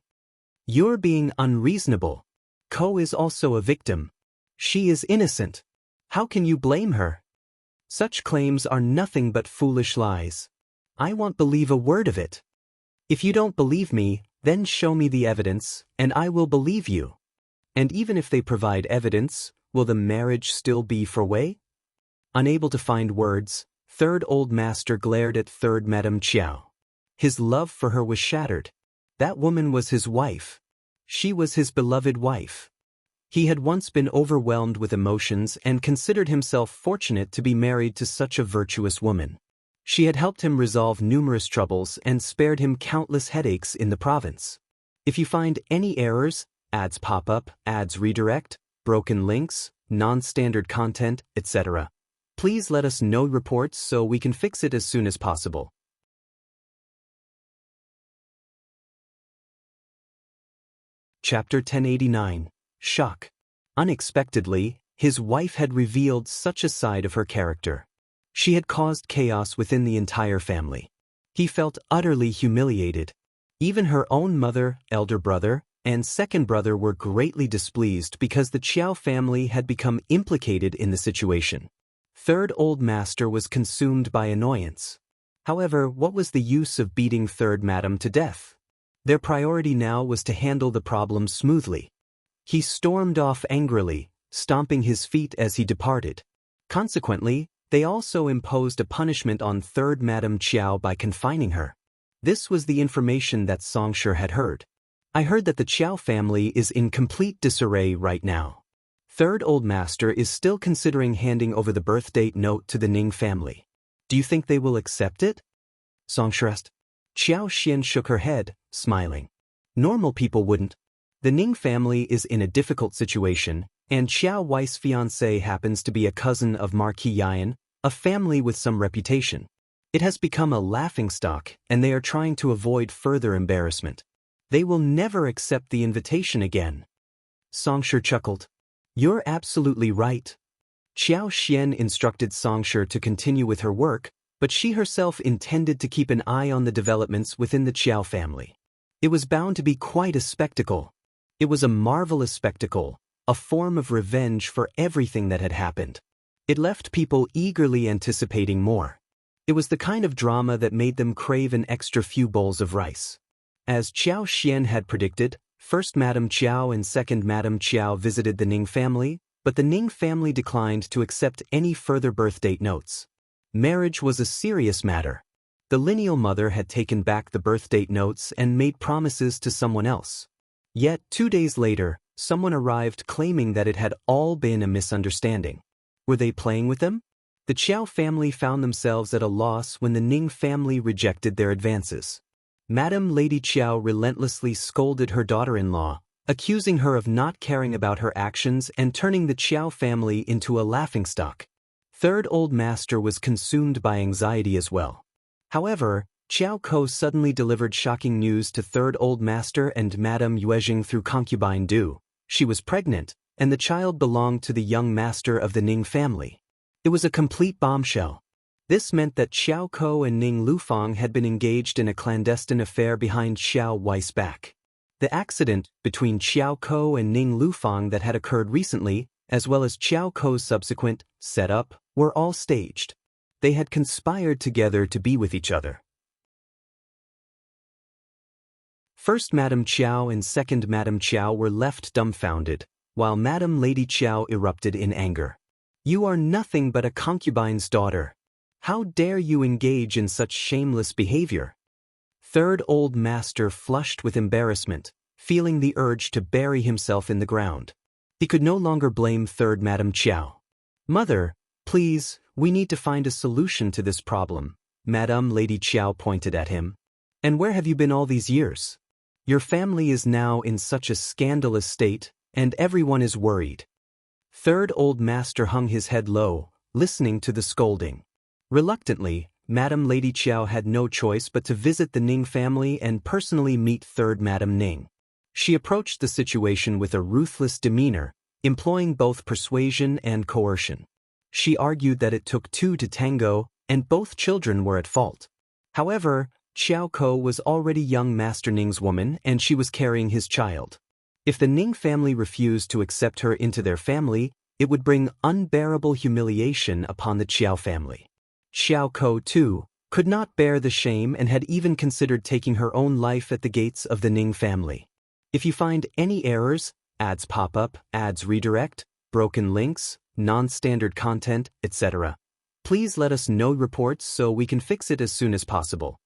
A: You're being unreasonable. Kou is also a victim. She is innocent. How can you blame her? Such claims are nothing but foolish lies. I won't believe a word of it. If you don't believe me, then show me the evidence, and I will believe you. And even if they provide evidence, will the marriage still be for Wei?" Unable to find words, Third Old Master glared at Third Madame Qiao. His love for her was shattered. That woman was his wife. She was his beloved wife. He had once been overwhelmed with emotions and considered himself fortunate to be married to such a virtuous woman. She had helped him resolve numerous troubles and spared him countless headaches in the province. If you find any errors, ads pop up, ads redirect, broken links, non-standard content, etc., please let us know reports so we can fix it as soon as possible. Chapter 1089. Shock. Unexpectedly, his wife had revealed such a side of her character. She had caused chaos within the entire family. He felt utterly humiliated. Even her own mother, elder brother, and second brother were greatly displeased because the Qiao family had become implicated in the situation. Third Old Master was consumed by annoyance. However, what was the use of beating third madam to death? Their priority now was to handle the problem smoothly. He stormed off angrily, stomping his feet as he departed. Consequently, they also imposed a punishment on third Madam Qiao by confining her. This was the information that Songshi had heard. I heard that the Qiao family is in complete disarray right now. Third Old Master is still considering handing over the birth date note to the Ning family. Do you think they will accept it? Songshi asked. Qiao Xian shook her head, smiling. Normal people wouldn't. The Ning family is in a difficult situation, and Qiao Wei's fiancé happens to be a cousin of Marquis Yan, a family with some reputation. It has become a laughingstock, and they are trying to avoid further embarrassment. They will never accept the invitation again. Songshi chuckled. You're absolutely right. Qiao Xian instructed Songshi to continue with her work, but she herself intended to keep an eye on the developments within the Qiao family. It was bound to be quite a spectacle. It was a marvelous spectacle, a form of revenge for everything that had happened. It left people eagerly anticipating more. It was the kind of drama that made them crave an extra few bowls of rice. As Qiao Xian had predicted, first Madame Qiao and second Madame Qiao visited the Ning family, but the Ning family declined to accept any further birth date notes. Marriage was a serious matter. The lineal mother had taken back the birth date notes and made promises to someone else. Yet 2 days later, someone arrived claiming that it had all been a misunderstanding. Were they playing with them? The Qiao family found themselves at a loss when the Ning family rejected their advances. Madam Lady Qiao relentlessly scolded her daughter-in-law, accusing her of not caring about her actions and turning the Qiao family into a laughingstock. Third Old Master was consumed by anxiety as well. However, Qiao Ko suddenly delivered shocking news to Third Old Master and Madame Yuejing through Concubine Du. She was pregnant, and the child belonged to the young master of the Ning family. It was a complete bombshell. This meant that Qiao Ko and Ning Lufang had been engaged in a clandestine affair behind Xiao Wei's back. The accident between Qiao Ko and Ning Lufang that had occurred recently, as well as Qiao Ko's subsequent setup, were all staged. They had conspired together to be with each other. First Madame Qiao and second Madame Qiao were left dumbfounded, while Madame Lady Qiao erupted in anger. You are nothing but a concubine's daughter. How dare you engage in such shameless behavior? Third Old Master flushed with embarrassment, feeling the urge to bury himself in the ground. He could no longer blame Third Madame Qiao. Mother, please, we need to find a solution to this problem, Madame Lady Qiao pointed at him. And where have you been all these years? Your family is now in such a scandalous state, and everyone is worried. Third Old Master hung his head low, listening to the scolding. Reluctantly, Madame Lady Qiao had no choice but to visit the Ning family and personally meet Third Madame Ning. She approached the situation with a ruthless demeanor, employing both persuasion and coercion. She argued that it took two to tango, and both children were at fault. However, Qiao Ko was already young Master Ning's woman and she was carrying his child. If the Ning family refused to accept her into their family, it would bring unbearable humiliation upon the Qiao family. Qiao Ko, too, could not bear the shame and had even considered taking her own life at the gates of the Ning family. If you find any errors, ads pop up, ads redirect, broken links, non-standard content, etc., please let us know reports so we can fix it as soon as possible.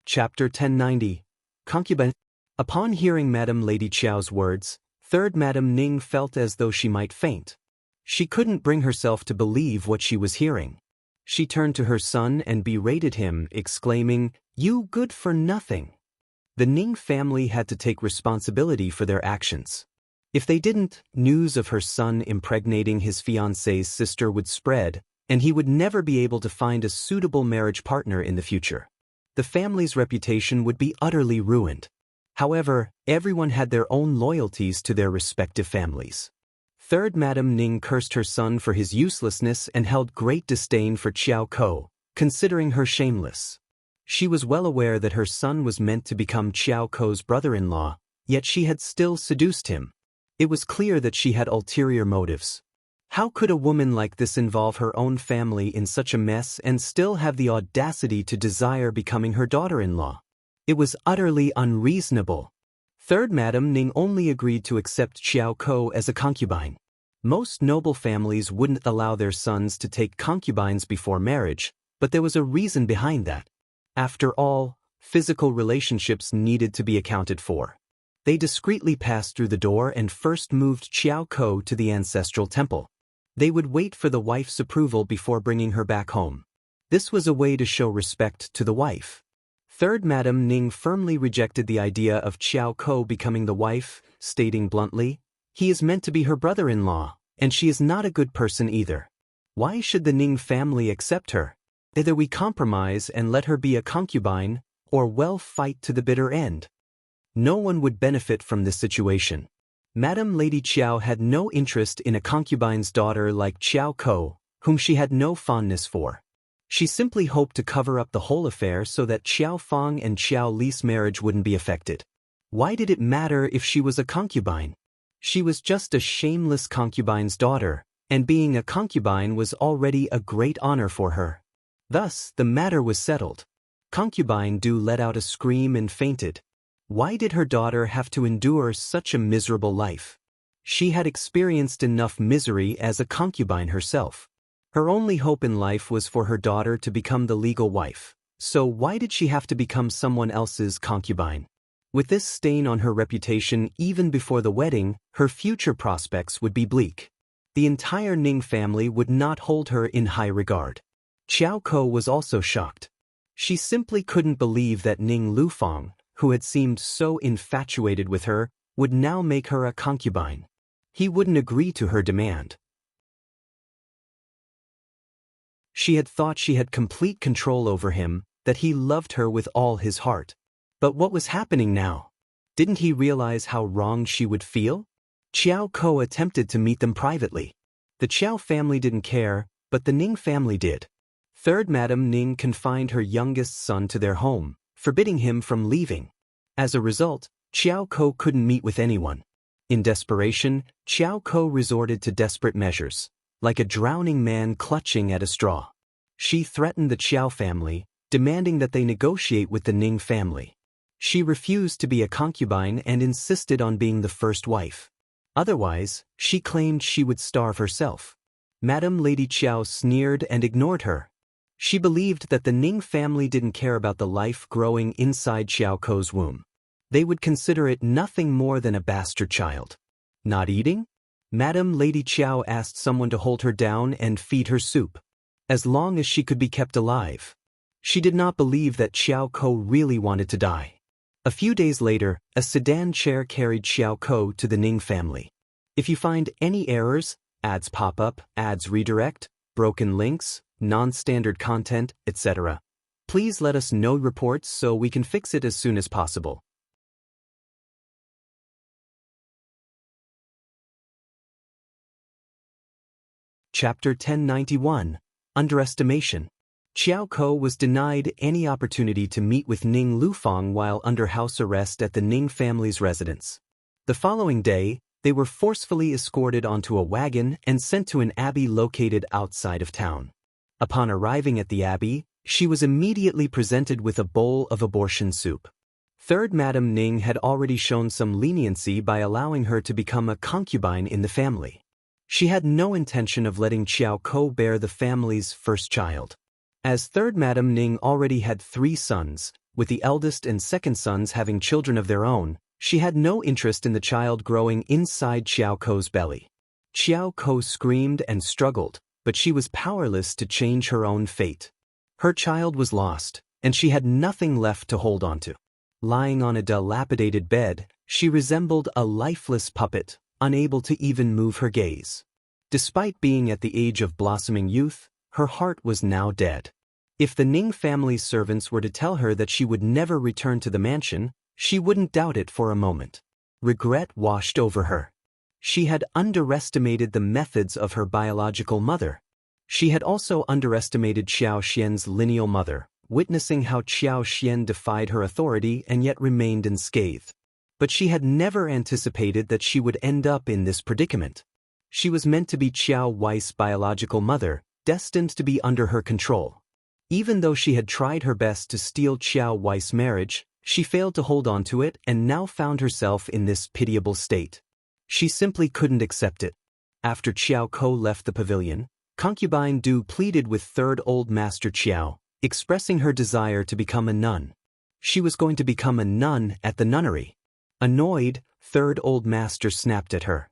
A: Chapter 1090. Concubine. Upon hearing Madame Lady Qiao's words, Third Madame Ning felt as though she might faint. She couldn't bring herself to believe what she was hearing. She turned to her son and berated him, exclaiming, "You good for nothing." The Ning family had to take responsibility for their actions. If they didn't, news of her son impregnating his fiancée's sister would spread, and he would never be able to find a suitable marriage partner in the future. The family's reputation would be utterly ruined. However, everyone had their own loyalties to their respective families. Third Madame Ning cursed her son for his uselessness and held great disdain for Qiao Ko, considering her shameless. She was well aware that her son was meant to become Qiao Ko's brother-in-law, yet she had still seduced him. It was clear that she had ulterior motives. How could a woman like this involve her own family in such a mess and still have the audacity to desire becoming her daughter-in-law? It was utterly unreasonable. Third Madam Ning only agreed to accept Qiao Ko as a concubine. Most noble families wouldn't allow their sons to take concubines before marriage, but there was a reason behind that. After all, physical relationships needed to be accounted for. They discreetly passed through the door and first moved Qiao Ko to the ancestral temple. They would wait for the wife's approval before bringing her back home. This was a way to show respect to the wife. Third Madam Ning firmly rejected the idea of Qiao Ko becoming the wife, stating bluntly, "He is meant to be her brother-in-law, and she is not a good person either. Why should the Ning family accept her? Either we compromise and let her be a concubine, or we'll fight to the bitter end." No one would benefit from this situation. Madam Lady Qiao had no interest in a concubine's daughter like Qiao Ko, whom she had no fondness for. She simply hoped to cover up the whole affair so that Qiao Fang and Qiao Li's marriage wouldn't be affected. Why did it matter if she was a concubine? She was just a shameless concubine's daughter, and being a concubine was already a great honor for her. Thus, the matter was settled. Concubine Du let out a scream and fainted. Why did her daughter have to endure such a miserable life? She had experienced enough misery as a concubine herself. Her only hope in life was for her daughter to become the legal wife. So why did she have to become someone else's concubine? With this stain on her reputation even before the wedding, her future prospects would be bleak. The entire Ning family would not hold her in high regard. Qiao Ko was also shocked. She simply couldn't believe that Ning Lufang, who had seemed so infatuated with her, would now make her a concubine. He wouldn't agree to her demand. She had thought she had complete control over him, that he loved her with all his heart. But what was happening now? Didn't he realize how wrong she would feel? Qiao Ko attempted to meet them privately. The Qiao family didn't care, but the Ning family did. Third Madam Ning confined her youngest son to their home, forbidding him from leaving. As a result, Qiao Ko couldn't meet with anyone. In desperation, Qiao Ko resorted to desperate measures, like a drowning man clutching at a straw. She threatened the Qiao family, demanding that they negotiate with the Ning family. She refused to be a concubine and insisted on being the first wife. Otherwise, she claimed she would starve herself. Madam Lady Qiao sneered and ignored her. She believed that the Ning family didn't care about the life growing inside Qiao Ko's womb. They would consider it nothing more than a bastard child. Not eating? Madam Lady Qiao asked someone to hold her down and feed her soup, as long as she could be kept alive. She did not believe that Qiao Ko really wanted to die. A few days later, a sedan chair carried Qiao Ko to the Ning family. If you find any errors, ads pop up, ads redirect, broken links, non-standard content, etc., please let us know reports so we can fix it as soon as possible. Chapter 1091, Underestimation. Qiao Ko was denied any opportunity to meet with Ning Lufang while under house arrest at the Ning family's residence. The following day, they were forcefully escorted onto a wagon and sent to an abbey located outside of town. Upon arriving at the abbey, she was immediately presented with a bowl of abortion soup. Third Madam Ning had already shown some leniency by allowing her to become a concubine in the family. She had no intention of letting Qiao Ko bear the family's first child. As Third Madam Ning already had 3 sons, with the eldest and second sons having children of their own, she had no interest in the child growing inside Qiao Ko's belly. Qiao Ko screamed and struggled, but she was powerless to change her own fate. Her child was lost, and she had nothing left to hold on to. Lying on a dilapidated bed, she resembled a lifeless puppet, unable to even move her gaze. Despite being at the age of blossoming youth, her heart was now dead. If the Ning family's servants were to tell her that she would never return to the mansion, she wouldn't doubt it for a moment. Regret washed over her. She had underestimated the methods of her biological mother. She had also underestimated Xiao Xian's lineal mother, witnessing how Xiao Xian defied her authority and yet remained unscathed. But she had never anticipated that she would end up in this predicament. She was meant to be Qiao Wei's biological mother, destined to be under her control. Even though she had tried her best to steal Qiao Wei's marriage, she failed to hold on to it and now found herself in this pitiable state. She simply couldn't accept it. After Qiao Ko left the pavilion, Concubine Du pleaded with Third Old Master Qiao, expressing her desire to become a nun. She was going to become a nun at the nunnery. Annoyed, Third Old Master snapped at her.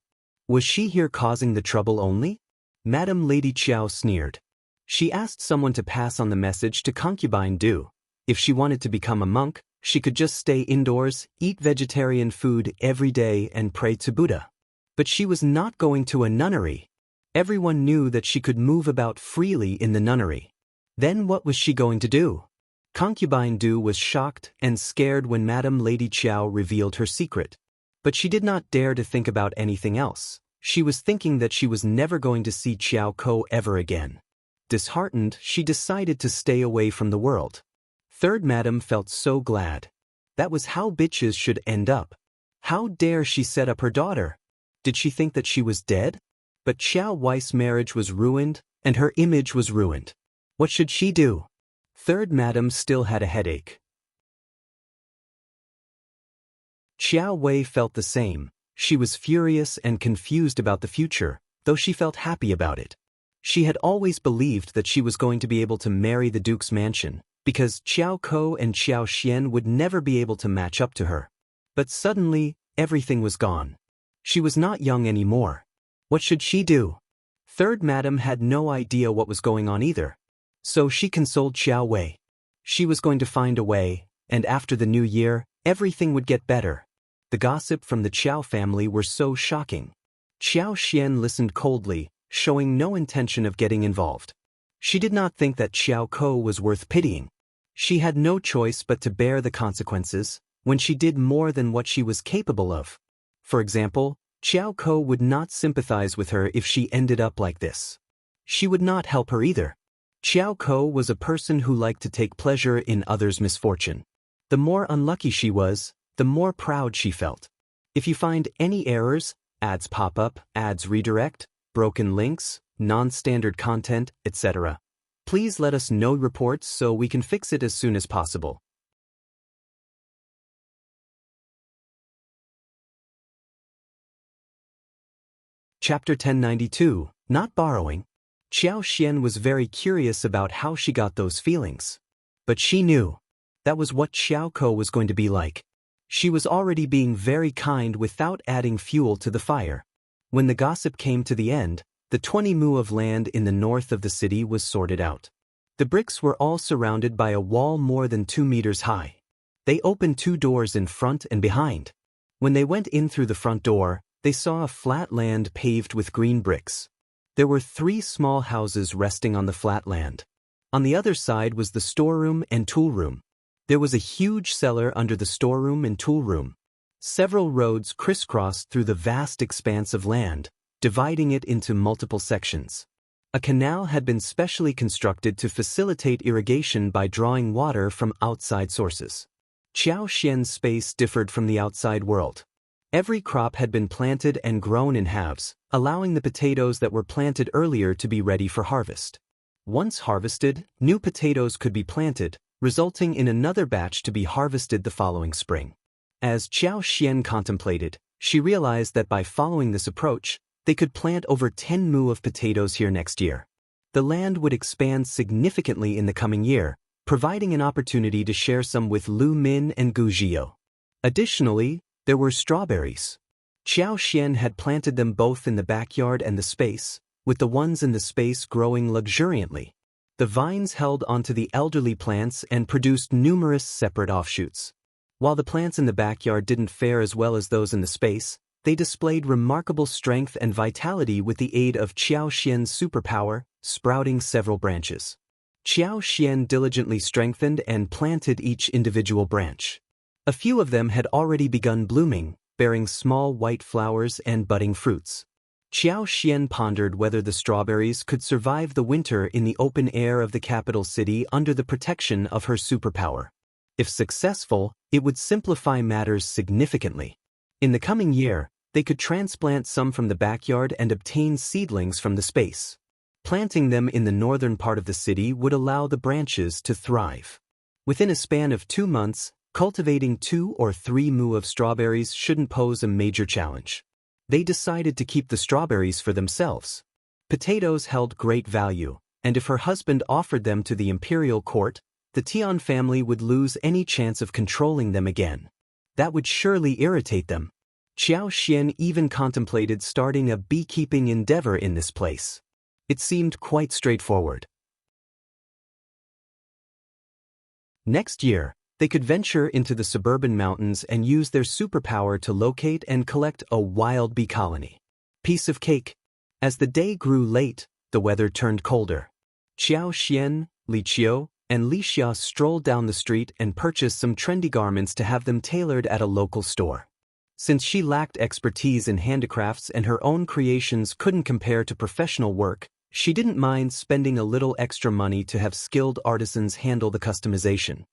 A: Was she here causing the trouble only? Madam Lady Qiao sneered. She asked someone to pass on the message to Concubine Du. If she wanted to become a monk, she could just stay indoors, eat vegetarian food every day and pray to Buddha. But she was not going to a nunnery. Everyone knew that she could move about freely in the nunnery. Then what was she going to do? Concubine Du was shocked and scared when Madam Lady Qiao revealed her secret. But she did not dare to think about anything else. She was thinking that she was never going to see Qiao Ko ever again. Disheartened, she decided to stay away from the world. Third Madam felt so glad. That was how bitches should end up. How dare she set up her daughter? Did she think that she was dead? But Qiao Wei's marriage was ruined, and her image was ruined. What should she do? Third Madam still had a headache. Qiao Wei felt the same. She was furious and confused about the future, though she felt happy about it. She had always believed that she was going to be able to marry the Duke's mansion, because Qiao Ko and Qiao Xian would never be able to match up to her. But suddenly, everything was gone. She was not young anymore. What should she do? Third Madam had no idea what was going on either. So she consoled Qiao Wei. She was going to find a way, and after the new year, everything would get better. The gossip from the Qiao family were so shocking. Qiao Xian listened coldly, showing no intention of getting involved. She did not think that Qiao Ko was worth pitying. She had no choice but to bear the consequences when she did more than what she was capable of. For example, Qiao Ko would not sympathize with her if she ended up like this. She would not help her either. Qiao Ko was a person who liked to take pleasure in others' misfortune. The more unlucky she was, the more proud she felt. If you find any errors, ads pop up, ads redirect, broken links, non-standard content, etc., please let us know reports so we can fix it as soon as possible. Chapter 1092, Not Borrowing. Qiao Xian was very curious about how she got those feelings. But she knew. That was what Qiao Ko was going to be like. She was already being very kind without adding fuel to the fire. When the gossip came to the end, the 20 mu of land in the north of the city was sorted out. The bricks were all surrounded by a wall more than 2 meters high. They opened 2 doors in front and behind. When they went in through the front door, they saw a flat land paved with green bricks. There were 3 small houses resting on the flat land. On the other side was the storeroom and tool room. There was a huge cellar under the storeroom and tool room. Several roads crisscrossed through the vast expanse of land, dividing it into multiple sections. A canal had been specially constructed to facilitate irrigation by drawing water from outside sources. Qiao Xian's space differed from the outside world. Every crop had been planted and grown in halves, allowing the potatoes that were planted earlier to be ready for harvest. Once harvested, new potatoes could be planted, resulting in another batch to be harvested the following spring. As Qiao Xian contemplated, she realized that by following this approach, they could plant over 10 mu of potatoes here next year. The land would expand significantly in the coming year, providing an opportunity to share some with Lu Min and Gu Zhio. Additionally, there were strawberries. Qiao Xian had planted them both in the backyard and the space, with the ones in the space growing luxuriantly. The vines held onto the elderly plants and produced numerous separate offshoots. While the plants in the backyard didn't fare as well as those in the space, they displayed remarkable strength and vitality with the aid of Qiao Xian's superpower, sprouting several branches. Qiao Xian diligently strengthened and planted each individual branch. A few of them had already begun blooming, bearing small white flowers and budding fruits. Qiao Xian pondered whether the strawberries could survive the winter in the open air of the capital city under the protection of her superpower. If successful, it would simplify matters significantly. In the coming year, They could transplant some from the backyard and obtain seedlings from the space. Planting them in the northern part of the city would allow the branches to thrive. Within a span of 2 months, cultivating 2 or 3 mu of strawberries shouldn't pose a major challenge. They decided to keep the strawberries for themselves. Potatoes held great value, and if her husband offered them to the imperial court, the Tian family would lose any chance of controlling them again. That would surely irritate them. Qiao Xian even contemplated starting a beekeeping endeavor in this place. It seemed quite straightforward. Next year, they could venture into the suburban mountains and use their superpower to locate and collect a wild bee colony. Piece of cake. As the day grew late, the weather turned colder. Qiao Xian, Li Qiao, and Li Xia strolled down the street and purchased some trendy garments to have them tailored at a local store. Since she lacked expertise in handicrafts and her own creations couldn't compare to professional work, she didn't mind spending a little extra money to have skilled artisans handle the customization.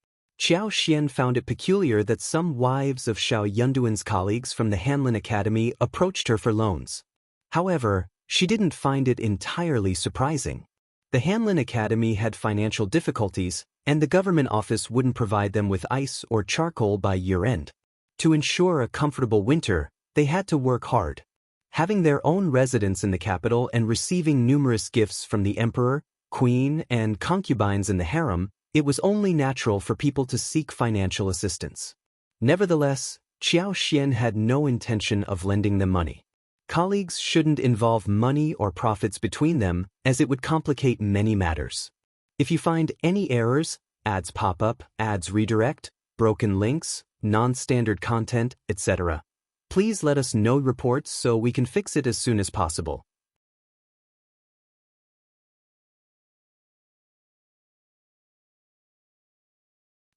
A: Qiao Xian found it peculiar that some wives of Shao Yunduan's colleagues from the Hanlin Academy approached her for loans. However, she didn't find it entirely surprising. The Hanlin Academy had financial difficulties, and the government office wouldn't provide them with ice or charcoal by year-end. To ensure a comfortable winter, they had to work hard. Having their own residence in the capital and receiving numerous gifts from the emperor, queen, and concubines in the harem, it was only natural for people to seek financial assistance. Nevertheless, Qiao Xian had no intention of lending them money. Colleagues shouldn't involve money or profits between them, as it would complicate many matters. If you find any errors, ads pop up, ads redirect, broken links, non-standard content, etc., please let us know reports so we can fix it as soon as possible.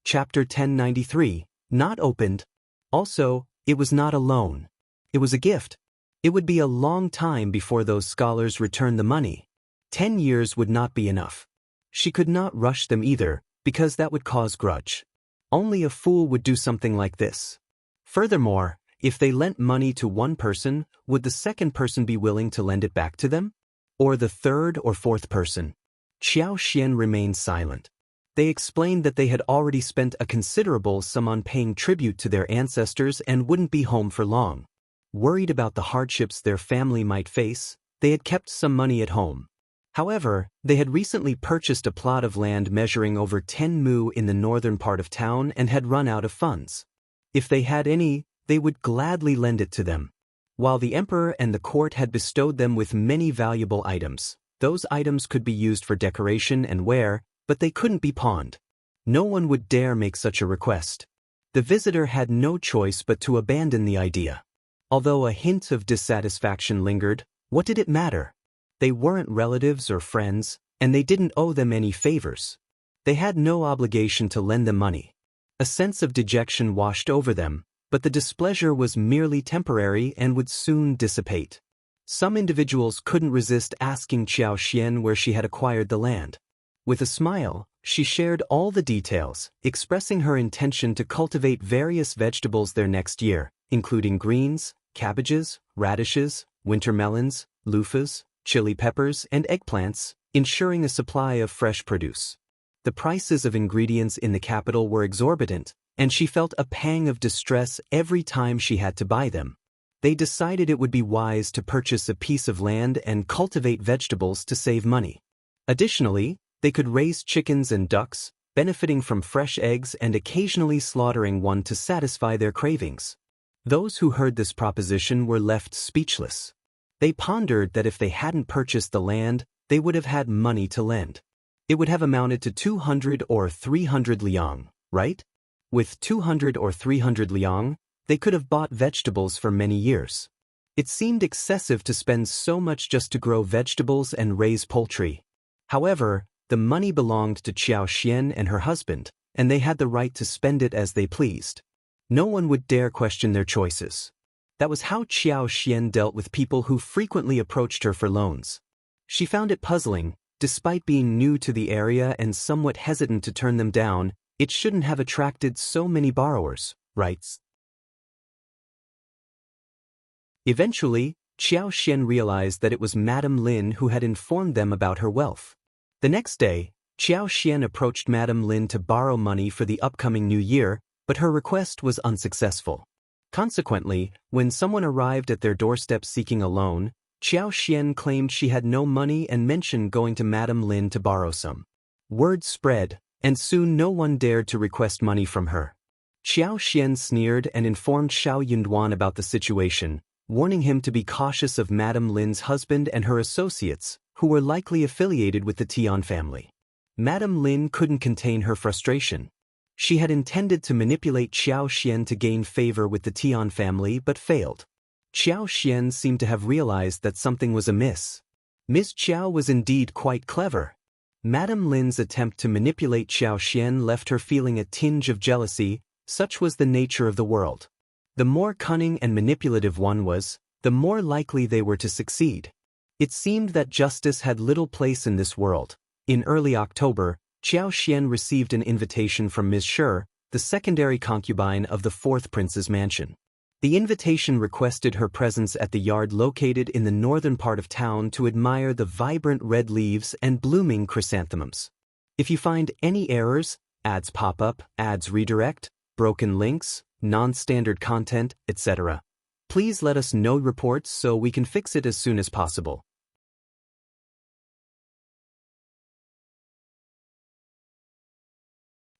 A: Chapter 1093, Not Opened. Also, it was not a loan. It was a gift. It would be a long time before those scholars returned the money. 10 years would not be enough. She could not rush them either, because that would cause grudge. Only a fool would do something like this. Furthermore, if they lent money to one person, would the second person be willing to lend it back to them? Or the third or fourth person? Qiao Xian remained silent. They explained that they had already spent a considerable sum on paying tribute to their ancestors and wouldn't be home for long. Worried about the hardships their family might face, they had kept some money at home. However, they had recently purchased a plot of land measuring over 10 mu in the northern part of town and had run out of funds. If they had any, they would gladly lend it to them. While the emperor and the court had bestowed them with many valuable items, those items could be used for decoration and wear, but they couldn't be pawned. No one would dare make such a request. The visitor had no choice but to abandon the idea. Although a hint of dissatisfaction lingered, what did it matter? They weren't relatives or friends, and they didn't owe them any favors. They had no obligation to lend them money. A sense of dejection washed over them, but the displeasure was merely temporary and would soon dissipate. Some individuals couldn't resist asking Qiao Xian where she had acquired the land. With a smile, she shared all the details, expressing her intention to cultivate various vegetables there next year, including greens, cabbages, radishes, winter melons, loofahs, chili peppers, and eggplants, ensuring a supply of fresh produce. The prices of ingredients in the capital were exorbitant, and she felt a pang of distress every time she had to buy them. They decided it would be wise to purchase a piece of land and cultivate vegetables to save money. Additionally, they could raise chickens and ducks, benefiting from fresh eggs and occasionally slaughtering one to satisfy their cravings. Those who heard this proposition were left speechless. They pondered that if they hadn't purchased the land, they would have had money to lend. It would have amounted to 200 or 300 liang, right? With 200 or 300 liang, they could have bought vegetables for many years. It seemed excessive to spend so much just to grow vegetables and raise poultry. However, the money belonged to Qiao Xian and her husband, and they had the right to spend it as they pleased. No one would dare question their choices. That was how Qiao Xian dealt with people who frequently approached her for loans. She found it puzzling, despite being new to the area and somewhat hesitant to turn them down, it shouldn't have attracted so many borrowers, right? Eventually, Qiao Xian realized that it was Madame Lin who had informed them about her wealth. The next day, Qiao Xian approached Madame Lin to borrow money for the upcoming new year, but her request was unsuccessful. Consequently, when someone arrived at their doorstep seeking a loan, Qiao Xian claimed she had no money and mentioned going to Madame Lin to borrow some. Word spread, and soon no one dared to request money from her. Qiao Xian sneered and informed Shao Yunduan about the situation, warning him to be cautious of Madame Lin's husband and her associates, who were likely affiliated with the Tian family. Madame Lin couldn't contain her frustration. She had intended to manipulate Qiao Xian to gain favor with the Tian family but failed. Qiao Xian seemed to have realized that something was amiss. Ms. Qiao was indeed quite clever. Madame Lin's attempt to manipulate Qiao Xian left her feeling a tinge of jealousy. Such was the nature of the world. The more cunning and manipulative one was, the more likely they were to succeed. It seemed that justice had little place in this world. In early October, Qiao Xian received an invitation from Ms. Shi, the secondary concubine of the fourth prince's mansion. The invitation requested her presence at the yard located in the northern part of town to admire the vibrant red leaves and blooming chrysanthemums. If you find any errors, ads pop up, ads redirect, broken links, non-standard content, etc., please let us know reports so we can fix it as soon as possible.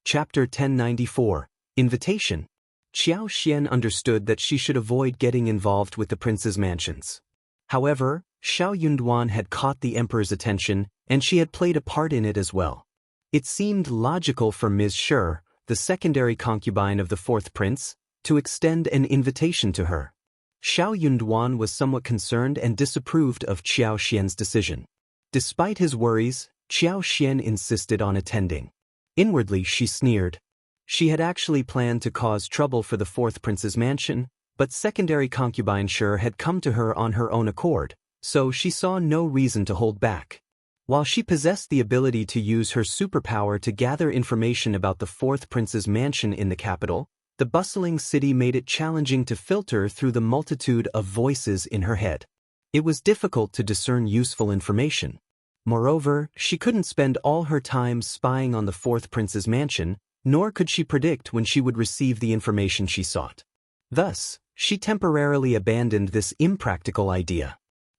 A: Chapter 1094, Invitation. Qiao Xian understood that she should avoid getting involved with the prince's mansions. However, Shao Yunduan had caught the emperor's attention, and she had played a part in it as well. It seemed logical for Ms. Shi, the secondary concubine of the fourth prince, to extend an invitation to her. Shao Yunduan was somewhat concerned and disapproved of Qiao Xian's decision. Despite his worries, Qiao Xian insisted on attending. Inwardly she sneered. She had actually planned to cause trouble for the fourth prince's mansion, but secondary concubine Shi had come to her on her own accord, so she saw no reason to hold back. While she possessed the ability to use her superpower to gather information about the fourth prince's mansion in the capital, the bustling city made it challenging to filter through the multitude of voices in her head. It was difficult to discern useful information. Moreover, she couldn't spend all her time spying on the fourth prince's mansion, nor could she predict when she would receive the information she sought. Thus, she temporarily abandoned this impractical idea.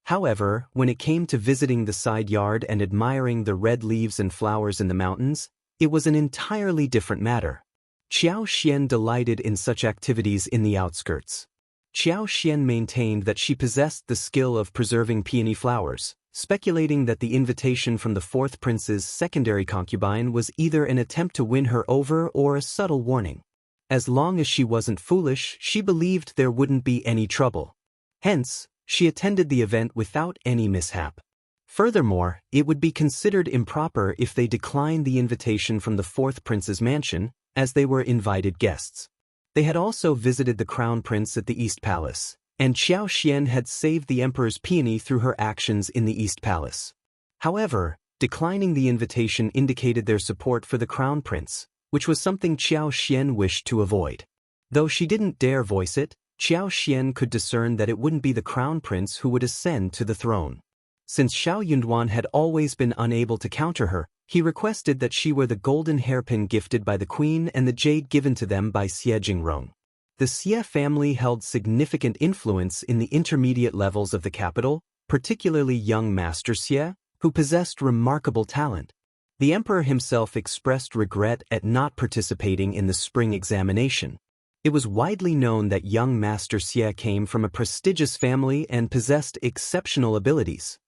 A: However, when it came to visiting the side yard and admiring the red leaves and flowers in the mountains, it was an entirely different matter. Qiao Xian delighted in such activities in the outskirts. Qiao Xian maintained that she possessed the skill of preserving peony flowers, speculating that the invitation from the fourth prince's secondary concubine was either an attempt to win her over or a subtle warning. As long as she wasn't foolish, she believed there wouldn't be any trouble. Hence, she attended the event without any mishap. Furthermore, it would be considered improper if they declined the invitation from the fourth prince's mansion, as they were invited guests. They had also visited the crown prince at the East Palace, and Qiao Xian had saved the emperor's peony through her actions in the East Palace. However, declining the invitation indicated their support for the crown prince, which was something Qiao Xian wished to avoid. Though she didn't dare voice it, Qiao Xian could discern that it wouldn't be the crown prince who would ascend to the throne. Since Shao Yunduan had always been unable to counter her, he requested that she wear the golden hairpin gifted by the queen and the jade given to them by Xie Jingrong. The Xie family held significant influence in the intermediate levels of the capital, particularly young Master Xie, who possessed remarkable talent. The emperor himself expressed regret at not participating in the spring examination. It was widely known that young Master Xie came from a prestigious family and possessed exceptional abilities.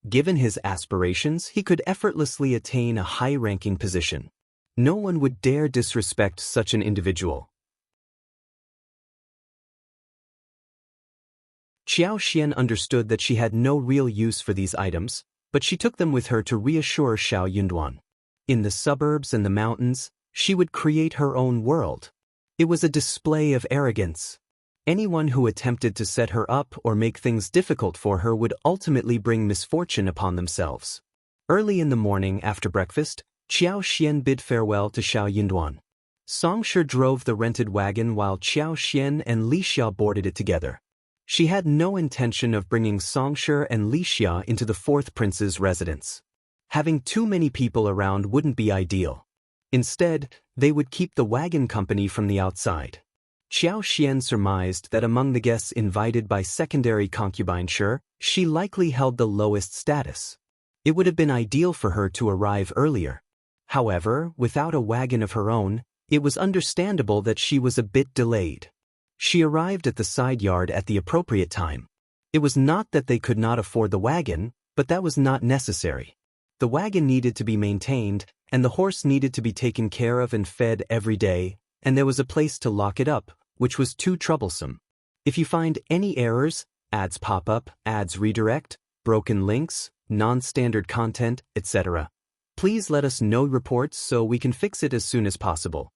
A: Given his aspirations, he could effortlessly attain a high-ranking position. No one would dare disrespect such an individual. Qiao Xian understood that she had no real use for these items, but she took them with her to reassure Shao Yunduan. In the suburbs and the mountains, she would create her own world. It was a display of arrogance. Anyone who attempted to set her up or make things difficult for her would ultimately bring misfortune upon themselves. Early in the morning after breakfast, Qiao Xian bid farewell to Shao Yunduan. Songshi drove the rented wagon while Qiao Xian and Li Xiao boarded it together. She had no intention of bringing Songshi and Lixia into the fourth prince's residence. Having too many people around wouldn't be ideal. Instead, they would keep the wagon company from the outside. Qiao Xian surmised that among the guests invited by secondary concubine Shi, she likely held the lowest status. It would have been ideal for her to arrive earlier. However, without a wagon of her own, it was understandable that she was a bit delayed. She arrived at the side yard at the appropriate time. It was not that they could not afford the wagon, but that was not necessary. The wagon needed to be maintained, and the horse needed to be taken care of and fed every day, and there was a place to lock it up, which was too troublesome. If you find any errors, ads pop up, ads redirect, broken links, non-standard content, etc., please let us know reports so we can fix it as soon as possible.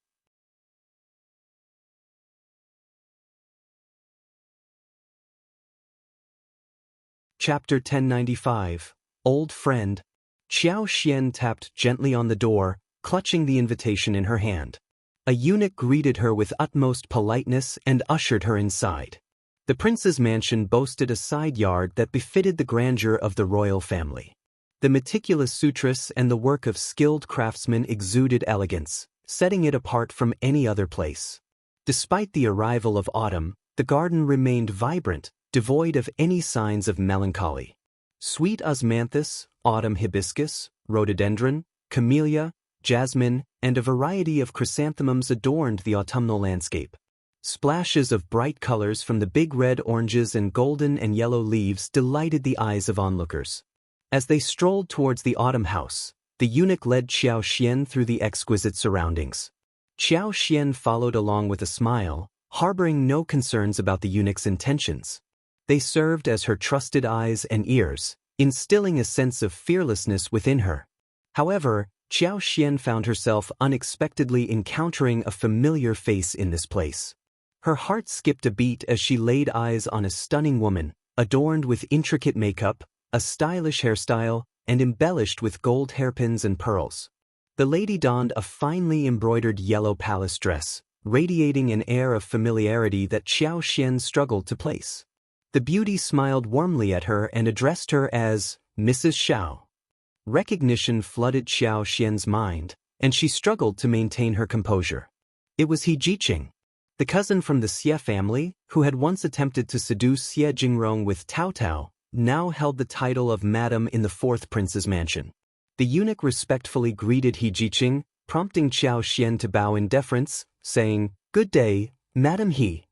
A: Chapter 1095. Old Friend. Qiao Xian tapped gently on the door, clutching the invitation in her hand. A eunuch greeted her with utmost politeness and ushered her inside. The prince's mansion boasted a side yard that befitted the grandeur of the royal family. The meticulous sutras and the work of skilled craftsmen exuded elegance, setting it apart from any other place. Despite the arrival of autumn, the garden remained vibrant, devoid of any signs of melancholy. Sweet osmanthus, autumn hibiscus, rhododendron, camellia, jasmine, and a variety of chrysanthemums adorned the autumnal landscape. Splashes of bright colors from the big red oranges and golden and yellow leaves delighted the eyes of onlookers. As they strolled towards the autumn house, the eunuch led Qiao Xian through the exquisite surroundings. Qiao Xian followed along with a smile, harboring no concerns about the eunuch's intentions. They served as her trusted eyes and ears, instilling a sense of fearlessness within her. However, Qiao Xian found herself unexpectedly encountering a familiar face in this place. Her heart skipped a beat as she laid eyes on a stunning woman, adorned with intricate makeup, a stylish hairstyle, and embellished with gold hairpins and pearls. The lady donned a finely embroidered yellow palace dress, radiating an air of familiarity that Qiao Xian struggled to place. The beauty smiled warmly at her and addressed her as Mrs. Shao. Recognition flooded Qiao Xian's mind, and she struggled to maintain her composure. It was He Jiqing, the cousin from the Xie family, who had once attempted to seduce Xie Jingrong with Tao Tao, now held the title of Madam in the fourth prince's mansion. The eunuch respectfully greeted He Jiqing, prompting Qiao Xian to bow in deference, saying, "Good day, Madam He."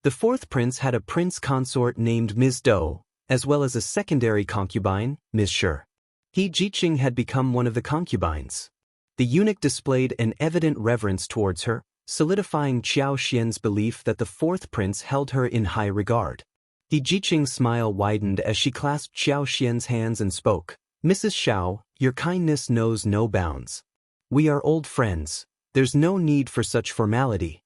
A: The fourth prince had a prince consort named Ms. Dou, as well as a secondary concubine, Ms. Shi. He Jiqing had become one of the concubines. The eunuch displayed an evident reverence towards her, solidifying Qiao Xian's belief that the fourth prince held her in high regard. He Jiqing's smile widened as she clasped Qiao Xian's hands and spoke, "Mrs. Shao, your kindness knows no bounds. We are old friends, there's no need for such formality."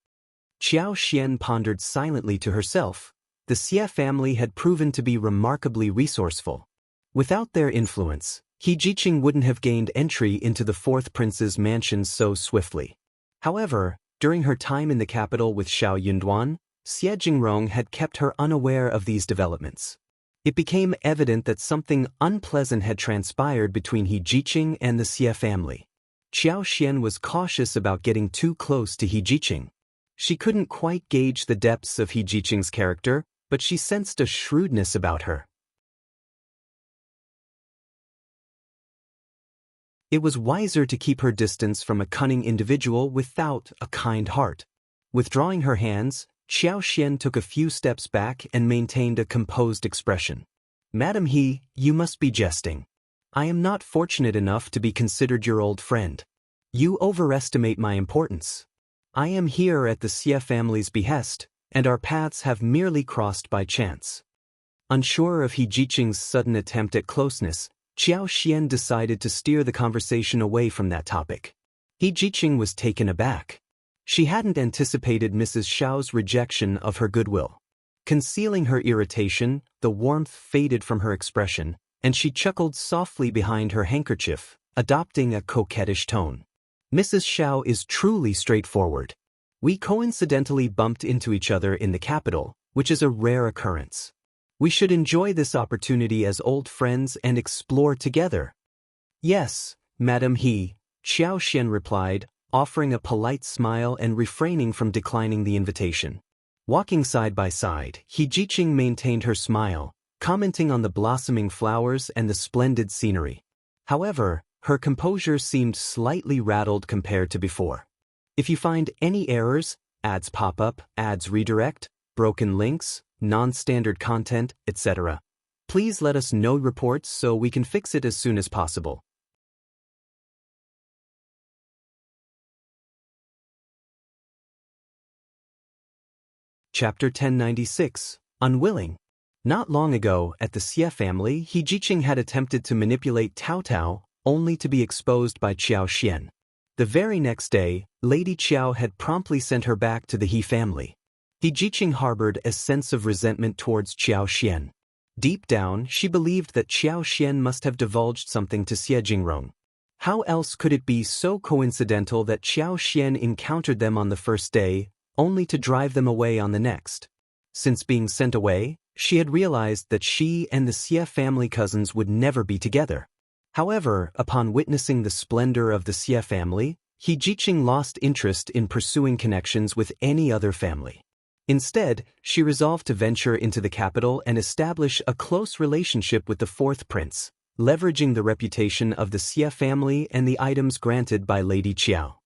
A: Qiao Xian pondered silently to herself. The Xie family had proven to be remarkably resourceful. Without their influence, He Jiqing wouldn't have gained entry into the fourth prince's mansion so swiftly. However, during her time in the capital with Shao Yunduan, Xie Jingrong had kept her unaware of these developments. It became evident that something unpleasant had transpired between He Jiqing and the Xie family. Qiao Xian was cautious about getting too close to He Jiqing. She couldn't quite gauge the depths of He Jiqing's character, but she sensed a shrewdness about her. It was wiser to keep her distance from a cunning individual without a kind heart. Withdrawing her hands, Qiao Xian took a few steps back and maintained a composed expression. "Madam He, you must be jesting. I am not fortunate enough to be considered your old friend. You overestimate my importance. I am here at the Xie family's behest, and our paths have merely crossed by chance." Unsure of He Jiqing's sudden attempt at closeness, Qiao Xian decided to steer the conversation away from that topic. He Jiqing was taken aback. She hadn't anticipated Mrs. Shao's rejection of her goodwill. Concealing her irritation, the warmth faded from her expression, and she chuckled softly behind her handkerchief, adopting a coquettish tone. "Mrs. Shao is truly straightforward. We coincidentally bumped into each other in the capital, which is a rare occurrence. We should enjoy this opportunity as old friends and explore together. Yes, Madam Qiao Xian replied, offering a polite smile and refraining from declining the invitation. Walking side by side, Jiqing maintained her smile, commenting on the blossoming flowers and the splendid scenery. However, her composure seemed slightly rattled compared to before. If you find any errors, ads pop up, ads redirect, broken links, non-standard content, etc., please let us know reports so we can fix it as soon as possible. Chapter 1096, Unwilling. Not long ago, at the Xie family, Jiqing had attempted to manipulate Tao Tao, only to be exposed by Qiao Xian. The very next day, Lady Qiao had promptly sent her back to the He family. Jiqing harbored a sense of resentment towards Qiao Xian. Deep down, she believed that Qiao Xian must have divulged something to Xie Jingrong. How else could it be so coincidental that Qiao Xian encountered them on the first day, only to drive them away on the next? Since being sent away, she had realized that she and the Xie family cousins would never be together. However, upon witnessing the splendor of the Xie family, Jiqing lost interest in pursuing connections with any other family. Instead, she resolved to venture into the capital and establish a close relationship with the fourth prince, leveraging the reputation of the Xie family and the items granted by Lady Qiao.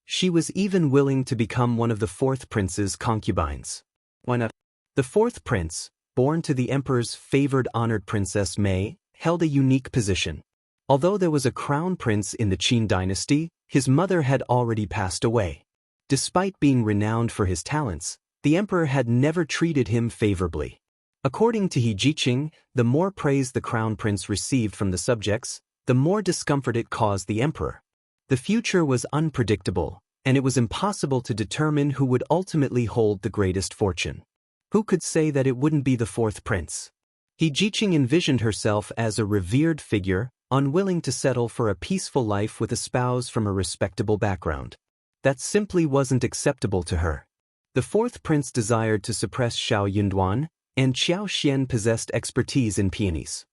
A: She was even willing to become one of the fourth prince's concubines. The fourth prince, born to the emperor's favored honored Princess Mei, held a unique position. Although there was a crown prince in the Qin dynasty, his mother had already passed away. Despite being renowned for his talents, the emperor had never treated him favorably. According to Jiqing, the more praise the crown prince received from the subjects, the more discomfort it caused the emperor. The future was unpredictable, and it was impossible to determine who would ultimately hold the greatest fortune. Who could say that it wouldn't be the fourth prince? Jiqing envisioned herself as a revered figure, unwilling to settle for a peaceful life with a spouse from a respectable background. That simply wasn't acceptable to her. The fourth prince desired to suppress Shao Yunduan, and Qiao Xian possessed expertise in peonies.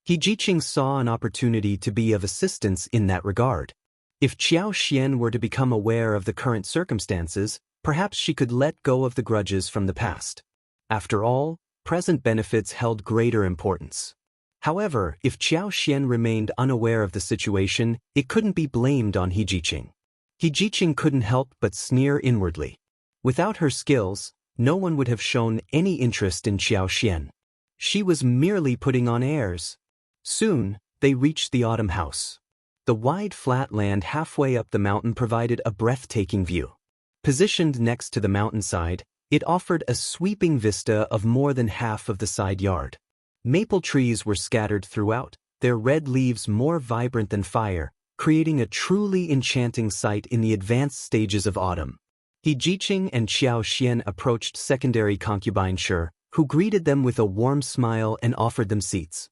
A: Jiqing saw an opportunity to be of assistance in that regard. If Qiao Xian were to become aware of the current circumstances, perhaps she could let go of the grudges from the past. After all, present benefits held greater importance. However, if Qiao Xian remained unaware of the situation, it couldn't be blamed on Jiqing. Jiqing couldn't help but sneer inwardly. Without her skills, no one would have shown any interest in Qiao Xian. She was merely putting on airs. Soon, they reached the autumn house. The wide flat land halfway up the mountain provided a breathtaking view. Positioned next to the mountainside, it offered a sweeping vista of more than half of the side yard. Maple trees were scattered throughout, their red leaves more vibrant than fire, creating a truly enchanting sight in the advanced stages of autumn. Jiqing and Qiao Xian approached secondary concubine Shi, who greeted them with a warm smile and offered them seats.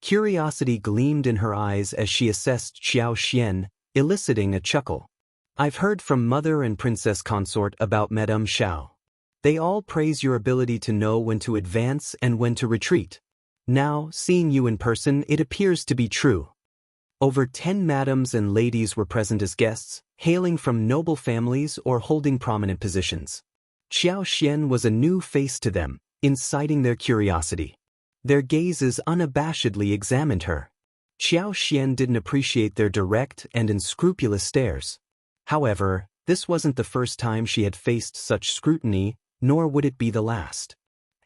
A: Curiosity gleamed in her eyes as she assessed Qiao Xian, eliciting a chuckle. I've heard from mother and princess consort about Madame Shao. They all praise your ability to know when to advance and when to retreat. Now, seeing you in person, it appears to be true. Over 10 madams and ladies were present as guests, hailing from noble families or holding prominent positions. Qiao Xian was a new face to them, inciting their curiosity. Their gazes unabashedly examined her. Qiao Xian didn't appreciate their direct and unscrupulous stares. However, this wasn't the first time she had faced such scrutiny, nor would it be the last.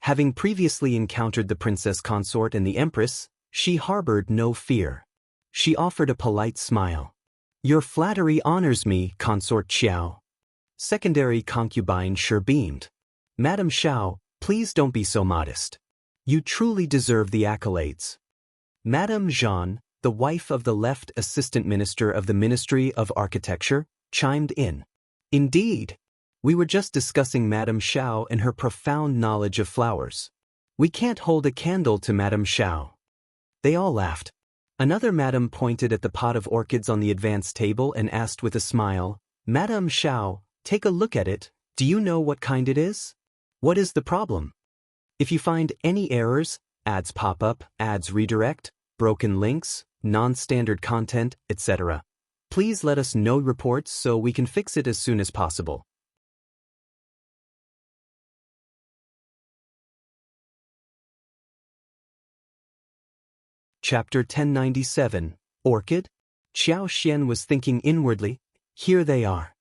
A: Having previously encountered the princess consort and the empress, she harbored no fear. She offered a polite smile. Your flattery honors me, consort Qiao. Secondary concubine Shi beamed. Madame Shao, please don't be so modest. You truly deserve the accolades. Madame Zhan, the wife of the left assistant minister of the Ministry of Architecture, chimed in. Indeed. We were just discussing Madame Shao and her profound knowledge of flowers. We can't hold a candle to Madame Shao. They all laughed. Another madam pointed at the pot of orchids on the advanced table and asked with a smile, Madame Shao, Take a look at it. Do you know what kind it is? What is the problem? If you find any errors, ads pop up, ads redirect, broken links, non-standard content, etc., please let us know reports so we can fix it as soon as possible. Chapter 1097, Orchid? Qiao Xian was thinking inwardly, here they are.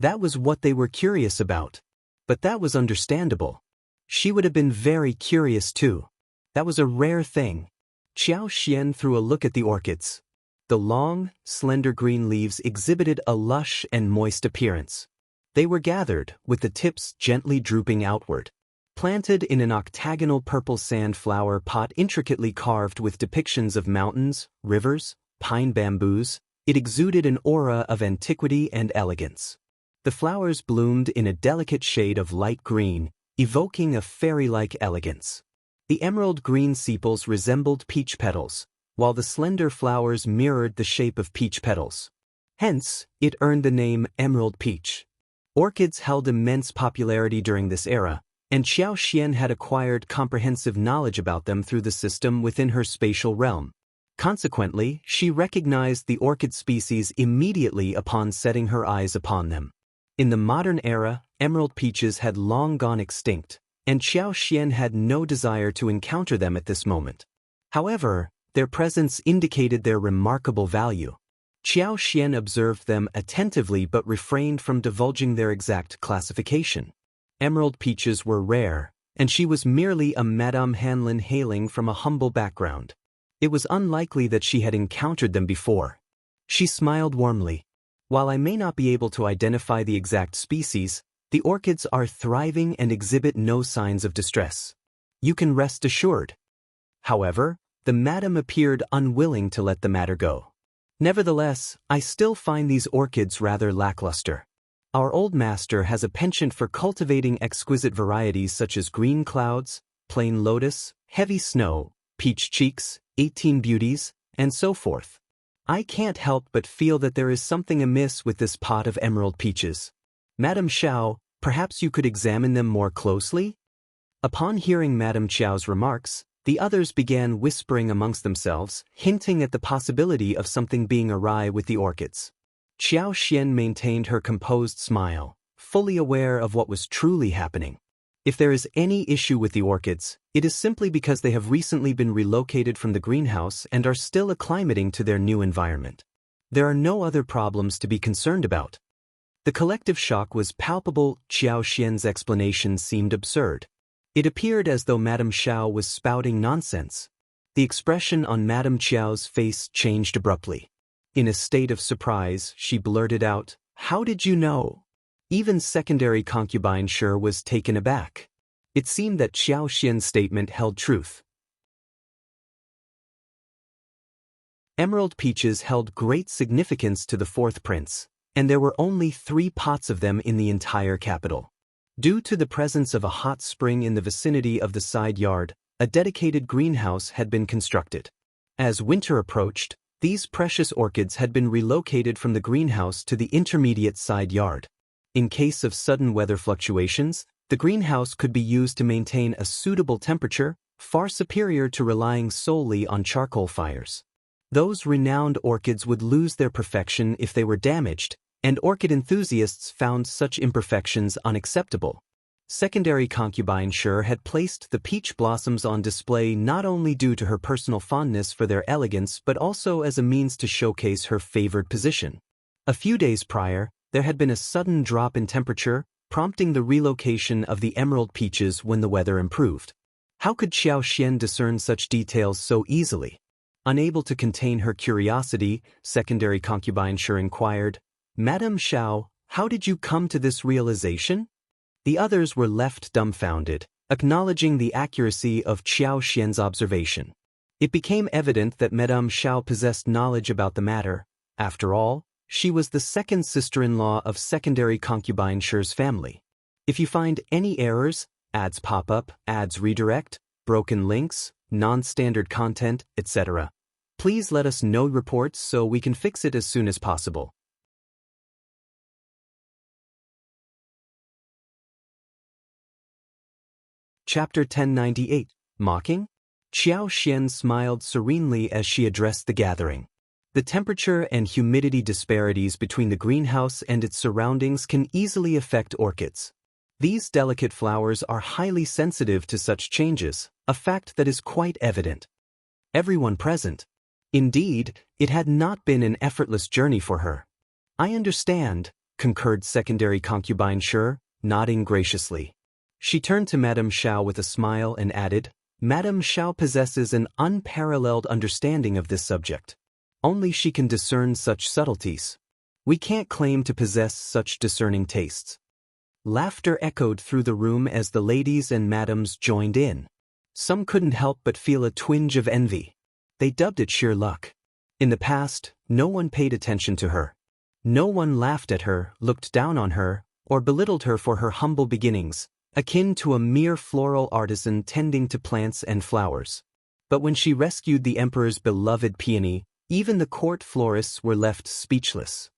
A: That was what they were curious about. But that was understandable. She would have been very curious too. That was a rare thing. Qiao Xian threw a look at the orchids. The long, slender green leaves exhibited a lush and moist appearance. They were gathered, with the tips gently drooping outward. Planted in an octagonal purple sand flower pot intricately carved with depictions of mountains, rivers, pine bamboos, it exuded an aura of antiquity and elegance. The flowers bloomed in a delicate shade of light green, evoking a fairy-like elegance. The emerald green sepals resembled peach petals, while the slender flowers mirrored the shape of peach petals. Hence, it earned the name Emerald Peach. Orchids held immense popularity during this era, and Qiao Xian had acquired comprehensive knowledge about them through the system within her spatial realm. Consequently, she recognized the orchid species immediately upon setting her eyes upon them. In the modern era, emerald peaches had long gone extinct, and Qiao Xian had no desire to encounter them at this moment. However, their presence indicated their remarkable value. Qiao Xian observed them attentively but refrained from divulging their exact classification. Emerald peaches were rare, and she was merely a Madame Hanlin hailing from a humble background. It was unlikely that she had encountered them before. She smiled warmly. While I may not be able to identify the exact species, the orchids are thriving and exhibit no signs of distress. You can rest assured. However, the madam appeared unwilling to let the matter go. Nevertheless, I still find these orchids rather lackluster. Our old master has a penchant for cultivating exquisite varieties such as green clouds, plain lotus, heavy snow, peach cheeks, 18 beauties, and so forth. I can't help but feel that there is something amiss with this pot of emerald peaches. Madame Shao, perhaps you could examine them more closely? Upon hearing Madame Qiao's remarks, the others began whispering amongst themselves, hinting at the possibility of something being awry with the orchids. Qiao Xian maintained her composed smile, fully aware of what was truly happening. If there is any issue with the orchids, it is simply because they have recently been relocated from the greenhouse and are still acclimating to their new environment. There are no other problems to be concerned about. The collective shock was palpable. Qiao Xian's explanation seemed absurd. It appeared as though Madame Shao was spouting nonsense. The expression on Madame Qiao's face changed abruptly. In a state of surprise, she blurted out, "How did you know?" Even secondary concubine Shi was taken aback. It seemed that Qiao Xian's statement held truth. Emerald peaches held great significance to the fourth prince, and there were only 3 pots of them in the entire capital. Due to the presence of a hot spring in the vicinity of the side yard, a dedicated greenhouse had been constructed. As winter approached, these precious orchids had been relocated from the greenhouse to the intermediate side yard. In case of sudden weather fluctuations, the greenhouse could be used to maintain a suitable temperature, far superior to relying solely on charcoal fires. Those renowned orchids would lose their perfection if they were damaged, and orchid enthusiasts found such imperfections unacceptable. Secondary concubine Shi had placed the peach blossoms on display not only due to her personal fondness for their elegance but also as a means to showcase her favored position. A few days prior, there had been a sudden drop in temperature, prompting the relocation of the emerald peaches when the weather improved. How could Qiao Xian discern such details so easily? Unable to contain her curiosity, secondary concubine Shi inquired, "Madame Shao, how did you come to this realization?" The others were left dumbfounded, acknowledging the accuracy of Qiao Xian's observation. It became evident that Madame Shao possessed knowledge about the matter. After all, she was the second sister-in-law of secondary concubine Shi's family. If you find any errors, ads pop up, ads redirect, broken links, non-standard content, etc., please let us know reports so we can fix it as soon as possible. Chapter 1098, Mocking? Qiao Xian smiled serenely as she addressed the gathering. The temperature and humidity disparities between the greenhouse and its surroundings can easily affect orchids. These delicate flowers are highly sensitive to such changes, a fact that is quite evident. Everyone present. Indeed, it had not been an effortless journey for her. I understand, concurred secondary concubine Shi, nodding graciously. She turned to Madame Shao with a smile and added, Madame Shao possesses an unparalleled understanding of this subject. Only she can discern such subtleties. We can't claim to possess such discerning tastes. Laughter echoed through the room as the ladies and madams joined in. Some couldn't help but feel a twinge of envy. They dubbed it sheer luck. In the past, no one paid attention to her. No one laughed at her, looked down on her, or belittled her for her humble beginnings, akin to a mere floral artisan tending to plants and flowers. But when she rescued the emperor's beloved peony, even the court florists were left speechless.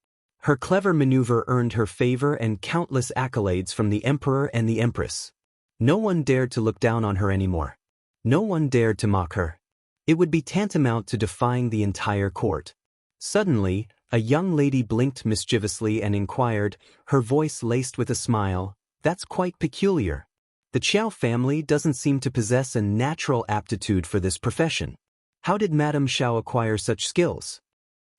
A: Her clever maneuver earned her favor and countless accolades from the emperor and the empress. No one dared to look down on her anymore. No one dared to mock her. It would be tantamount to defying the entire court. Suddenly, a young lady blinked mischievously and inquired, her voice laced with a smile, "That's quite peculiar. The Qiao family doesn't seem to possess a natural aptitude for this profession. How did Madame Shao acquire such skills?"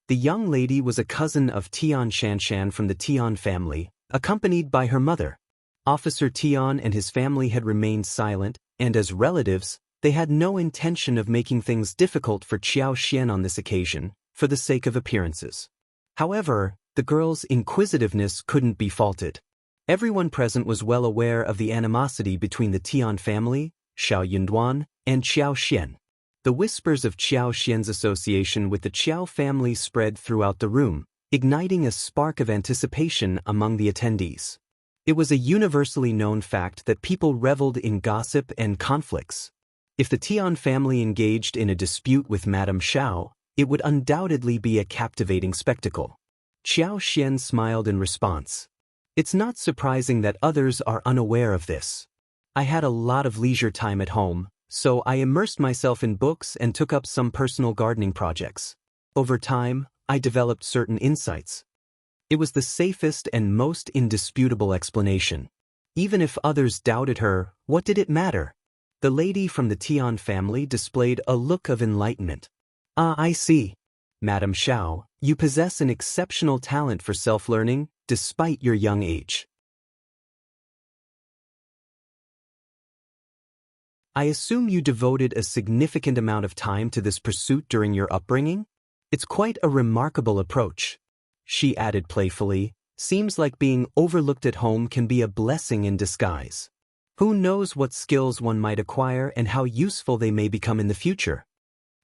A: The young lady was a cousin of Tian Shanshan from the Tian family, accompanied by her mother. Officer Tian and his family had remained silent, and as relatives, they had no intention of making things difficult for Qiao Xian on this occasion, for the sake of appearances. However, the girl's inquisitiveness couldn't be faulted. Everyone present was well aware of the animosity between the Tian family, Shao Yunduan, and Qiao Xian. The whispers of Qiao Xian's association with the Qiao family spread throughout the room, igniting a spark of anticipation among the attendees. It was a universally known fact that people reveled in gossip and conflicts. If the Tian family engaged in a dispute with Madame Shao, it would undoubtedly be a captivating spectacle. Qiao Xian smiled in response. It's not surprising that others are unaware of this. I had a lot of leisure time at home, so I immersed myself in books and took up some personal gardening projects. Over time, I developed certain insights. It was the safest and most indisputable explanation. Even if others doubted her, what did it matter? The lady from the Tian family displayed a look of enlightenment. Ah, I see. Madame Shao, you possess an exceptional talent for self-learning, despite your young age. I assume you devoted a significant amount of time to this pursuit during your upbringing? It's quite a remarkable approach. She added playfully, seems like being overlooked at home can be a blessing in disguise. Who knows what skills one might acquire and how useful they may become in the future?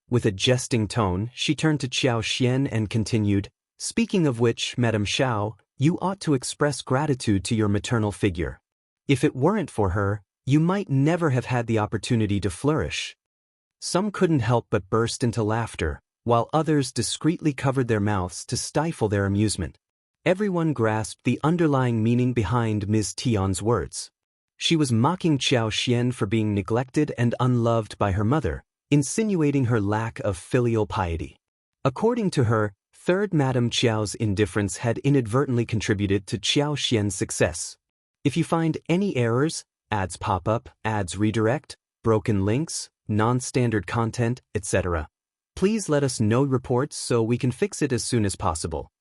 A: With a jesting tone, she turned to Qiao Xian and continued, speaking of which, Madame Shao, you ought to express gratitude to your maternal figure. If it weren't for her, you might never have had the opportunity to flourish. Some couldn't help but burst into laughter, while others discreetly covered their mouths to stifle their amusement. Everyone grasped the underlying meaning behind Ms. Tian's words. She was mocking Qiao Xian for being neglected and unloved by her mother, insinuating her lack of filial piety. According to her, third Madame Qiao's indifference had inadvertently contributed to Qiao Xian's success. If you find any errors, ads pop up, ads redirect, broken links, non-standard content, etc., please let us know reports so we can fix it as soon as possible.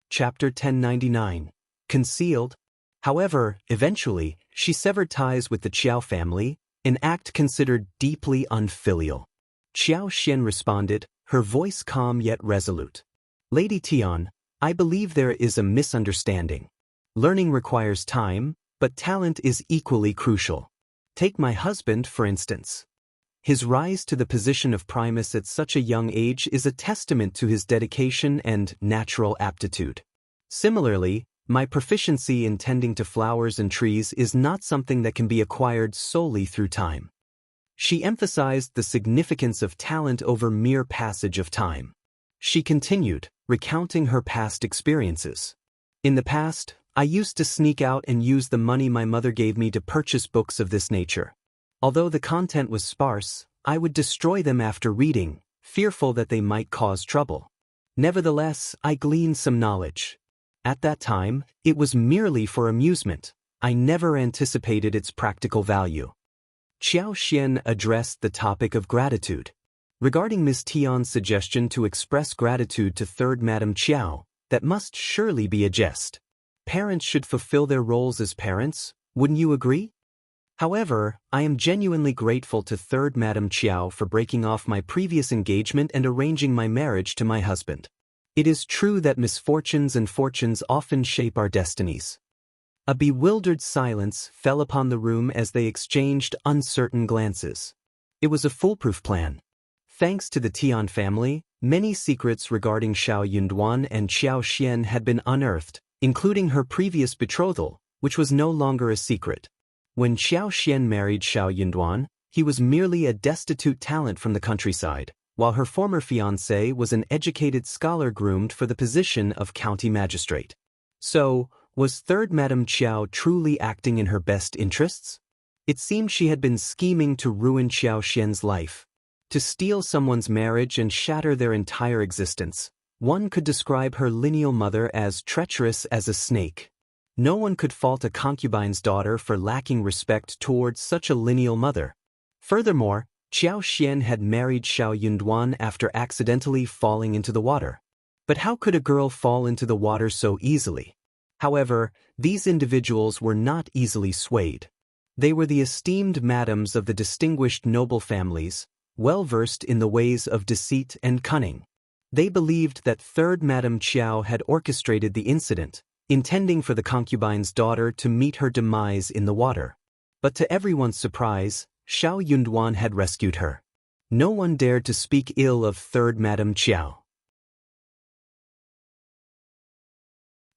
A: Chapter 1099. Concealed. However, eventually, she severed ties with the Qiao family, an act considered deeply unfilial. Qiao Xian responded, her voice calm yet resolute. Lady Tian, I believe there is a misunderstanding. Learning requires time, but talent is equally crucial. Take my husband, for instance. His rise to the position of primus at such a young age is a testament to his dedication and natural aptitude. Similarly, my proficiency in tending to flowers and trees is not something that can be acquired solely through time. She emphasized the significance of talent over mere passage of time. She continued, recounting her past experiences. In the past, I used to sneak out and use the money my mother gave me to purchase books of this nature. Although the content was sparse, I would destroy them after reading, fearful that they might cause trouble. Nevertheless, I gleaned some knowledge. At that time, it was merely for amusement. I never anticipated its practical value. Qiao Xian addressed the topic of gratitude. Regarding Ms. Tian's suggestion to express gratitude to third Madam Qiao, that must surely be a jest. Parents should fulfill their roles as parents, wouldn't you agree? However, I am genuinely grateful to third Madam Qiao for breaking off my previous engagement and arranging my marriage to my husband. It is true that misfortunes and fortunes often shape our destinies. A bewildered silence fell upon the room as they exchanged uncertain glances. It was a foolproof plan. Thanks to the Tian family, many secrets regarding Shao Yunduan and Qiao Xian had been unearthed, including her previous betrothal, which was no longer a secret. When Qiao Xian married Shao Yunduan, he was merely a destitute talent from the countryside, while her former fiancé was an educated scholar groomed for the position of county magistrate. So, was third Madam Qiao truly acting in her best interests? It seemed she had been scheming to ruin Qiao Xian's life. To steal someone's marriage and shatter their entire existence. One could describe her lineal mother as treacherous as a snake. No one could fault a concubine's daughter for lacking respect towards such a lineal mother. Furthermore, Qiao Xian had married Shao Yunduan after accidentally falling into the water. But how could a girl fall into the water so easily? However, these individuals were not easily swayed. They were the esteemed madams of the distinguished noble families, well-versed in the ways of deceit and cunning. They believed that third Madam Qiao had orchestrated the incident, intending for the concubine's daughter to meet her demise in the water. But to everyone's surprise, Shao Yunduan had rescued her. No one dared to speak ill of third Madam Qiao.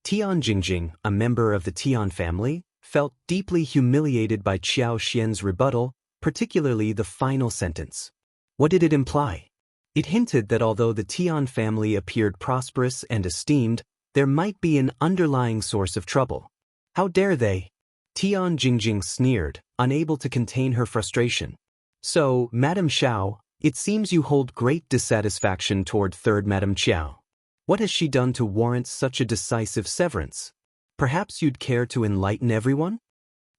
A: Tian Jingjing, a member of the Tian family, felt deeply humiliated by Qiao Xian's rebuttal, particularly the final sentence. What did it imply? It hinted that although the Tian family appeared prosperous and esteemed, there might be an underlying source of trouble. How dare they? Tian Jingjing sneered, unable to contain her frustration. So, Madam Shao, it seems you hold great dissatisfaction toward third Madam Qiao. What has she done to warrant such a decisive severance? Perhaps you'd care to enlighten everyone?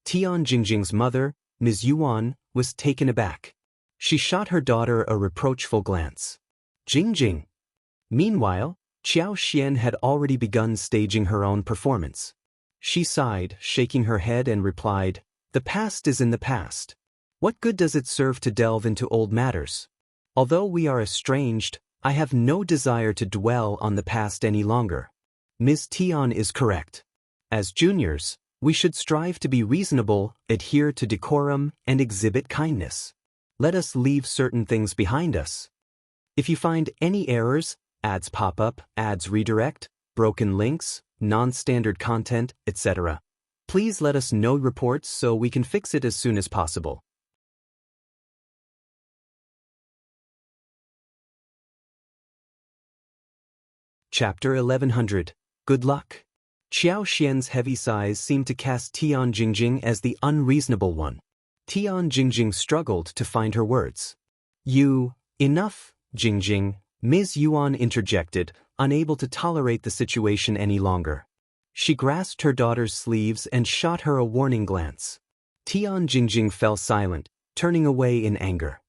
A: Tian Jingjing's mother, Ms. Yuan, was taken aback. She shot her daughter a reproachful glance. Jingjing. Meanwhile, Qiao Xian had already begun staging her own performance. She sighed, shaking her head, and replied, "The past is in the past. What good does it serve to delve into old matters? Although we are estranged, I have no desire to dwell on the past any longer. Ms. Tian is correct. As juniors, we should strive to be reasonable, adhere to decorum, and exhibit kindness. Let us leave certain things behind us. If you find any errors, ads pop up, ads redirect, broken links, non-standard content, etc., please let us know reports so we can fix it as soon as possible." Chapter 1100. Good luck. Qiao Xian's heavy sighs seemed to cast Tian Jingjing as the unreasonable one. Tian Jingjing struggled to find her words. Enough, Jingjing, Ms. Yuan interjected, unable to tolerate the situation any longer. She grasped her daughter's sleeves and shot her a warning glance. Tian Jingjing fell silent, turning away in anger.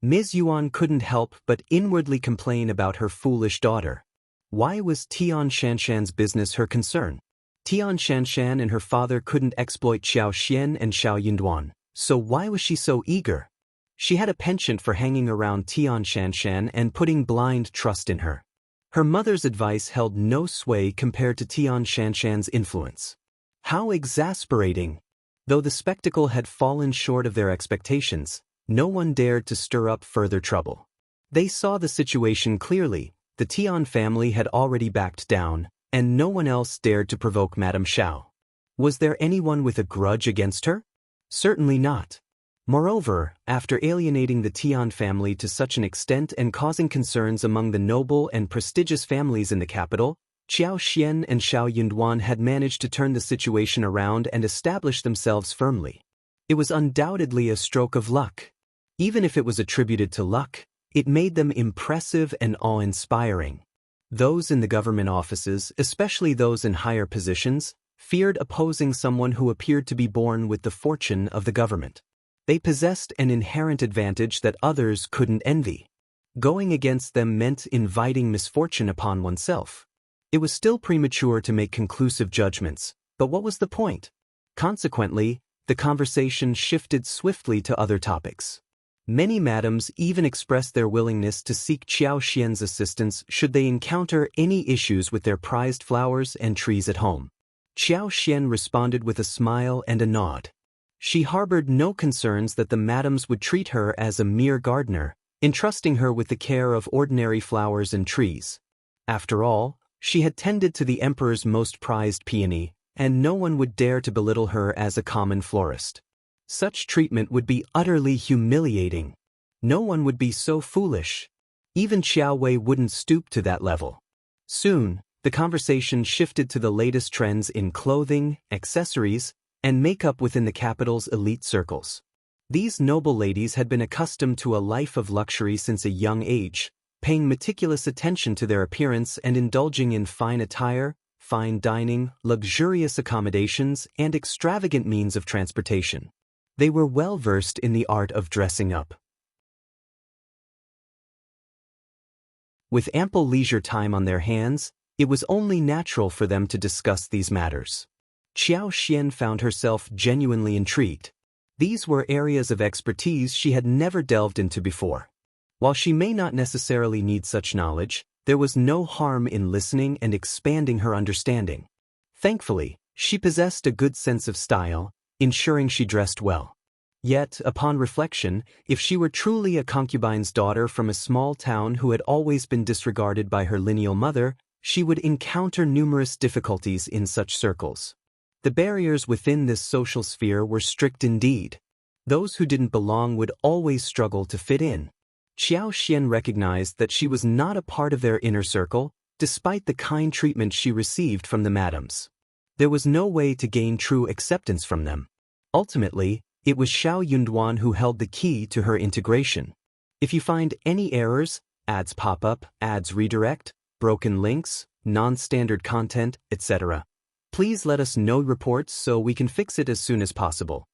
A: Ms. Yuan couldn't help but inwardly complain about her foolish daughter. Why was Tian Shanshan's business her concern? Tian Shanshan and her father couldn't exploit Qiao Xian and Shao Yunduan. So why was she so eager? She had a penchant for hanging around Tian Shanshan and putting blind trust in her. Her mother's advice held no sway compared to Tian Shanshan's influence. How exasperating! Though the spectacle had fallen short of their expectations, no one dared to stir up further trouble. They saw the situation clearly. The Tian family had already backed down, and no one else dared to provoke Madame Shao. Was there anyone with a grudge against her? Certainly not. Moreover, after alienating the Tian family to such an extent and causing concerns among the noble and prestigious families in the capital, Qiao Xian and Shao Yunduan had managed to turn the situation around and establish themselves firmly. It was undoubtedly a stroke of luck. Even if it was attributed to luck, it made them impressive and awe-inspiring. Those in the government offices, especially those in higher positions, feared opposing someone who appeared to be born with the fortune of the government. They possessed an inherent advantage that others couldn't envy. Going against them meant inviting misfortune upon oneself. It was still premature to make conclusive judgments, but what was the point? Consequently, the conversation shifted swiftly to other topics. Many madams even expressed their willingness to seek Qiao Xian's assistance should they encounter any issues with their prized flowers and trees at home. Qiao Xian responded with a smile and a nod. She harbored no concerns that the madams would treat her as a mere gardener, entrusting her with the care of ordinary flowers and trees. After all, she had tended to the emperor's most prized peony, and no one would dare to belittle her as a common florist. Such treatment would be utterly humiliating. No one would be so foolish. Even Qiao Wei wouldn't stoop to that level. Soon, the conversation shifted to the latest trends in clothing, accessories, and makeup within the capital's elite circles. These noble ladies had been accustomed to a life of luxury since a young age, paying meticulous attention to their appearance and indulging in fine attire, fine dining, luxurious accommodations, and extravagant means of transportation. They were well versed in the art of dressing up. With ample leisure time on their hands, it was only natural for them to discuss these matters. Qiao Xian found herself genuinely intrigued. These were areas of expertise she had never delved into before. While she may not necessarily need such knowledge, there was no harm in listening and expanding her understanding. Thankfully, she possessed a good sense of style, ensuring she dressed well. Yet, upon reflection, if she were truly a concubine's daughter from a small town who had always been disregarded by her lineal mother, she would encounter numerous difficulties in such circles. The barriers within this social sphere were strict indeed. Those who didn't belong would always struggle to fit in. Qiao Xian recognized that she was not a part of their inner circle, despite the kind treatment she received from the madams. There was no way to gain true acceptance from them. Ultimately, it was Shao Yunduan who held the key to her integration. If you find any errors, ads pop up, ads redirect, broken links, non-standard content, etc., please let us know reports so we can fix it as soon as possible.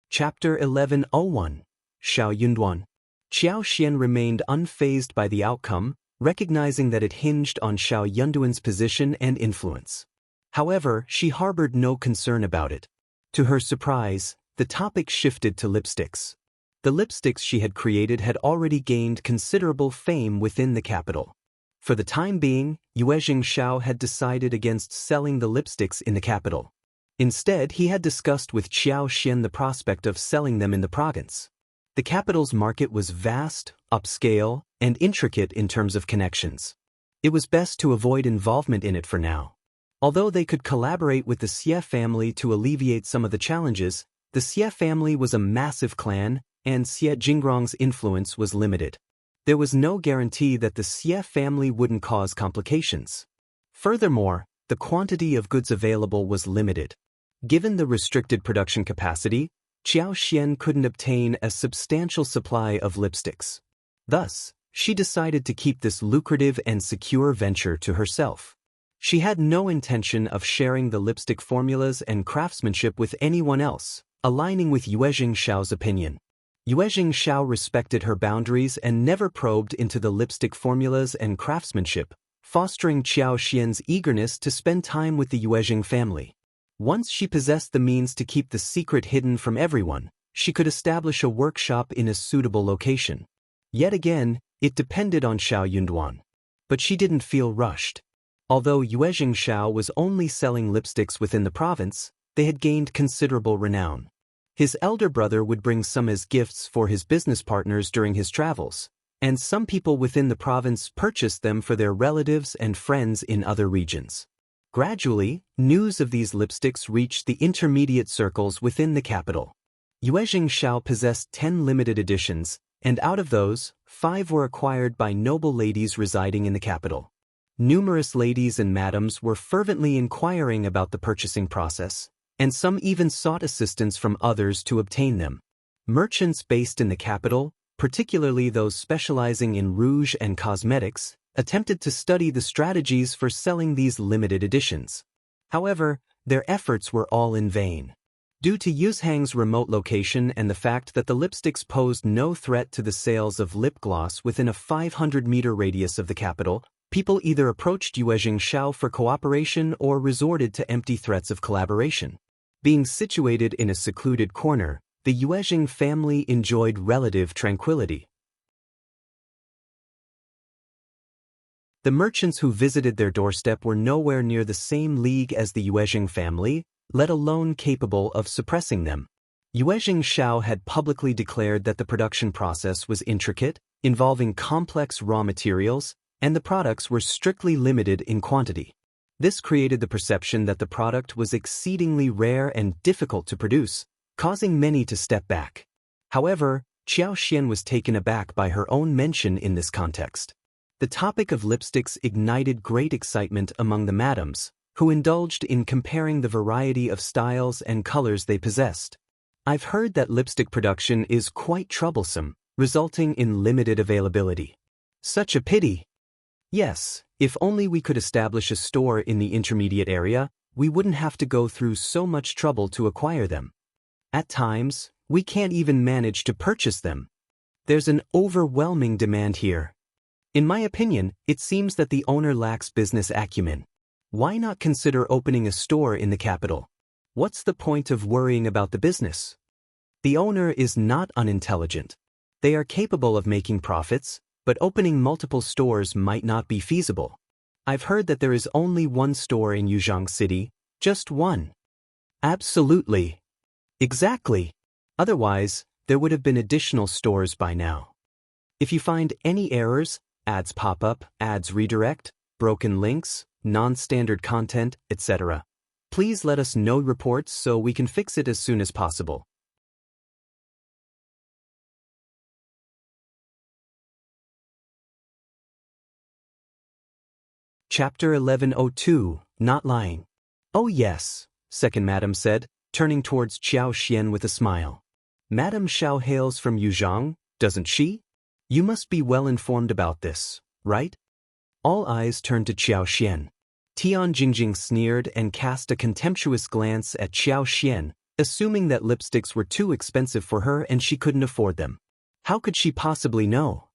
A: Chapter 1101. Shao Yunduan. Qiao Xian remained unfazed by the outcome, recognizing that it hinged on Shao Yunduan's position and influence. However, she harbored no concern about it. To her surprise, the topic shifted to lipsticks. The lipsticks she had created had already gained considerable fame within the capital. For the time being, Shao had decided against selling the lipsticks in the capital. Instead, he had discussed with Qiao Xian the prospect of selling them in the province. The capital's market was vast, upscale, and intricate in terms of connections. It was best to avoid involvement in it for now. Although they could collaborate with the Sigh family to alleviate some of the challenges, the Sigh family was a massive clan, and Sigh Jingrong's influence was limited. There was no guarantee that the Sigh family wouldn't cause complications. Furthermore, the quantity of goods available was limited. Given the restricted production capacity, Qiao Xian couldn't obtain a substantial supply of lipsticks. Thus, she decided to keep this lucrative and secure venture to herself. She had no intention of sharing the lipstick formulas and craftsmanship with anyone else, aligning with Shao's opinion. Shao respected her boundaries and never probed into the lipstick formulas and craftsmanship, fostering Qiao Xian's eagerness to spend time with the family. Once she possessed the means to keep the secret hidden from everyone, she could establish a workshop in a suitable location. Yet again, it depended on Shao Yunduan. But she didn't feel rushed. Although Shao was only selling lipsticks within the province, they had gained considerable renown. His elder brother would bring some as gifts for his business partners during his travels, and some people within the province purchased them for their relatives and friends in other regions. Gradually, news of these lipsticks reached the intermediate circles within the capital. Yuezhing Shao possessed 10 limited editions, and out of those, 5 were acquired by noble ladies residing in the capital. Numerous ladies and madams were fervently inquiring about the purchasing process, and some even sought assistance from others to obtain them. Merchants based in the capital, particularly those specializing in rouge and cosmetics, attempted to study the strategies for selling these limited editions. However, their efforts were all in vain. Due to Yuzhang's remote location and the fact that the lipsticks posed no threat to the sales of lip gloss within a 500-meter radius of the capital, people either approached Yuezhing Shao for cooperation or resorted to empty threats of collaboration. Being situated in a secluded corner, the Yuezhing family enjoyed relative tranquility. The merchants who visited their doorstep were nowhere near the same league as the Yuezhing family, let alone capable of suppressing them. Yuezhing Shao had publicly declared that the production process was intricate, involving complex raw materials, and the products were strictly limited in quantity. This created the perception that the product was exceedingly rare and difficult to produce, causing many to step back. However, Qiao Xian was taken aback by her own mention in this context. The topic of lipsticks ignited great excitement among the madams, who indulged in comparing the variety of styles and colors they possessed. I've heard that lipstick production is quite troublesome, resulting in limited availability. Such a pity. Yes, if only we could establish a store in the intermediate area, we wouldn't have to go through so much trouble to acquire them. At times, we can't even manage to purchase them. There's an overwhelming demand here. In my opinion, it seems that the owner lacks business acumen. Why not consider opening a store in the capital? What's the point of worrying about the business? The owner is not unintelligent. They are capable of making profits, but opening multiple stores might not be feasible. I've heard that there is only one store in Yuzhang City, just one. Absolutely. Exactly. Otherwise, there would have been additional stores by now. If you find any errors, ads pop up, ads redirect, broken links, non-standard content, etc., please let us know reports so we can fix it as soon as possible. Chapter 1102, Not Lying. Oh yes, second madam said, turning towards Qiao Xian with a smile. Madam Shao hails from Yuzhang, doesn't she? You must be well informed about this, right? All eyes turned to Qiao Xian. Tian Jingjing sneered and cast a contemptuous glance at Qiao Xian, assuming that lipsticks were too expensive for her and she couldn't afford them. How could she possibly know?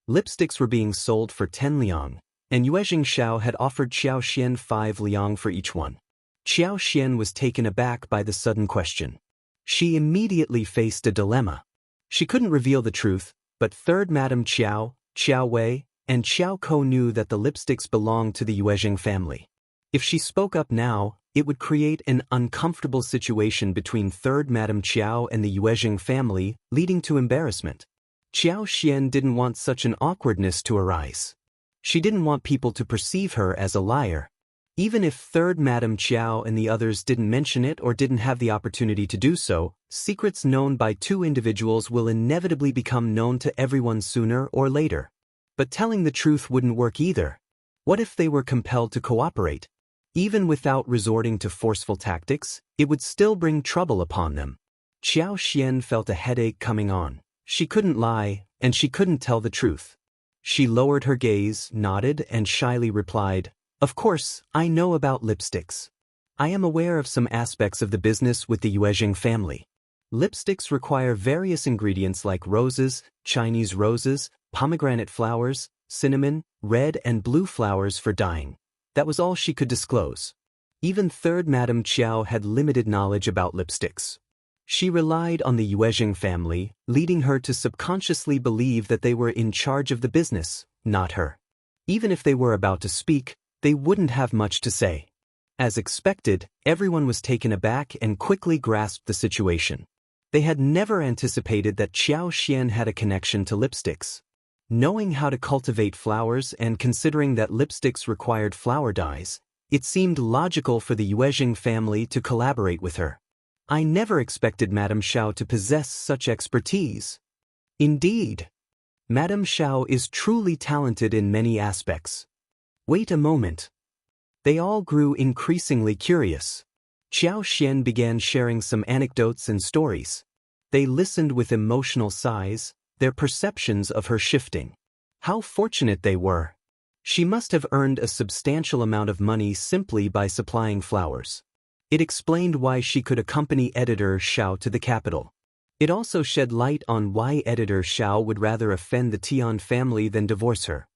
A: Lipsticks were being sold for 10 liang, and Yuezhing Shao had offered Qiao Xian 5 liang for each one. Qiao Xian was taken aback by the sudden question. She immediately faced a dilemma. She couldn't reveal the truth, but third Madam Qiao, Qiao Wei, and Qiao Ko knew that the lipsticks belonged to the Yuezhing family. If she spoke up now, it would create an uncomfortable situation between third Madam Qiao and the Yuezhing family, leading to embarrassment. Qiao Xian didn't want such an awkwardness to arise. She didn't want people to perceive her as a liar. Even if third Madam Qiao and the others didn't mention it or didn't have the opportunity to do so, secrets known by two individuals will inevitably become known to everyone sooner or later. But telling the truth wouldn't work either. What if they were compelled to cooperate? Even without resorting to forceful tactics, it would still bring trouble upon them. Qiao Xian felt a headache coming on. She couldn't lie, and she couldn't tell the truth. She lowered her gaze, nodded, and shyly replied, "Of course, I know about lipsticks. I am aware of some aspects of the business with the Yuezhing family. Lipsticks require various ingredients like roses, Chinese roses, pomegranate flowers, cinnamon, red and blue flowers for dyeing." That was all she could disclose. Even third Madam Qiao had limited knowledge about lipsticks. She relied on the Yuezhing family, leading her to subconsciously believe that they were in charge of the business, not her. Even if they were about to speak, they wouldn't have much to say. As expected, everyone was taken aback and quickly grasped the situation. They had never anticipated that Qiao Xian had a connection to lipsticks. Knowing how to cultivate flowers and considering that lipsticks required flower dyes, it seemed logical for the Yuezhing family to collaborate with her. I never expected Madame Shao to possess such expertise. Indeed, Madame Shao is truly talented in many aspects. Wait a moment. They all grew increasingly curious. Qiao Xian began sharing some anecdotes and stories. They listened with emotional sighs, their perceptions of her shifting. How fortunate they were. She must have earned a substantial amount of money simply by supplying flowers. It explained why she could accompany editor Shao to the capital. It also shed light on why editor Shao would rather offend the Tian family than divorce her.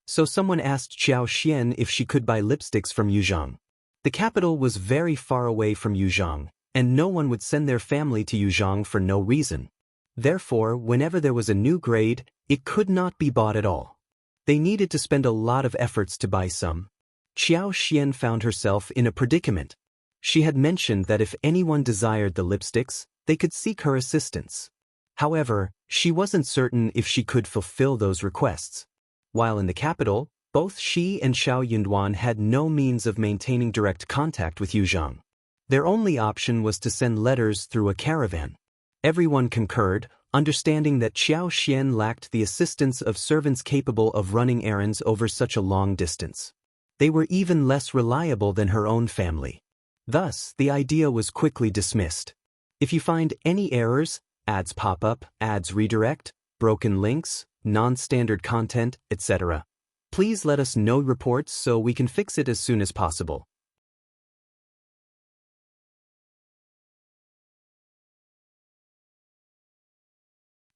A: So someone asked Qiao Xian if she could buy lipsticks from Yuzhang. The capital was very far away from Yuzhang, and no one would send their family to Yuzhang for no reason. Therefore, whenever there was a new grade, it could not be bought at all. They needed to spend a lot of efforts to buy some. Qiao Xian found herself in a predicament. She had mentioned that if anyone desired the lipsticks, they could seek her assistance. However, she wasn't certain if she could fulfill those requests. While in the capital, both she and Shao Yunduan had no means of maintaining direct contact with Yuzhang. Their only option was to send letters through a caravan. Everyone concurred, understanding that Qiao Xian lacked the assistance of servants capable of running errands over such a long distance. They were even less reliable than her own family. Thus, the idea was quickly dismissed. If you find any errors, ads pop up, ads redirect, broken links, non-standard content, etc., please let us know reports so we can fix it as soon as possible.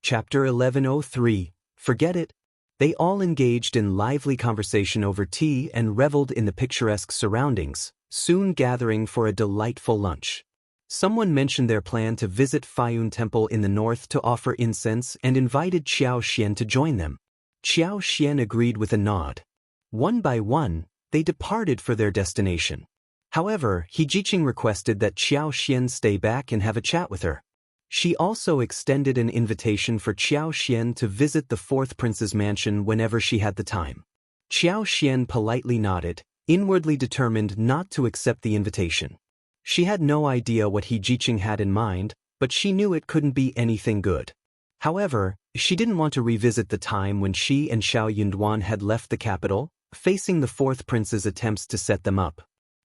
A: Chapter 1103. Forget it. They all engaged in lively conversation over tea and reveled in the picturesque surroundings, soon gathering for a delightful lunch. Someone mentioned their plan to visit Fayun Temple in the north to offer incense and invited Qiao Xian to join them. Qiao Xian agreed with a nod. One by one, they departed for their destination. However, Hejiqing requested that Qiao Xian stay back and have a chat with her. She also extended an invitation for Qiao Xian to visit the fourth prince's mansion whenever she had the time. Qiao Xian politely nodded, inwardly determined not to accept the invitation. She had no idea what Hejiqing had in mind, but she knew it couldn't be anything good. However, she didn't want to revisit the time when she and Shao Yunduan had left the capital, facing the fourth prince's attempts to set them up.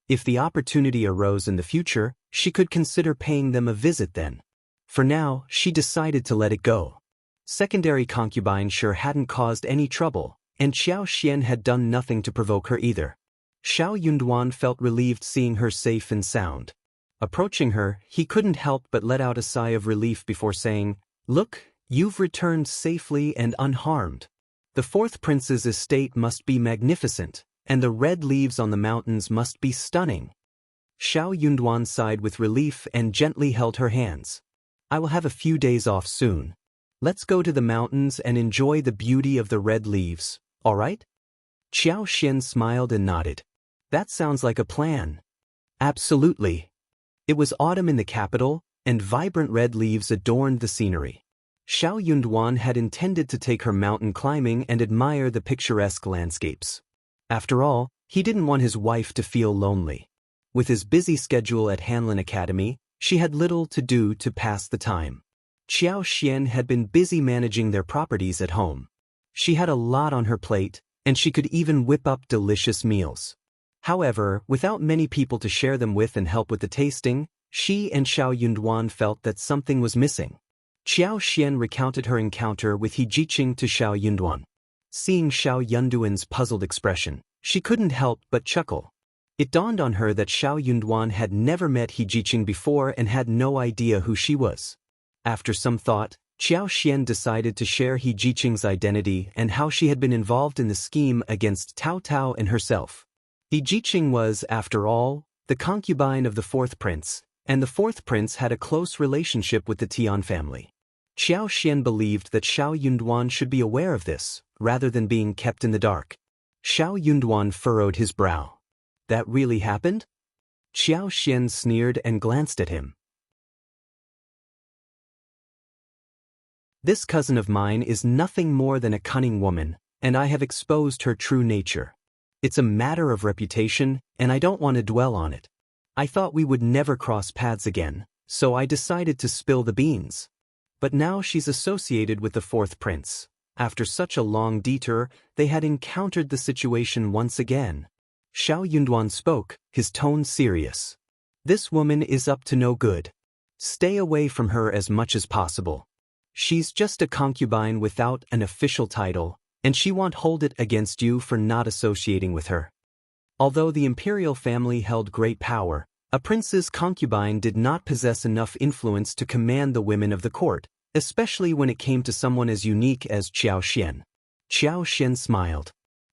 A: If the opportunity arose in the future, she could consider paying them a visit then. For now, she decided to let it go. Secondary concubine sure hadn't caused any trouble, and Qiao Xian had done nothing to provoke her either. Shao Yunduan felt relieved seeing her safe and sound. Approaching her, he couldn't help but let out a sigh of relief before saying, "Look, you've returned safely and unharmed. The fourth prince's estate must be magnificent, and the red leaves on the mountains must be stunning." Shao Yunduan sighed with relief and gently held her hands. "I will have a few days off soon. Let's go to the mountains and enjoy the beauty of the red leaves, all right?" Qiao Xian smiled and nodded. "That sounds like a plan." Absolutely. It was autumn in the capital, and vibrant red leaves adorned the scenery. Shao Yunduan had intended to take her mountain climbing and admire the picturesque landscapes. After all, he didn't want his wife to feel lonely. With his busy schedule at Hanlin Academy, she had little to do to pass the time. Qiao Xian had been busy managing their properties at home. She had a lot on her plate, and she could even whip up delicious meals. However, without many people to share them with and help with the tasting, she and Shao Yunduan felt that something was missing. Qiao Xian recounted her encounter with Hejiqing to Shao Yunduan. Seeing Shao Yunduan's puzzled expression, she couldn't help but chuckle. It dawned on her that Shao Yunduan had never met Hejiqing before and had no idea who she was. After some thought, Qiao Xian decided to share Hejiqing's identity and how she had been involved in the scheme against Tao Tao and herself. Hejiqing was, after all, the concubine of the fourth prince, and the fourth prince had a close relationship with the Tian family. Qiao Xian believed that Shao Yunduan should be aware of this, rather than being kept in the dark. Shao Yunduan furrowed his brow. That really happened? Qiao Xian sneered and glanced at him. This cousin of mine is nothing more than a cunning woman, and I have exposed her true nature. It's a matter of reputation, and I don't want to dwell on it. I thought we would never cross paths again, so I decided to spill the beans. But now she's associated with the fourth prince. After such a long detour, they had encountered the situation once again. Shao Yunduan spoke, his tone serious. This woman is up to no good. Stay away from her as much as possible. She's just a concubine without an official title, and she won't hold it against you for not associating with her. Although the imperial family held great power, a prince's concubine did not possess enough influence to command the women of the court, especially when it came to someone as unique as Qiao Xian. Qiao Xian smiled.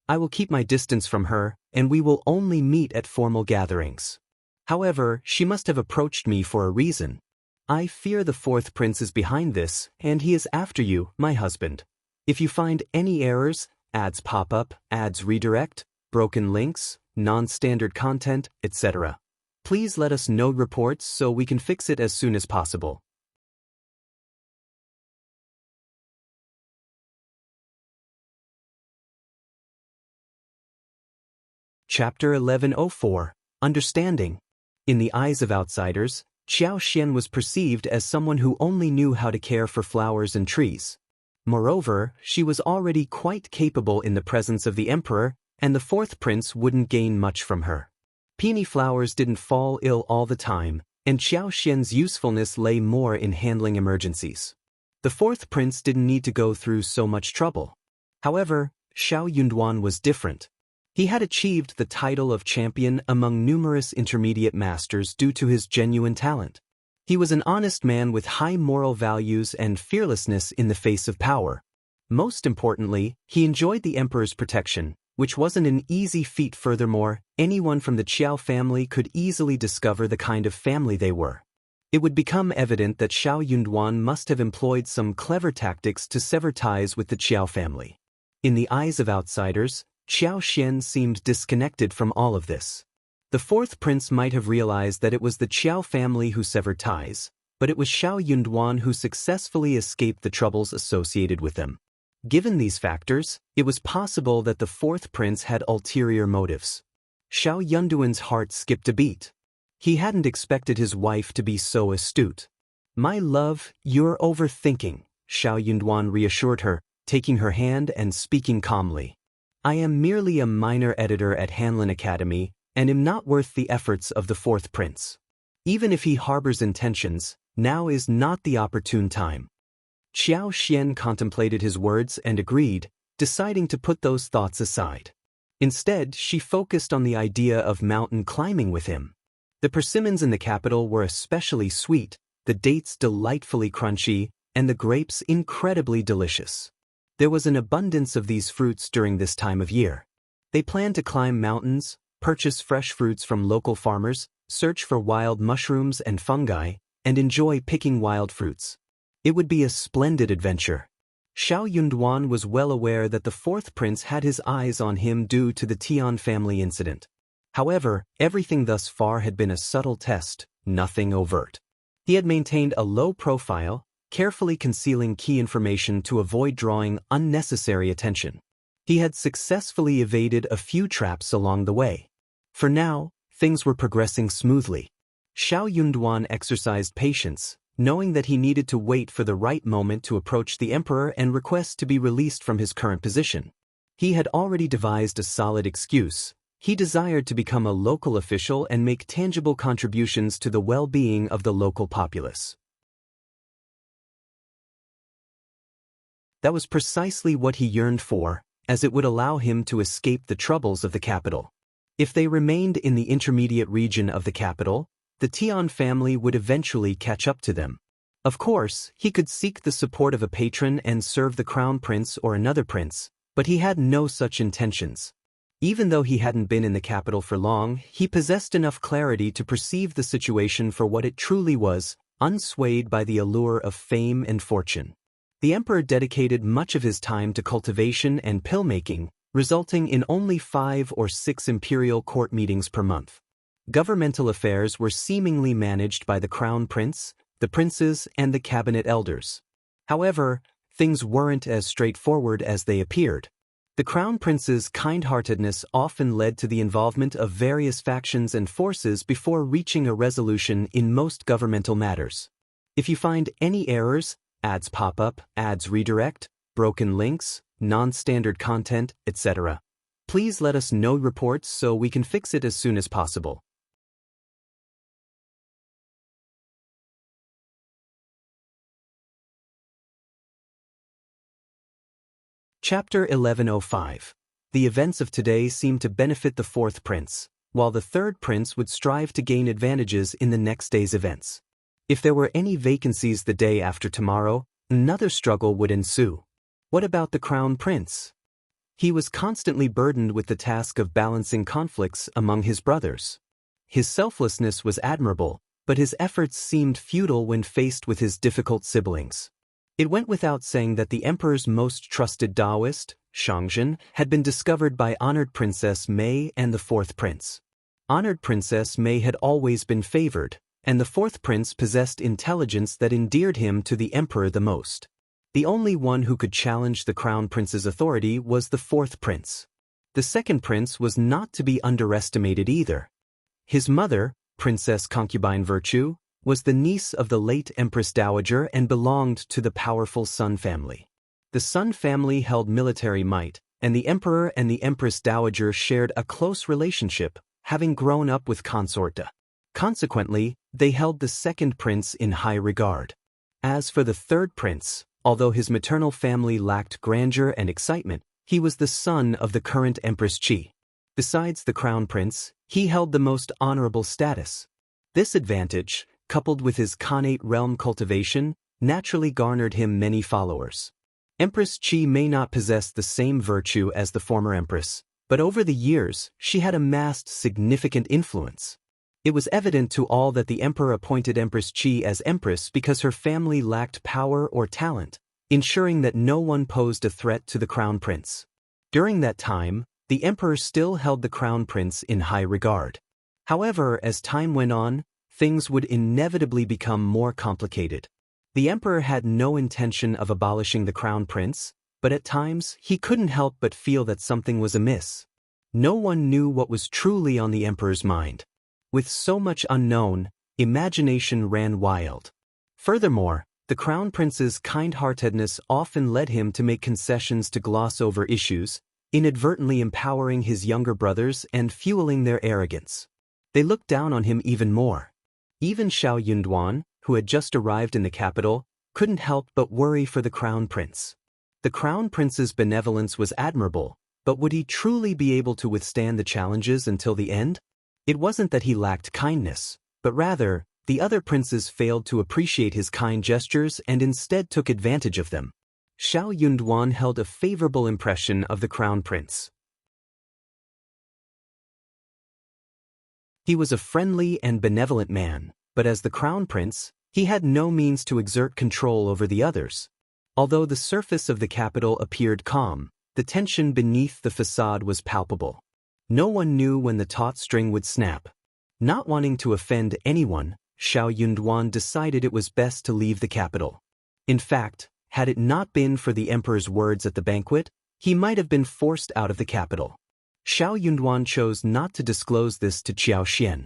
A: I will keep my distance from her, and we will only meet at formal gatherings. However, she must have approached me for a reason. I fear the fourth prince is behind this, and he is after you, my husband. If you find any errors, ads pop up, ads redirect, broken links, non-standard content, etc., please let us know reports so we can fix it as soon as possible. Chapter 1104, Understanding. In the eyes of outsiders, Qiao Xian was perceived as someone who only knew how to care for flowers and trees. Moreover, she was already quite capable in the presence of the emperor, and the fourth prince wouldn't gain much from her. Peony flowers didn't fall ill all the time, and Qiao Xian's usefulness lay more in handling emergencies. The fourth prince didn't need to go through so much trouble. However, Shao Yunduan was different. He had achieved the title of champion among numerous intermediate masters due to his genuine talent. He was an honest man with high moral values and fearlessness in the face of power. Most importantly, he enjoyed the emperor's protection, which wasn't an easy feat. Furthermore, anyone from the Qiao family could easily discover the kind of family they were. It would become evident that Shao Yunduan must have employed some clever tactics to sever ties with the Qiao family. In the eyes of outsiders, Qiao Xian seemed disconnected from all of this. The fourth prince might have realized that it was the Qiao family who severed ties, but it was Shao Yunduan who successfully escaped the troubles associated with them. Given these factors, it was possible that the fourth prince had ulterior motives. Shao Yunduan's heart skipped a beat. He hadn't expected his wife to be so astute. My love, you're overthinking, Shao Yunduan reassured her, taking her hand and speaking calmly. I am merely a minor editor at Hanlin Academy, and am not worth the efforts of the fourth prince. Even if he harbors intentions, now is not the opportune time. Qiao Xian contemplated his words and agreed, deciding to put those thoughts aside. Instead, she focused on the idea of mountain climbing with him. The persimmons in the capital were especially sweet, the dates delightfully crunchy, and the grapes incredibly delicious. There was an abundance of these fruits during this time of year. They planned to climb mountains, purchase fresh fruits from local farmers, search for wild mushrooms and fungi, and enjoy picking wild fruits. It would be a splendid adventure. Shao Yunduan was well aware that the fourth prince had his eyes on him due to the Tian family incident. However, everything thus far had been a subtle test, nothing overt. He had maintained a low profile, carefully concealing key information to avoid drawing unnecessary attention. He had successfully evaded a few traps along the way. For now, things were progressing smoothly. Shao Yunduan exercised patience, knowing that he needed to wait for the right moment to approach the emperor and request to be released from his current position. He had already devised a solid excuse. He desired to become a local official and make tangible contributions to the well-being of the local populace. That was precisely what he yearned for, as it would allow him to escape the troubles of the capital. If they remained in the intermediate region of the capital, the Tian family would eventually catch up to them. Of course, he could seek the support of a patron and serve the crown prince or another prince, but he had no such intentions. Even though he hadn't been in the capital for long, he possessed enough clarity to perceive the situation for what it truly was, unswayed by the allure of fame and fortune. The emperor dedicated much of his time to cultivation and pill-making, resulting in only 5 or 6 imperial court meetings per month. Governmental affairs were seemingly managed by the crown prince, the princes, and the cabinet elders. However, things weren't as straightforward as they appeared. The Crown Prince's kind-heartedness often led to the involvement of various factions and forces before reaching a resolution in most governmental matters. If you find any errors, ads pop up, ads redirect, broken links, non-standard content, etc., please let us know reports so we can fix it as soon as possible. Chapter 1105. The events of today seem to benefit the fourth prince, while the third prince would strive to gain advantages in the next day's events. If there were any vacancies the day after tomorrow, another struggle would ensue. What about the Crown Prince? He was constantly burdened with the task of balancing conflicts among his brothers. His selflessness was admirable, but his efforts seemed futile when faced with his difficult siblings. It went without saying that the emperor's most trusted Taoist, Shangzhen, had been discovered by Honored Princess Mei and the fourth prince. Honored Princess Mei had always been favored, and the fourth prince possessed intelligence that endeared him to the emperor the most. The only one who could challenge the crown prince's authority was the fourth prince. The second prince was not to be underestimated either. His mother, Princess Concubine Virtue, was the niece of the late Empress Dowager and belonged to the powerful Sun family. The Sun family held military might, and the emperor and the Empress Dowager shared a close relationship, having grown up with Consort Da. Consequently, they held the second prince in high regard. As for the third prince, although his maternal family lacked grandeur and excitement, he was the son of the current Empress Qi. Besides the crown prince, he held the most honorable status. This advantage, coupled with his Khanate realm cultivation, naturally garnered him many followers. Empress Qi may not possess the same virtue as the former empress, but over the years, she had amassed significant influence. It was evident to all that the emperor appointed Empress Qi as empress because her family lacked power or talent, ensuring that no one posed a threat to the crown prince. During that time, the emperor still held the crown prince in high regard. However, as time went on, things would inevitably become more complicated. The emperor had no intention of abolishing the crown prince, but at times he couldn't help but feel that something was amiss. No one knew what was truly on the emperor's mind. With so much unknown, imagination ran wild. Furthermore, the crown prince's kind-heartedness often led him to make concessions to gloss over issues, inadvertently empowering his younger brothers and fueling their arrogance. They looked down on him even more. Even Yunduan, who had just arrived in the capital, couldn't help but worry for the crown prince. The crown prince's benevolence was admirable, but would he truly be able to withstand the challenges until the end? It wasn't that he lacked kindness, but rather, the other princes failed to appreciate his kind gestures and instead took advantage of them. Yunduan held a favorable impression of the crown prince. He was a friendly and benevolent man, but as the crown prince, he had no means to exert control over the others. Although the surface of the capital appeared calm, the tension beneath the facade was palpable. No one knew when the taut string would snap. Not wanting to offend anyone, Yunduan decided it was best to leave the capital. In fact, had it not been for the emperor's words at the banquet, he might have been forced out of the capital. Yunduan chose not to disclose this to Qiao.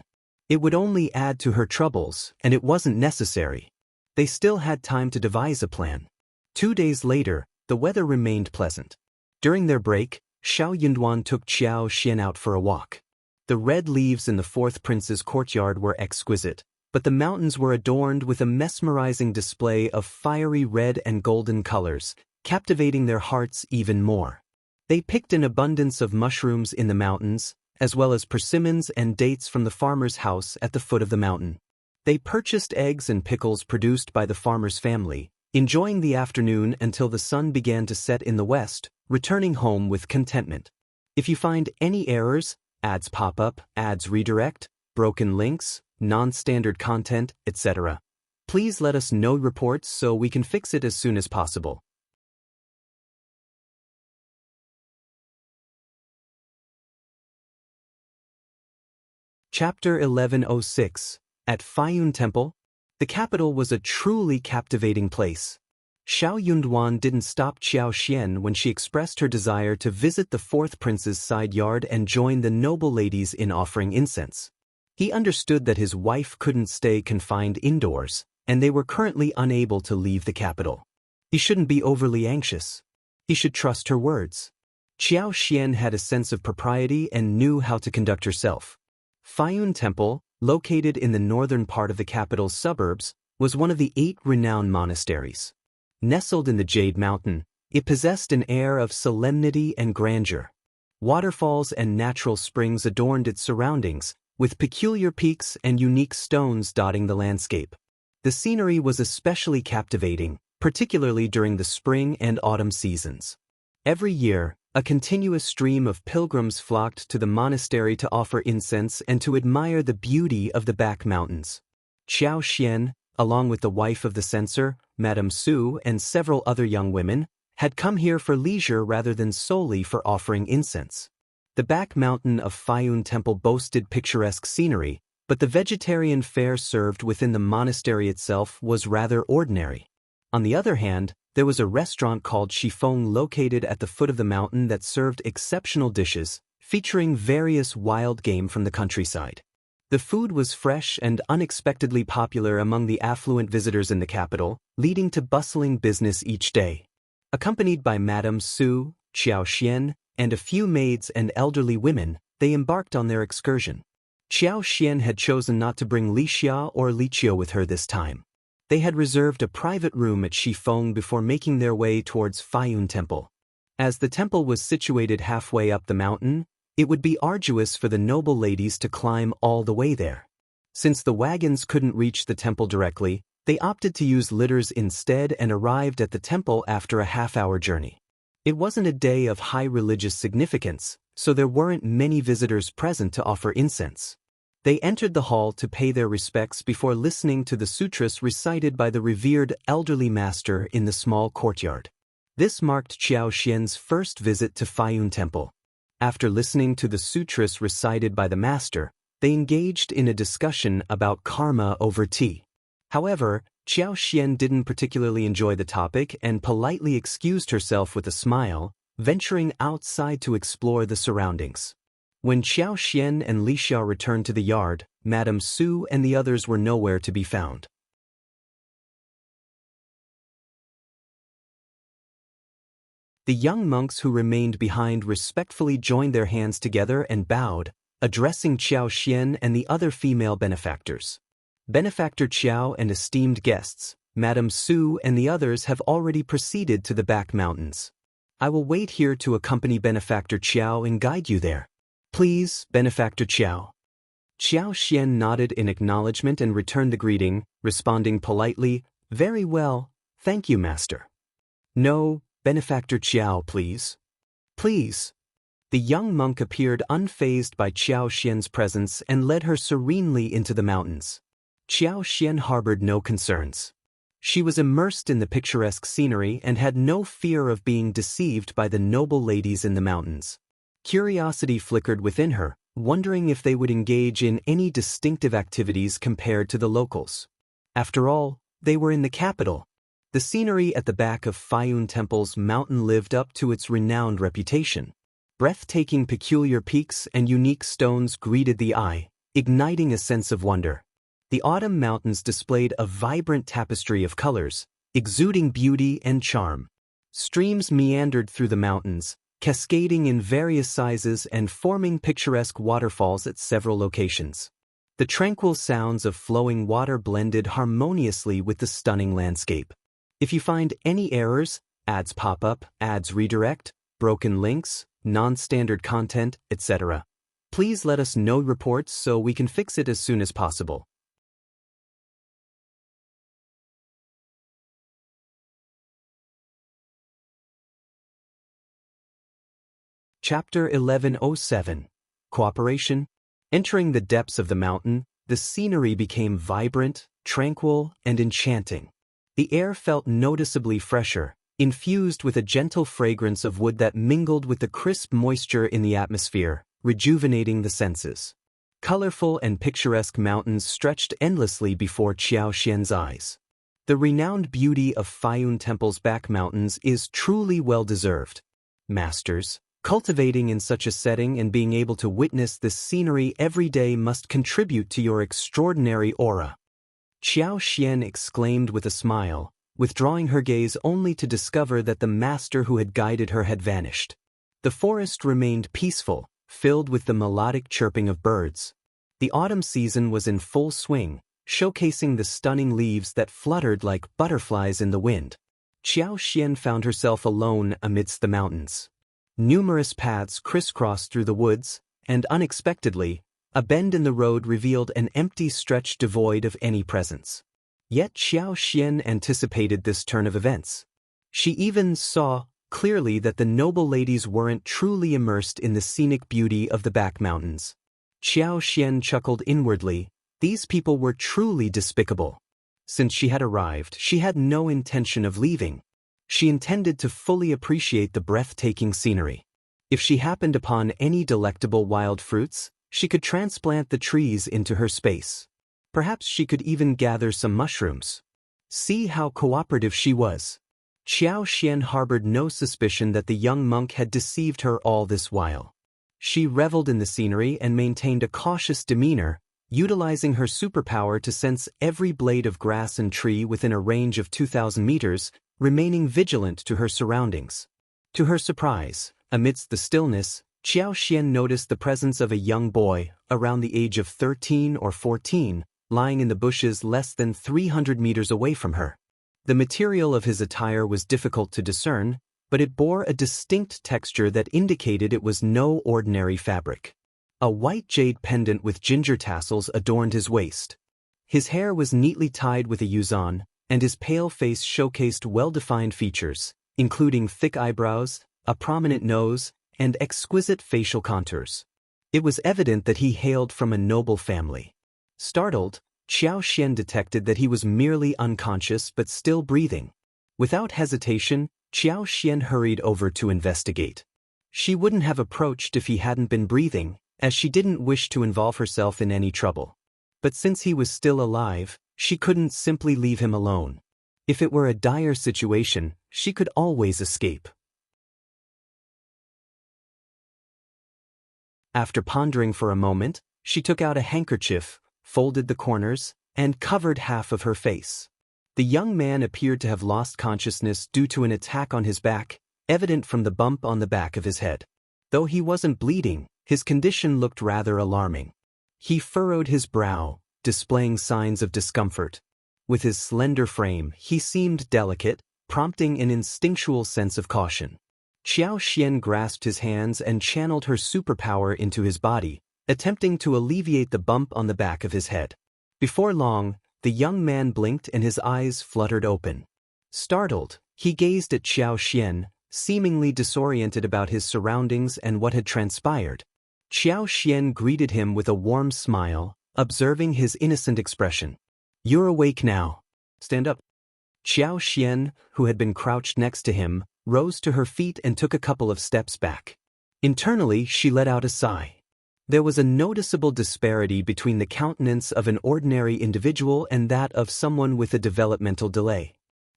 A: It would only add to her troubles, and it wasn't necessary. They still had time to devise a plan. 2 days later, the weather remained pleasant. During their break, Yunduan took Qiao out for a walk. The red leaves in the fourth prince's courtyard were exquisite, but the mountains were adorned with a mesmerizing display of fiery red and golden colors, captivating their hearts even more. They picked an abundance of mushrooms in the mountains, as well as persimmons and dates from the farmer's house at the foot of the mountain. They purchased eggs and pickles produced by the farmer's family, enjoying the afternoon until the sun began to set in the west, returning home with contentment. If you find any errors, ads pop up, ads redirect, broken links, non-standard content, etc., please let us know reports so we can fix it as soon as possible. Chapter 1106. At Fayun Temple, the capital was a truly captivating place. Shao Yunduan didn't stop Qiao Xian when she expressed her desire to visit the fourth prince's side yard and join the noble ladies in offering incense. He understood that his wife couldn't stay confined indoors, and they were currently unable to leave the capital. He shouldn't be overly anxious. He should trust her words. Qiao Xian had a sense of propriety and knew how to conduct herself. Fayun Temple, located in the northern part of the capital's suburbs, was one of the 8 renowned monasteries. Nestled in the Jade Mountain, it possessed an air of solemnity and grandeur. Waterfalls and natural springs adorned its surroundings, with peculiar peaks and unique stones dotting the landscape. The scenery was especially captivating, particularly during the spring and autumn seasons. Every year, a continuous stream of pilgrims flocked to the monastery to offer incense and to admire the beauty of the back mountains. Qiao Xian, along with the wife of the censor, Madame Su, and several other young women, had come here for leisure rather than solely for offering incense. The back mountain of Fayun Temple boasted picturesque scenery, but the vegetarian fare served within the monastery itself was rather ordinary. On the other hand, there was a restaurant called Shifeng located at the foot of the mountain that served exceptional dishes, featuring various wild game from the countryside. The food was fresh and unexpectedly popular among the affluent visitors in the capital, leading to bustling business each day. Accompanied by Madame Su, Qiao Xian, and a few maids and elderly women, they embarked on their excursion. Qiao Xian had chosen not to bring Li Xia or Li Qiao with her this time. They had reserved a private room at Shifeng before making their way towards Fayun Temple. As the temple was situated halfway up the mountain, it would be arduous for the noble ladies to climb all the way there. Since the wagons couldn't reach the temple directly, they opted to use litters instead and arrived at the temple after a half-hour journey. It wasn't a day of high religious significance, so there weren't many visitors present to offer incense. They entered the hall to pay their respects before listening to the sutras recited by the revered elderly master in the small courtyard. This marked Qiao Xian's first visit to Fayun Temple. After listening to the sutras recited by the master, they engaged in a discussion about karma over tea. However, Qiao Xian didn't particularly enjoy the topic and politely excused herself with a smile, venturing outside to explore the surroundings. When Qiao Xian and Li Xia returned to the yard, Madame Su and the others were nowhere to be found. The young monks who remained behind respectfully joined their hands together and bowed, addressing Qiao Xian and the other female benefactors. Benefactor Qiao and esteemed guests, Madame Su and the others have already proceeded to the back mountains. I will wait here to accompany Benefactor Qiao and guide you there. Please, Benefactor Qiao. Qiao Xian nodded in acknowledgement and returned the greeting, responding politely, "Very well, thank you, Master." "No, Benefactor Qiao, please." "Please." The young monk appeared unfazed by Qiao Xian's presence and led her serenely into the mountains. Qiao Xian harbored no concerns. She was immersed in the picturesque scenery and had no fear of being deceived by the noble ladies in the mountains. Curiosity flickered within her, wondering if they would engage in any distinctive activities compared to the locals. After all, they were in the capital. The scenery at the back of Fayun Temple's mountain lived up to its renowned reputation. Breathtaking peculiar peaks and unique stones greeted the eye, igniting a sense of wonder. The autumn mountains displayed a vibrant tapestry of colors, exuding beauty and charm. Streams meandered through the mountains, cascading in various sizes and forming picturesque waterfalls at several locations. The tranquil sounds of flowing water blended harmoniously with the stunning landscape. If you find any errors, ads pop up, ads redirect, broken links, non-standard content, etc., please let us know reports so we can fix it as soon as possible. Chapter 1107. Cooperation. Entering the depths of the mountain, the scenery became vibrant, tranquil, and enchanting. The air felt noticeably fresher, infused with a gentle fragrance of wood that mingled with the crisp moisture in the atmosphere, rejuvenating the senses. Colorful and picturesque mountains stretched endlessly before Qiao Xian's eyes. The renowned beauty of Fayun Temple's back mountains is truly well-deserved. Masters, cultivating in such a setting and being able to witness this scenery every day must contribute to your extraordinary aura. Qiao Xian exclaimed with a smile, withdrawing her gaze only to discover that the master who had guided her had vanished. The forest remained peaceful, filled with the melodic chirping of birds. The autumn season was in full swing, showcasing the stunning leaves that fluttered like butterflies in the wind. Qiao Xian found herself alone amidst the mountains. Numerous paths crisscrossed through the woods, and unexpectedly, a bend in the road revealed an empty stretch devoid of any presence. Yet Qiao Xian anticipated this turn of events. She even saw clearly that the noble ladies weren't truly immersed in the scenic beauty of the back mountains. Qiao Xian chuckled inwardly. These people were truly despicable. Since she had arrived, she had no intention of leaving. She intended to fully appreciate the breathtaking scenery. If she happened upon any delectable wild fruits, she could transplant the trees into her space. Perhaps she could even gather some mushrooms. See how cooperative she was. Qiao Xian harbored no suspicion that the young monk had deceived her all this while. She reveled in the scenery and maintained a cautious demeanor, utilizing her superpower to sense every blade of grass and tree within a range of 2,000 meters, remaining vigilant to her surroundings. To her surprise, amidst the stillness, Qiao Xian noticed the presence of a young boy, around the age of 13 or 14, lying in the bushes less than 300 meters away from her. The material of his attire was difficult to discern, but it bore a distinct texture that indicated it was no ordinary fabric. A white jade pendant with ginger tassels adorned his waist. His hair was neatly tied with a Yunduan, and his pale face showcased well-defined features, including thick eyebrows, a prominent nose, and exquisite facial contours. It was evident that he hailed from a noble family. Startled, Qiao Xian detected that he was merely unconscious but still breathing. Without hesitation, Qiao Xian hurried over to investigate. She wouldn't have approached if he hadn't been breathing, as she didn't wish to involve herself in any trouble. But since he was still alive, she couldn't simply leave him alone. If it were a dire situation, she could always escape. After pondering for a moment, she took out a handkerchief, folded the corners, and covered half of her face. The young man appeared to have lost consciousness due to an attack on his back, evident from the bump on the back of his head. Though he wasn't bleeding, his condition looked rather alarming. He furrowed his brow, displaying signs of discomfort. With his slender frame, he seemed delicate, prompting an instinctual sense of caution. Qiao Xian grasped his hands and channeled her superpower into his body, attempting to alleviate the bump on the back of his head. Before long, the young man blinked and his eyes fluttered open. Startled, he gazed at Qiao Xian, seemingly disoriented about his surroundings and what had transpired. Qiao Xian greeted him with a warm smile, observing his innocent expression. "You're awake now. Stand up." Qiao Xian, who had been crouched next to him, rose to her feet and took a couple of steps back. Internally, she let out a sigh. There was a noticeable disparity between the countenance of an ordinary individual and that of someone with a developmental delay.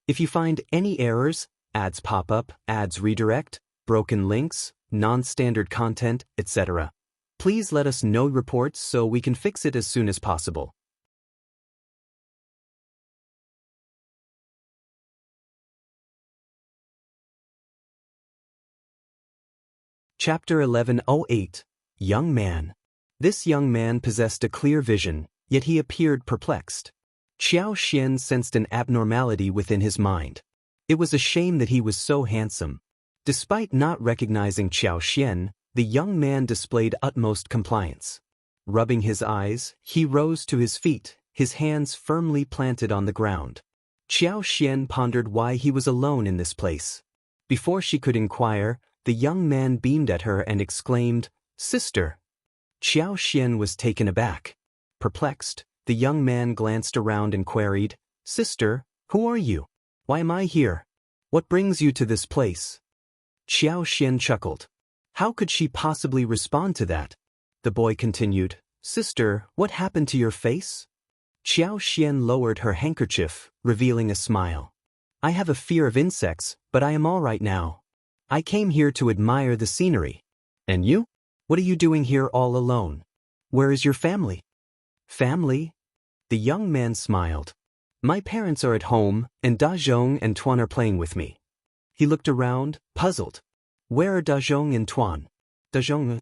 A: If you find any errors, ads pop up, ads redirect, broken links, non-standard content, etc., please let us know reports so we can fix it as soon as possible. Chapter 1108. Young Man. This young man possessed a clear vision, yet he appeared perplexed. Qiao Xian sensed an abnormality within his mind. It was a shame that he was so handsome. Despite not recognizing Qiao Xian, the young man displayed utmost compliance. Rubbing his eyes, he rose to his feet, his hands firmly planted on the ground. Qiao Xian pondered why he was alone in this place. Before she could inquire, the young man beamed at her and exclaimed, "Sister." Qiao Xian was taken aback. Perplexed, the young man glanced around and queried, "Sister, who are you? Why am I here? What brings you to this place?" Qiao Xian chuckled. How could she possibly respond to that? The boy continued, "Sister, what happened to your face?" Qiao Xian lowered her handkerchief, revealing a smile. I have a fear of insects, but I am all right now. I came here to admire the scenery. And you? What are you doing here all alone? Where is your family? Family? The young man smiled. My parents are at home, and Dazhong and Tuan are playing with me. He looked around, puzzled. Where are Dazhong and Tuan? Dazhong?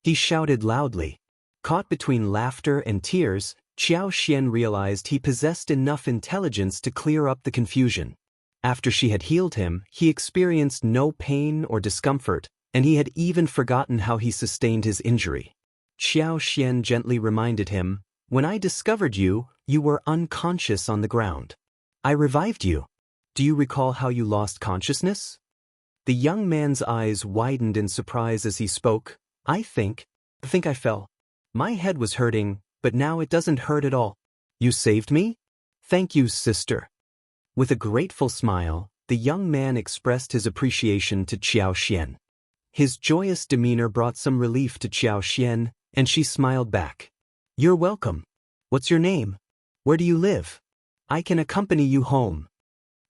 A: He shouted loudly. Caught between laughter and tears, Qiao Xian realized he possessed enough intelligence to clear up the confusion. After she had healed him, he experienced no pain or discomfort, and he had even forgotten how he sustained his injury. Qiao Xian gently reminded him, When I discovered you, you were unconscious on the ground. I revived you. Do you recall how you lost consciousness? The young man's eyes widened in surprise as he spoke. I think I fell. My head was hurting, but now it doesn't hurt at all. You saved me? Thank you, sister. With a grateful smile, the young man expressed his appreciation to Qiao Xian. His joyous demeanor brought some relief to Qiao Xian, and she smiled back. You're welcome. What's your name? Where do you live? I can accompany you home.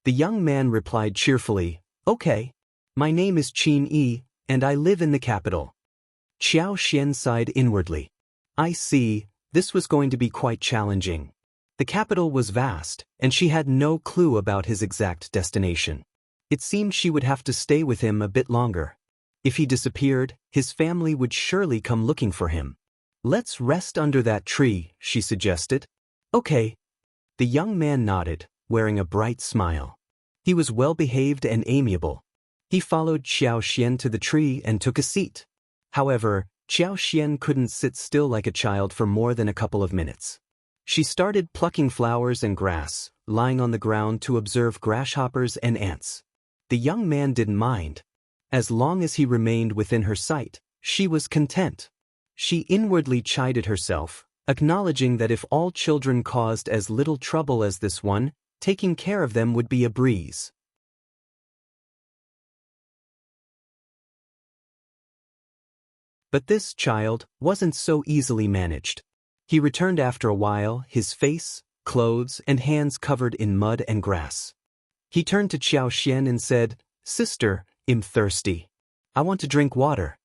A: The young man replied cheerfully, Okay. My name is Qin Yi, and I live in the capital. Qiao Xian sighed inwardly. I see, this was going to be quite challenging. The capital was vast, and she had no clue about his exact destination. It seemed she would have to stay with him a bit longer. If he disappeared, his family would surely come looking for him. Let's rest under that tree, she suggested. Okay. The young man nodded, wearing a bright smile. He was well-behaved and amiable. He followed Qiao Xian to the tree and took a seat. However, Qiao Xian couldn't sit still like a child for more than a couple of minutes. She started plucking flowers and grass, lying on the ground to observe grasshoppers and ants. The young man didn't mind. As long as he remained within her sight, she was content. She inwardly chided herself, acknowledging that if all children caused as little trouble as this one, taking care of them would be a breeze. But this child wasn't so easily managed. He returned after a while, his face, clothes, and hands covered in mud and grass. He turned to Qiao Xian and said, Sister, I'm thirsty. I want to drink water.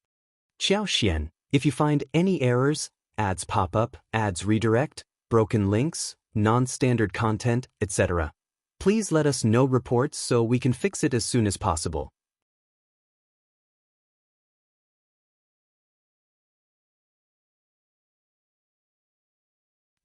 A: Qiao Xian, if you find any errors, ads pop up, ads redirect, broken links, non-standard content, etc., please let us know reports so we can fix it as soon as possible.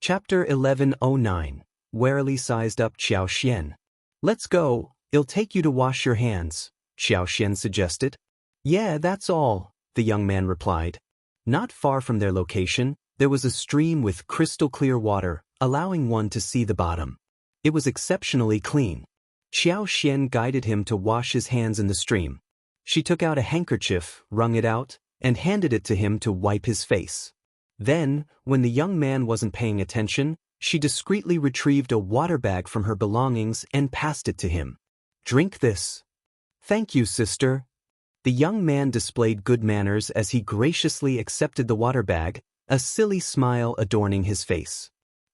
A: Chapter 1109. Warily sized up Qiao Xian. Let's go, it'll take you to wash your hands, Qiao Xian suggested. Yeah, that's all, the young man replied. Not far from their location, there was a stream with crystal clear water, allowing one to see the bottom. It was exceptionally clean. Qiao Xian guided him to wash his hands in the stream. She took out a handkerchief, wrung it out, and handed it to him to wipe his face. Then, when the young man wasn't paying attention, she discreetly retrieved a water bag from her belongings and passed it to him. Drink this. Thank you, sister. The young man displayed good manners as he graciously accepted the water bag, a silly smile adorning his face.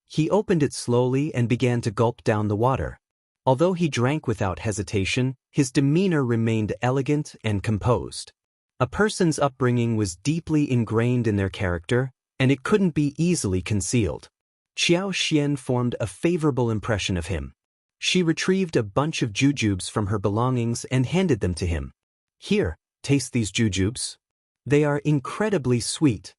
A: He opened it slowly and began to gulp down the water. Although he drank without hesitation, his demeanor remained elegant and composed. A person's upbringing was deeply ingrained in their character, and it couldn't be easily concealed. Qiao Xian formed a favorable impression of him. She retrieved a bunch of jujubes from her belongings and handed them to him. Here, taste these jujubes. They are incredibly sweet.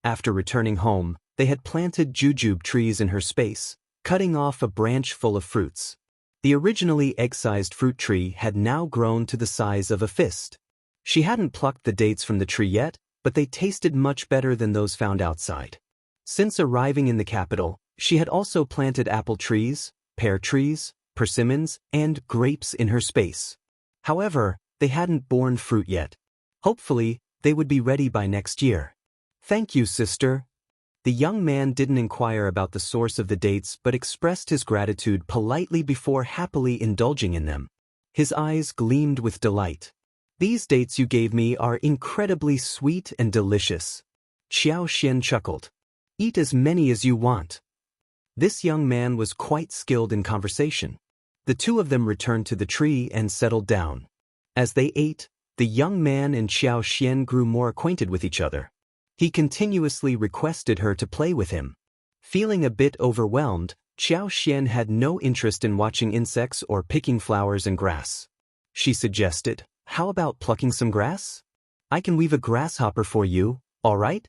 A: After returning home, they had planted jujube trees in her space, cutting off a branch full of fruits. The originally egg-sized fruit tree had now grown to the size of a fist. She hadn't plucked the dates from the tree yet, but they tasted much better than those found outside. Since arriving in the capital, she had also planted apple trees, pear trees, persimmons, and grapes in her space. However, they hadn't borne fruit yet. Hopefully, they would be ready by next year. Thank you, sister. The young man didn't inquire about the source of the dates but expressed his gratitude politely before happily indulging in them. His eyes gleamed with delight. These dates you gave me are incredibly sweet and delicious. Qiao Xian chuckled. Eat as many as you want. This young man was quite skilled in conversation. The two of them returned to the tree and settled down. As they ate, the young man and Xiao Xian grew more acquainted with each other. He continuously requested her to play with him. Feeling a bit overwhelmed, Xiao Xian had no interest in watching insects or picking flowers and grass. She suggested, "How about plucking some grass? I can weave a grasshopper for you, all right?"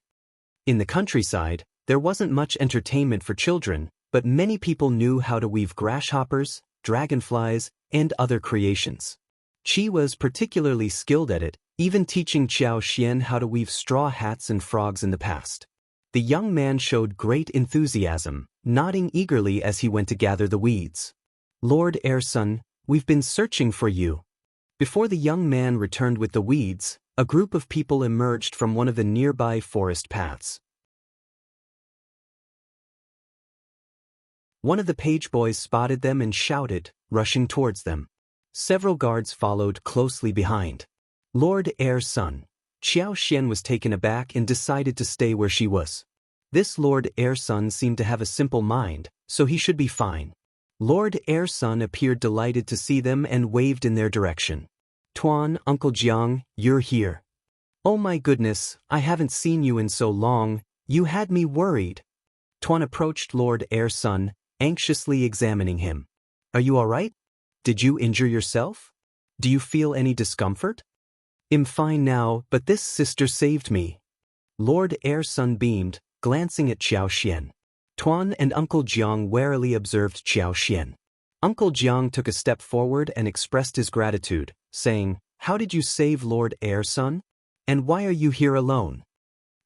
A: In the countryside, there wasn't much entertainment for children, but many people knew how to weave grasshoppers, dragonflies, and other creations. Qi was particularly skilled at it, even teaching Xiao Xian how to weave straw hats and frogs in the past. The young man showed great enthusiasm, nodding eagerly as he went to gather the weeds. "Lord Heirson, we've been searching for you." Before the young man returned with the weeds, a group of people emerged from one of the nearby forest paths. One of the page boys spotted them and shouted, rushing towards them. Several guards followed closely behind. Lord Heirson. Xiao Xian was taken aback and decided to stay where she was. This Lord Heirson seemed to have a simple mind, so he should be fine. Lord Heirson appeared delighted to see them and waved in their direction. "Tuan, Uncle Jiang, you're here. Oh my goodness, I haven't seen you in so long, you had me worried." Tuan approached Lord Heirson, anxiously examining him. "Are you all right? Did you injure yourself? Do you feel any discomfort?" "I'm fine now, but this sister saved me." Lord Heirson beamed, glancing at Xiao Xian. Tuan and Uncle Jiang warily observed Xiao Xian. Uncle Jiang took a step forward and expressed his gratitude, saying, "How did you save Lord Heirson? And why are you here alone?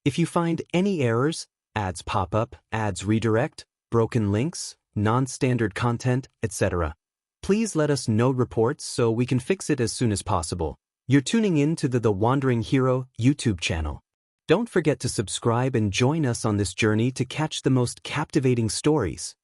A: If you find any errors, ads pop up, ads redirect, broken links, non-standard content, etc., please let us know reports so we can fix it as soon as possible." You're tuning in to the Wandering Hero YouTube channel. Don't forget to subscribe and join us on this journey to catch the most captivating stories.